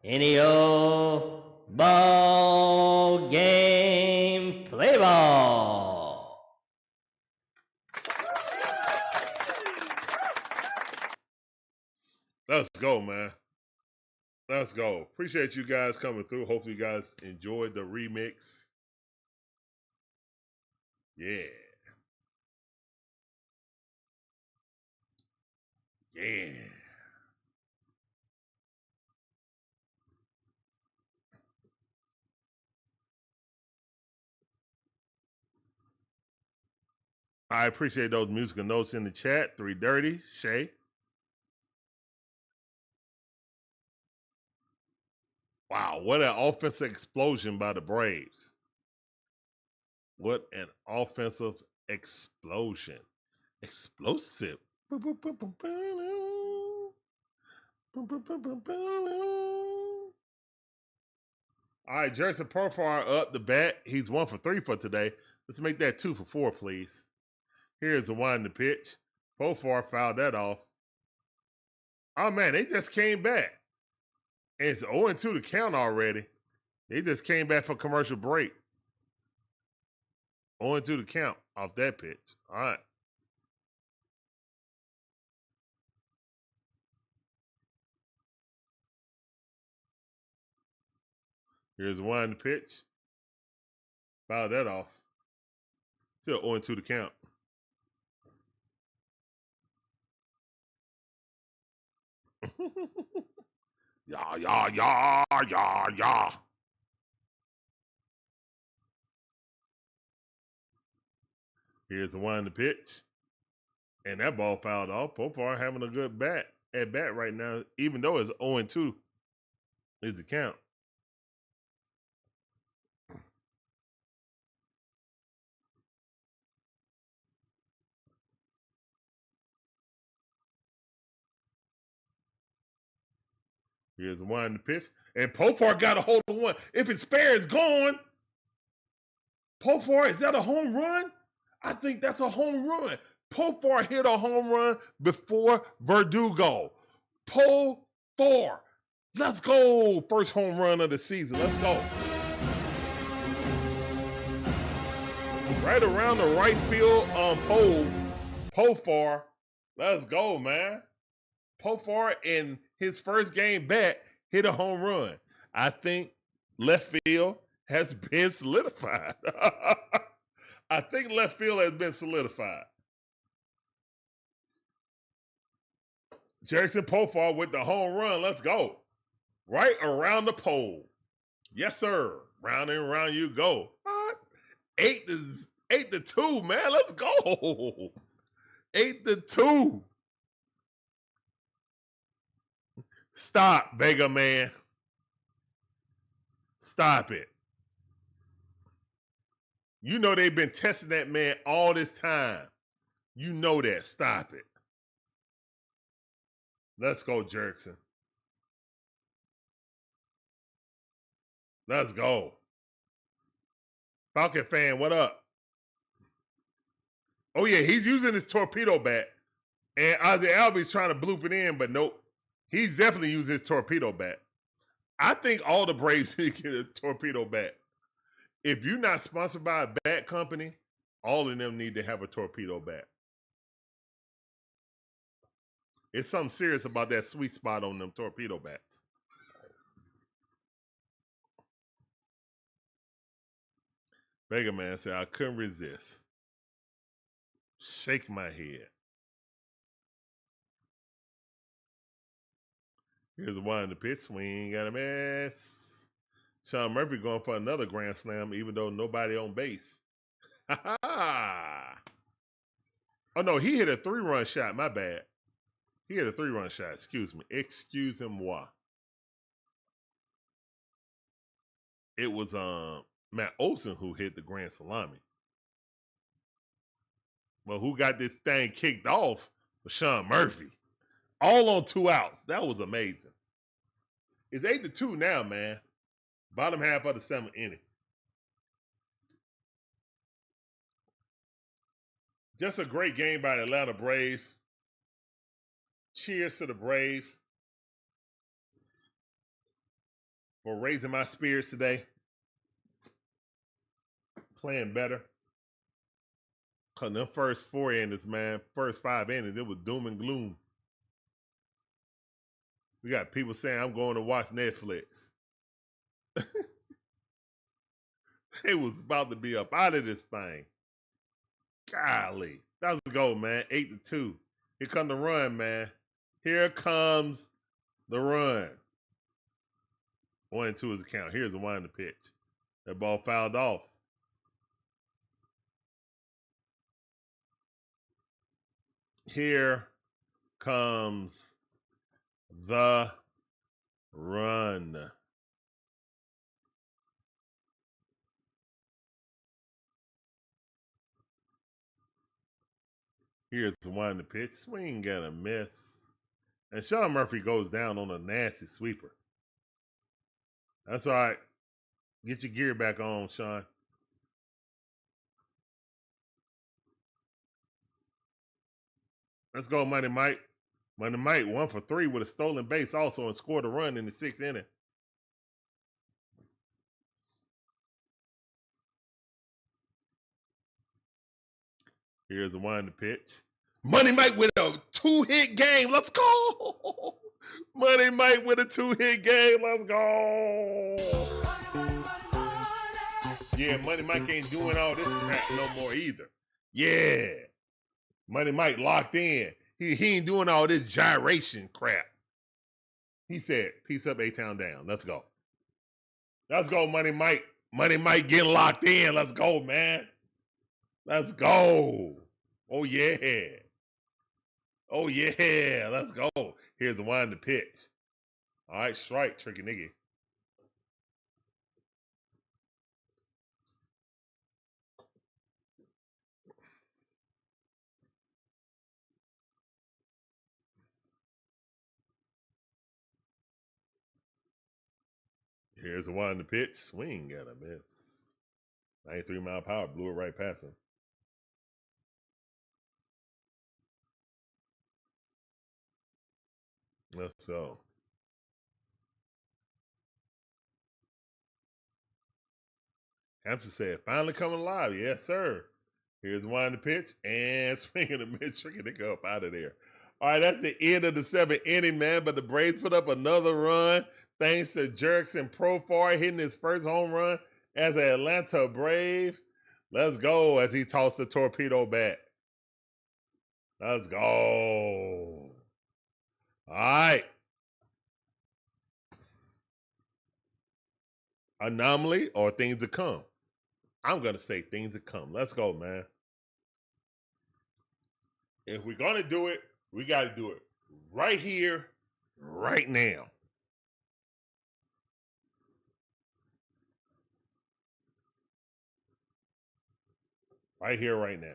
Any old ball game, play ball. Let's go, man. Let's go. Appreciate you guys coming through. Hopefully you guys enjoyed the remix. Yeah. Yeah. I appreciate those musical notes in the chat. 3 Dirty, Shay. Wow, what an offensive explosion by the Braves. What an offensive explosion. Explosive. All right, Jason Profar up the bat. He's 1 for 3 for today. Let's make that 2 for 4, please. Here's the one to pitch. Profar fouled that off. Oh, man, they just came back. And it's 0-2 to count already. They just came back for commercial break. 0-2 to count off that pitch. All right. Here's one to pitch. Foul that off. Still 0-2 to count. Yeah. Here's the one to pitch. And that ball fouled off. Profar having a good at bat right now, even though it's 0-2 is the count. Here's the one to pitch. And Profar got a hold of one. If it's fair, it's gone. Profar, is that a home run? I think that's a home run. Profar hit a home run before Verdugo. Profar. Let's go. First home run of the season. Let's go. Right around the right field pole. Profar. Let's go, man. Profar in his first game back hit a home run. I think left field has been solidified. I think left field has been solidified. Jackson Profar with the home run. Let's go. Right around the pole. Yes, sir. Round and round you go. 8-2, man. Let's go. 8-2. Stop, Vega man. Stop it. You know they've been testing that man all this time. You know that. Stop it. Let's go, Jerkson. Let's go. Falcon fan, what up? Oh, yeah, he's using his torpedo bat. And Ozzie Albies trying to bloop it in, but nope. He's definitely using his torpedo bat. I think all the Braves need to get a torpedo bat. If you're not sponsored by a bat company, all of them need to have a torpedo bat. It's something serious about that sweet spot on them torpedo bats. Vega Man said, I couldn't resist. Shake my head. Here's one in the pitch. Swing got a mess. Sean Murphy going for another grand slam, even though nobody on base. Oh, no, he hit a 3-run shot. My bad. He hit a 3-run shot. Excuse me. Excusez-moi. It was Matt Olson who hit the grand salami. But who got this thing kicked off was Sean Murphy. All on 2 outs. That was amazing. It's 8-2 now, man. Bottom half of the 7th inning. Just a great game by the Atlanta Braves. Cheers to the Braves for raising my spirits today. Playing better. Because them first 4 innings, man, first 5 innings, it was doom and gloom. We got people saying I'm going to watch Netflix. They was about to be up out of this thing. Golly. Let's go, man. 8-2. Here come the run, man. Here comes the run. 1-2 is the count. Here's the wind the pitch. That ball fouled off. Here comes the run. Here's the wind the pitch. Swing and a miss. And Sean Murphy goes down on a nasty sweeper. That's all right. Get your gear back on, Sean. Let's go, Money Mike. Money Mike 1 for 3 with a stolen base also and scored a run in the 6th inning. Here's the wind to pitch. Money Mike with a 2-hit game. Let's go. Money Mike with a 2-hit game. Let's go. Yeah, Money Mike ain't doing all this crap no more either. Yeah. Money Mike locked in. He ain't doing all this gyration crap. He said, peace up, A-Town down. Let's go. Let's go, Money Mike. Money Mike getting locked in. Let's go, man. Let's go. Oh, yeah. Oh, yeah. Let's go. Here's the wind to pitch. All right, strike, Tricky Nigga. Here's the wind to pitch. Swing and a miss. 93-mile power. Blew it right past him. Let's go. Hampton said, finally coming live. Yes, sir. Here's one to pitch and swinging a miss, tricking the cup out of there. All right, that's the end of the 7th inning, man. But the Braves put up another run thanks to Jerickson Profar hitting his first home run as an Atlanta Brave. Let's go as he tossed the torpedo back. Let's go. All right. Anomaly or things to come? I'm going to say things to come. Let's go, man. If we're going to do it, we got to do it right here, right now. Right here, right now.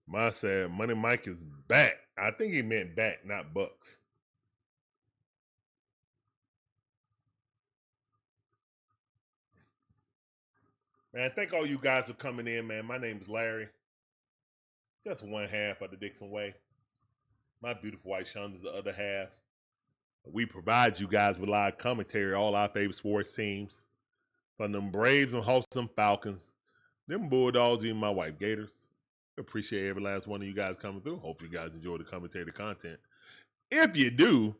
Ma said, Money Mike is back. I think he meant back, not Bucks. Man, thank all you guys for coming in, man. My name is Larry. Just one half of the DIXON Way. My beautiful wife, Shonda's the other half. We provide you guys with live commentary, all our favorite sports teams. From them Braves and Hawks and Falcons, them Bulldogs, even my wife, Gators. Appreciate every last one of you guys coming through. Hope you guys enjoy the commentary, the content. If you do,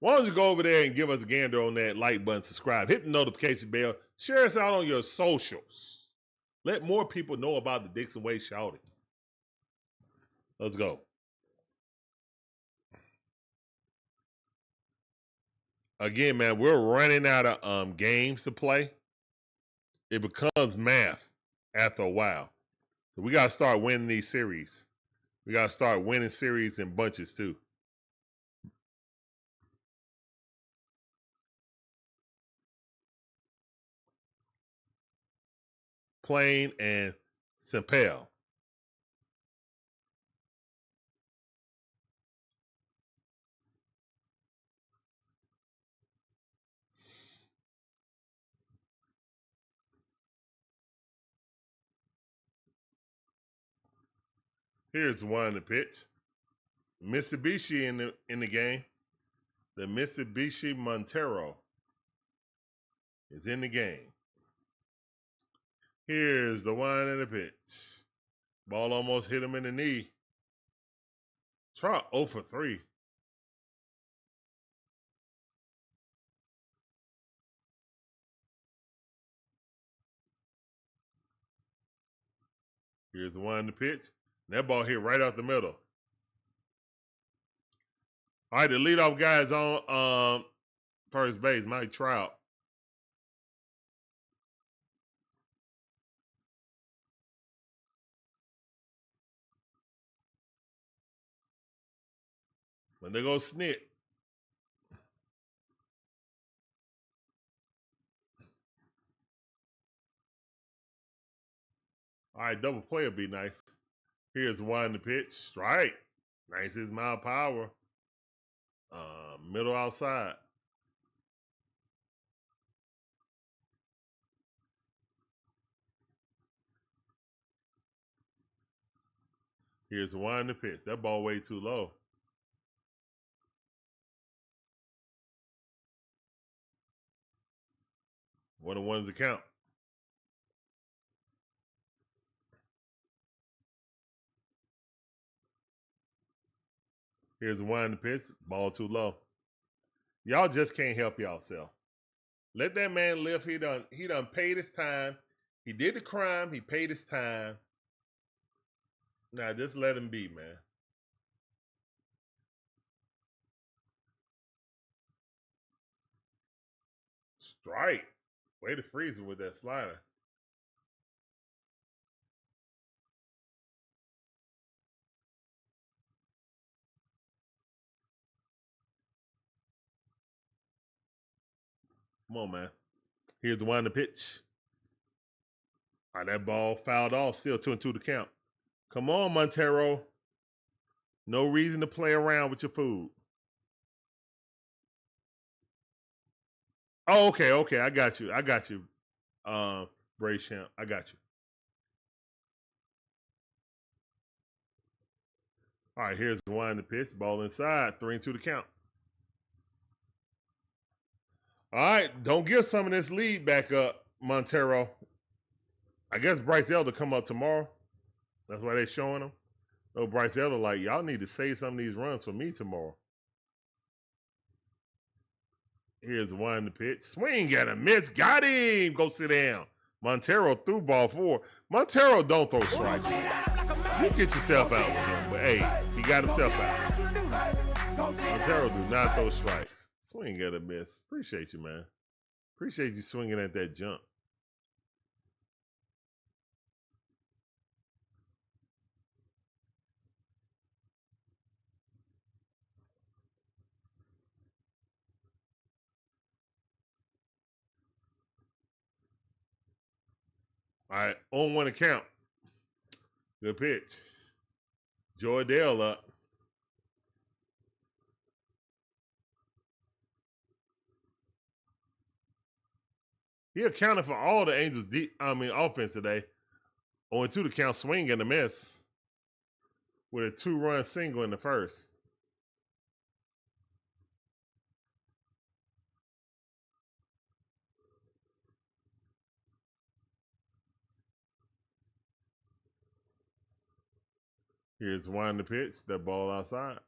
why don't you go over there and give us a gander on that like button, subscribe, hit the notification bell, share us out on your socials. Let more people know about the DIXON Way shouting. Let's go. Again, man, we're running out of games to play. It becomes math after a while. So we got to start winning these series. We got to start winning series in bunches too. Plain and simple. Here's one to pitch. Mitsubishi in the game. The Mitsubishi Montero. is in the game. Here's the 1 and the pitch. Ball almost hit him in the knee. Trout 0 for 3. Here's the 1 in the pitch. And that ball hit right out the middle. All right, the leadoff guy is on first base, Mike Trout. When they go Snit. All right, double play would be nice. Here's the 1 in the pitch. Strike. Nice is mile power. Middle outside. Here's the 1 in the pitch. That ball way too low. One of one's the count. Here's the 1 in the pitch. Ball too low. Y'all just can't help yourself. Let that man live. He done paid his time. He did the crime. He paid his time. Now just let him be, man. Strike. Way to freeze him with that slider. Come on, man. Here's the 1 in the pitch. All right, that ball fouled off. Still 2-2 to count. Come on, Montero. No reason to play around with your food. Oh, okay. I got you. Brace Champ. I got you. All right, here's the 1 in the pitch. Ball inside. 3-2 to count. All right, don't give some of this lead back up, Montero. I guess Bryce Elder come up tomorrow. That's why they're showing him. Oh, Bryce Elder like, y'all need to save some of these runs for me tomorrow. Here's the 1 in the pitch. Swing at a miss. Got him. Go sit down. Montero threw ball 4. Montero don't throw strikes. You get yourself out with him. But, hey, he got himself out. Montero do not throw strikes. Swing at a miss. Appreciate you, man. Appreciate you swinging at that jump. All right, on 1 account. Good pitch. Joy Dale up. He accounted for all the Angels' offense today. Only 2 to count, swing and a miss. With a 2-run single in the first. Here's 1 in the pitch. That ball outside.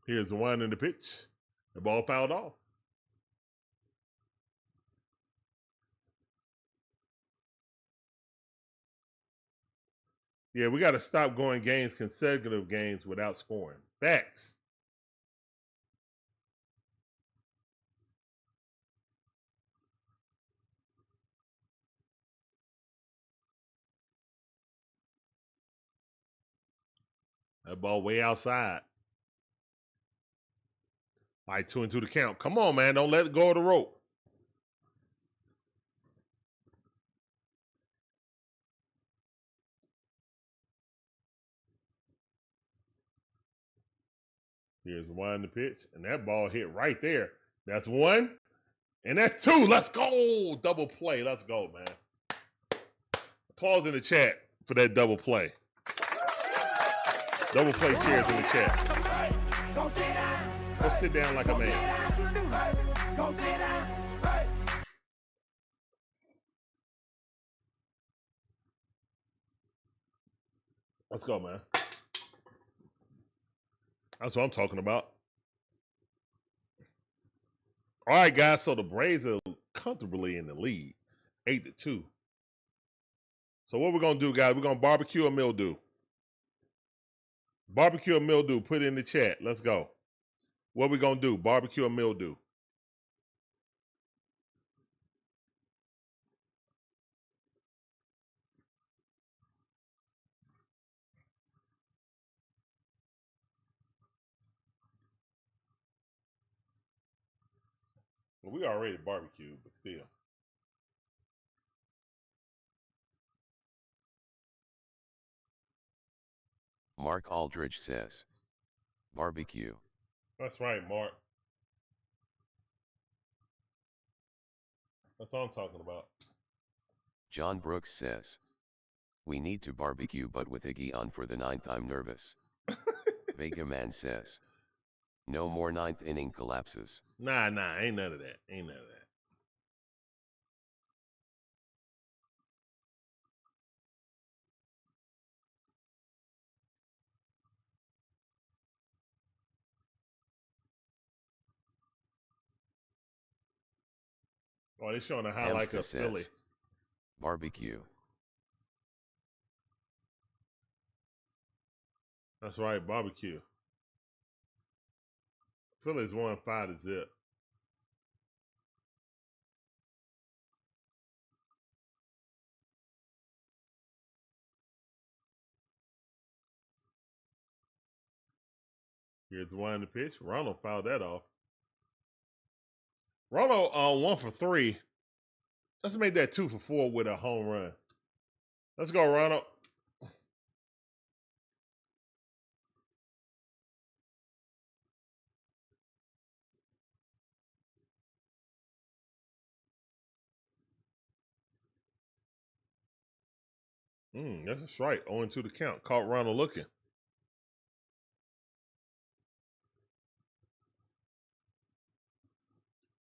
Here's 1 in the pitch. The ball fouled off. Yeah, we got to stop going consecutive games without scoring. Facts. That ball way outside. All right, 2-2 to count. Come on, man. Don't let it go of the rope. Here's 1 in the pitch, and that ball hit right there. That's 1, And that's 2. Let's go. Double play. Let's go, man. Applause in the chat for that double play. Double play cheers in the chat. Go sit down. Go sit down like a man. Go sit down. Let's go, man. That's what I'm talking about. All right, guys. So the Braves are comfortably in the lead, 8-2. So what we're gonna do, guys? We're gonna barbecue or mildew. Barbecue or mildew. Put it in the chat. Let's go. What we gonna do? Barbecue or mildew? Well, we already barbecued, but still. Mark Aldridge says, barbecue. That's right, Mark. That's all I'm talking about. John Brooks says, we need to barbecue but with Iggy on for the 9th I'm nervous. Vega Man says, no more 9th inning collapses. Nah, ain't none of that. Ain't none of that. Oh, they're showing a highlight Hamster of Philly. says, barbecue. That's right, barbecue. Philly's 1-5-0. Here's the one to pitch. Ronald fouled that off. Ronald 1 for 3. Let's make that 2 for 4 with a home run. Let's go, Ronald. That's a strike. 0-2 the count. Caught Ronald looking.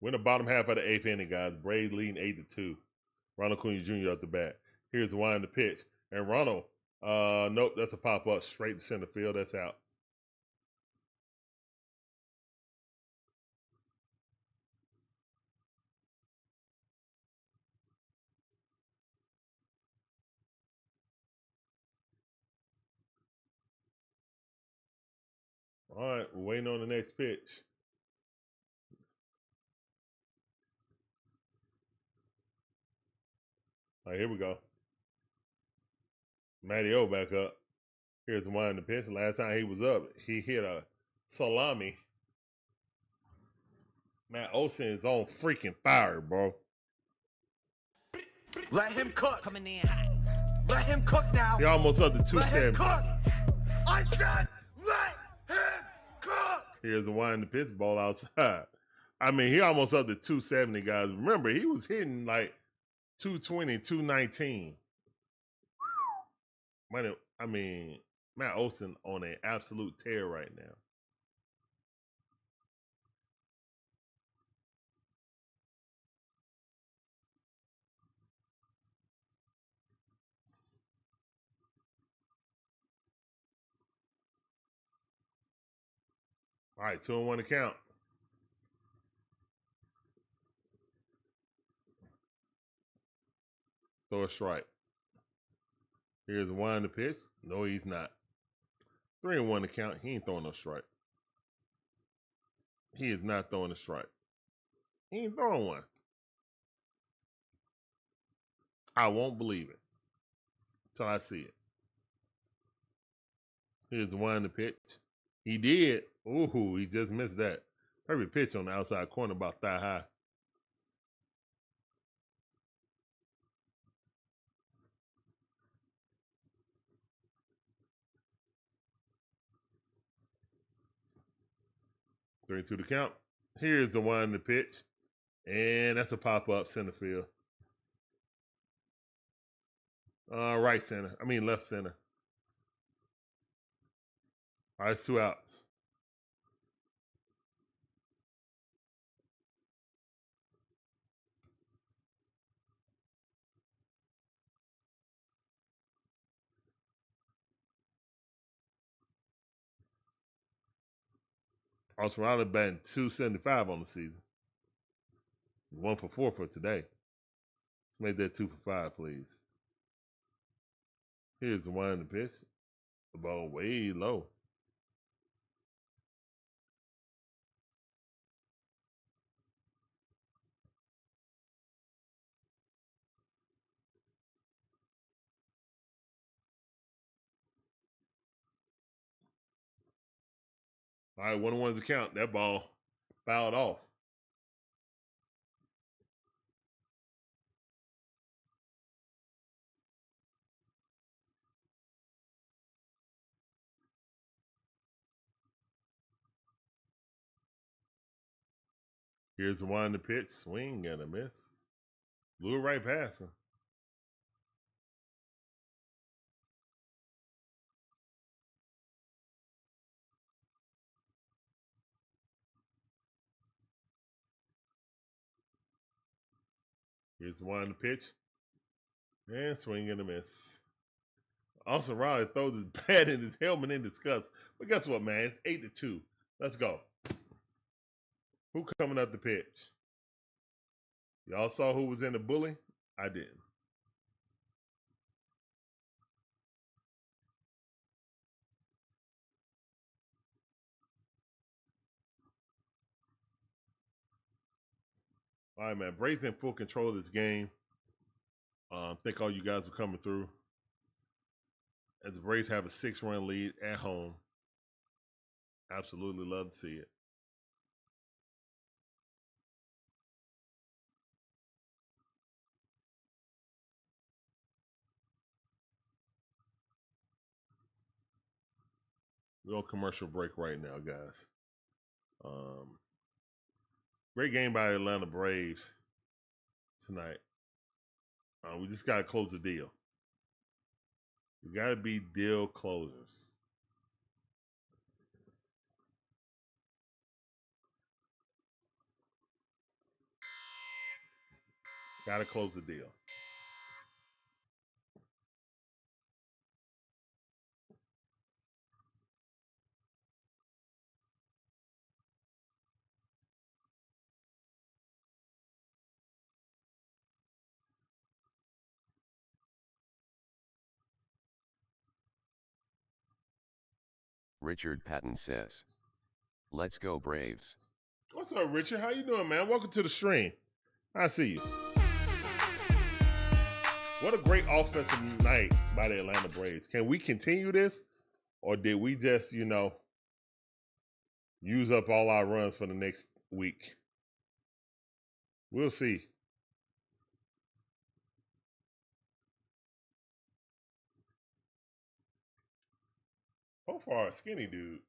We're in the bottom half of the 8th inning, guys. Braves leading 8-2. Ronald Acuña Jr. up the bat. Here's the wind to pitch. And Ronald, nope, that's a pop-up straight to center field. That's out. All right, we're waiting on the next pitch. All right, here we go. Matty O back up. Here's the wind to pitch. Last time he was up, he hit a salami. Man, Olson is on freaking fire, bro. Let him cook. Coming in hot. Let him cook now. He almost up to 270. I said, let him cook. Here's the wind to pitch, ball outside. I mean, he almost up to 270, guys. Remember, he was hitting like 220, 219. I mean, Matt Olson on an absolute tear right now. All right, 2-1 to count. Throw a strike. Here's one to pitch. No, he's not. 3-1 to count. He ain't throwing no strike. He is not throwing a strike. He ain't throwing one. I won't believe it till I see it. Here's the one to pitch. He did. Ooh, he just missed that. Every pitch on the outside corner about thigh high. Three, 2 to count. Here's the one to pitch. And that's a pop-up center field. Right center. I mean left center. All right, it's 2 outs. Olson Ronald batting .275 on the season. 1 for 4 for today. Let's make that 2 for 5, please. Here's the one in the pitch. The ball way low. All right, 1-1's the count. That ball fouled off. Here's the one in the pitch. Swing and a miss. Blew it right past him. Here's the one in the pitch. And swing and a miss. Also, Riley throws his bat and his helmet in disgust. But guess what, man? It's 8-2. Let's go. Who coming up the pitch? Y'all saw who was in the bully? I didn't. All right, man. Braves in full control of this game. Think all you guys are coming through. As the Braves have a 6-run lead at home. Absolutely love to see it. We're on commercial break right now, guys. Great game by the Atlanta Braves tonight. We just got to close the deal. We got to be deal closers. Got to close the deal. Richard Patton says, "Let's go Braves." What's up, Richard? How you doing, man? Welcome to the stream. I see you. What a great offensive night by the Atlanta Braves. Can we continue this? Or did we just, use up all our runs for the next week? We'll see. So far, a skinny dude.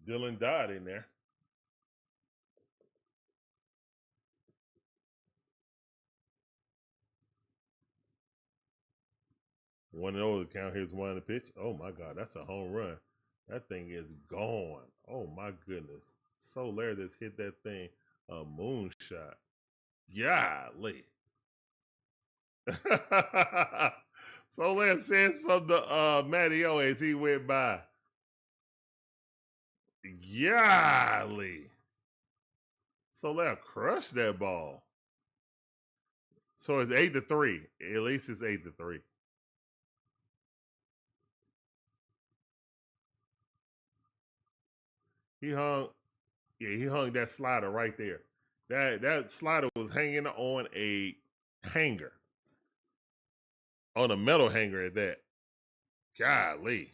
Dylan Dodd in there. One and over the count. Here's one in the pitch. Oh my God, that's a home run. That thing is gone. Oh my goodness. Soler just hit that thing a moonshot. Golly. Soler said something to Matteo as he went by. Golly. Soler crushed that ball. So it's 8-3. At least it's 8-3. He hung that slider right there. That slider was hanging on a hanger. On a metal hanger at that. Golly.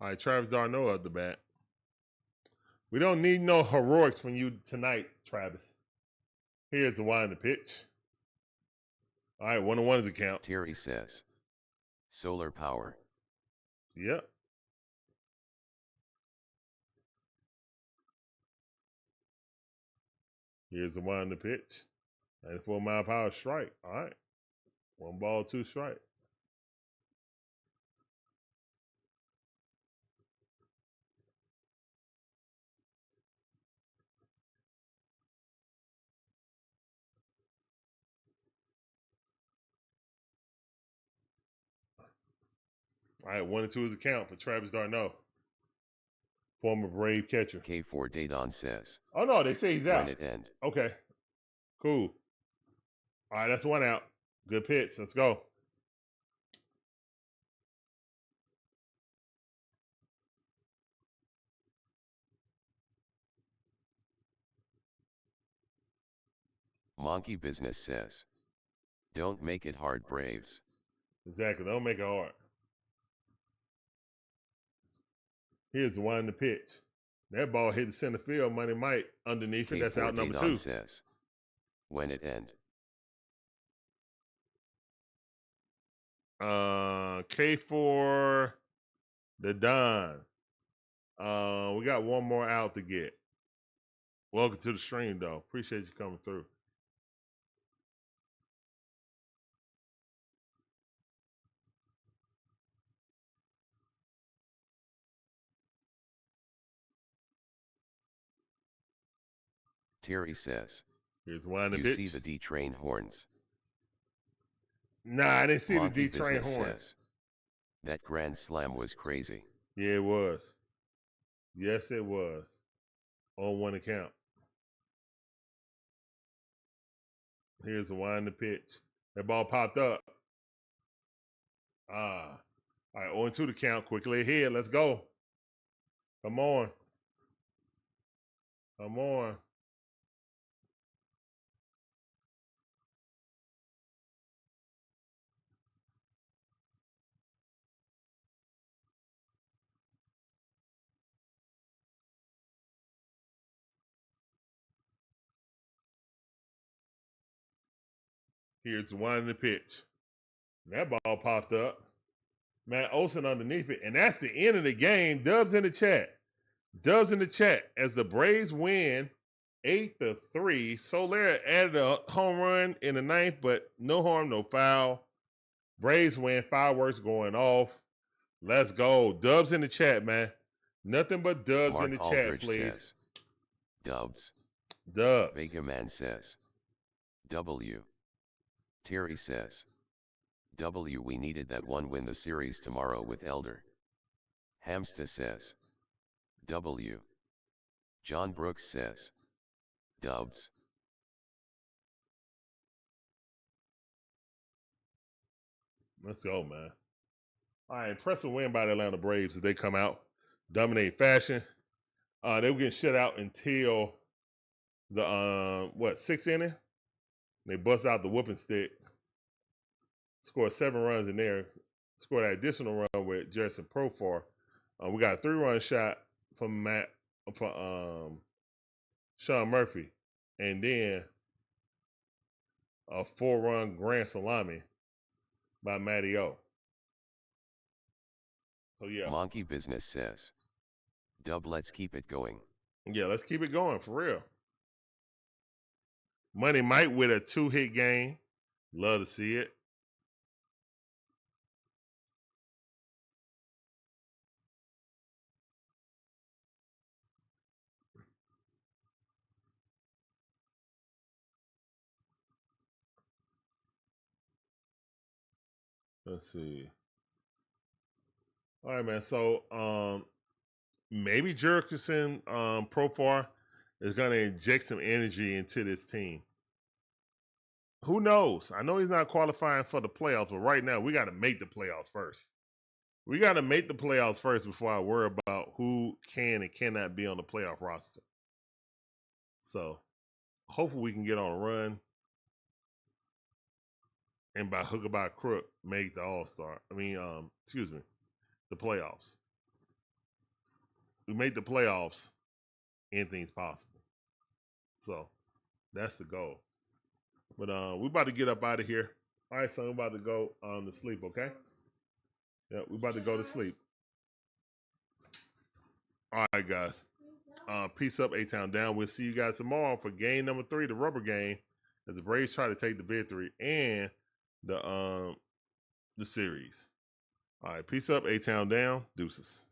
All right, Travis Darno at the bat. We don't need no heroics from you tonight, Travis. Here's the wind the pitch. All right, 1-1 is a count. Terry says. Solar power. Yep. Here's the wind the pitch. 94-mile-per-hour strike. All right. 1 ball, 2 strike. All right, 1-2 is a count for Travis Darno, former Brave catcher. K4 Dadon says. Oh, no, they say he's out. When it end. Okay, cool. All right, that's 1 out. Good pitch. Let's go. Monkey Business says. Don't make it hard, Braves. Exactly. Don't make it hard. Here's the wind the pitch. That ball hit the center field. Money Mike underneath it. That's K4 out number Dadon 2. says. When it end. K4 the Don. We got 1 more out to get. Welcome to the stream, though. Appreciate you coming through. Terry says. Here's one the You pitch. see the D train horns. Nah, I didn't see Monkey the D train Business horn. says. That grand slam was crazy. Yeah, it was. Yes, it was. On 1 account. Here's the wind the pitch. That ball popped up. All right, 0-2 the count. Quickly ahead. Let's go. Come on. Come on. Here's the wind the pitch. That ball popped up. Man, Olson underneath it. And that's the end of the game. Dubs in the chat. Dubs in the chat as the Braves win 8-3. Soler added a home run in the 9th, but no harm, no foul. Braves win. Fireworks going off. Let's go. Dubs in the chat, man. Nothing but dubs Mark in the Aldridge chat, please. says. Dubs. Dubs. Vega Man says. W. Terry says. W. We needed that one win the series tomorrow with Elder. Hamsta says. W. John Brooks says. Dubs. Let's go, man. All right, impressive win by the Atlanta Braves as they come out, dominate fashion. They were getting shut out until the 6th inning. They bust out the whooping stick, scored 7 runs in there, scored an additional run with Jerson Profar. We got a 3-run shot from Sean Murphy, and then a 4-run grand salami by Matty O. So yeah. Monkey Business says. Dub, let's keep it going. Yeah, let's keep it going for real. Money Mike with a 2-hit game. Love to see it. Let's see. All right, man. So maybe Jerkerson Profar is going to inject some energy into this team. Who knows? I know he's not qualifying for the playoffs, but right now we got to make the playoffs first. We got to make the playoffs first before I worry about who can and cannot be on the playoff roster. So hopefully we can get on a run and by hook or by crook make the All-Star. The playoffs. we make the playoffs, anything's possible. So that's the goal. But we about to get up out of here. All right, son, we're about to go to sleep, okay? Yeah, we about to go to sleep. All right, guys. Peace up, A-Town down. We'll see you guys tomorrow for game number 3, the rubber game, as the Braves try to take the victory and the series. All right, peace up, A-Town down. Deuces.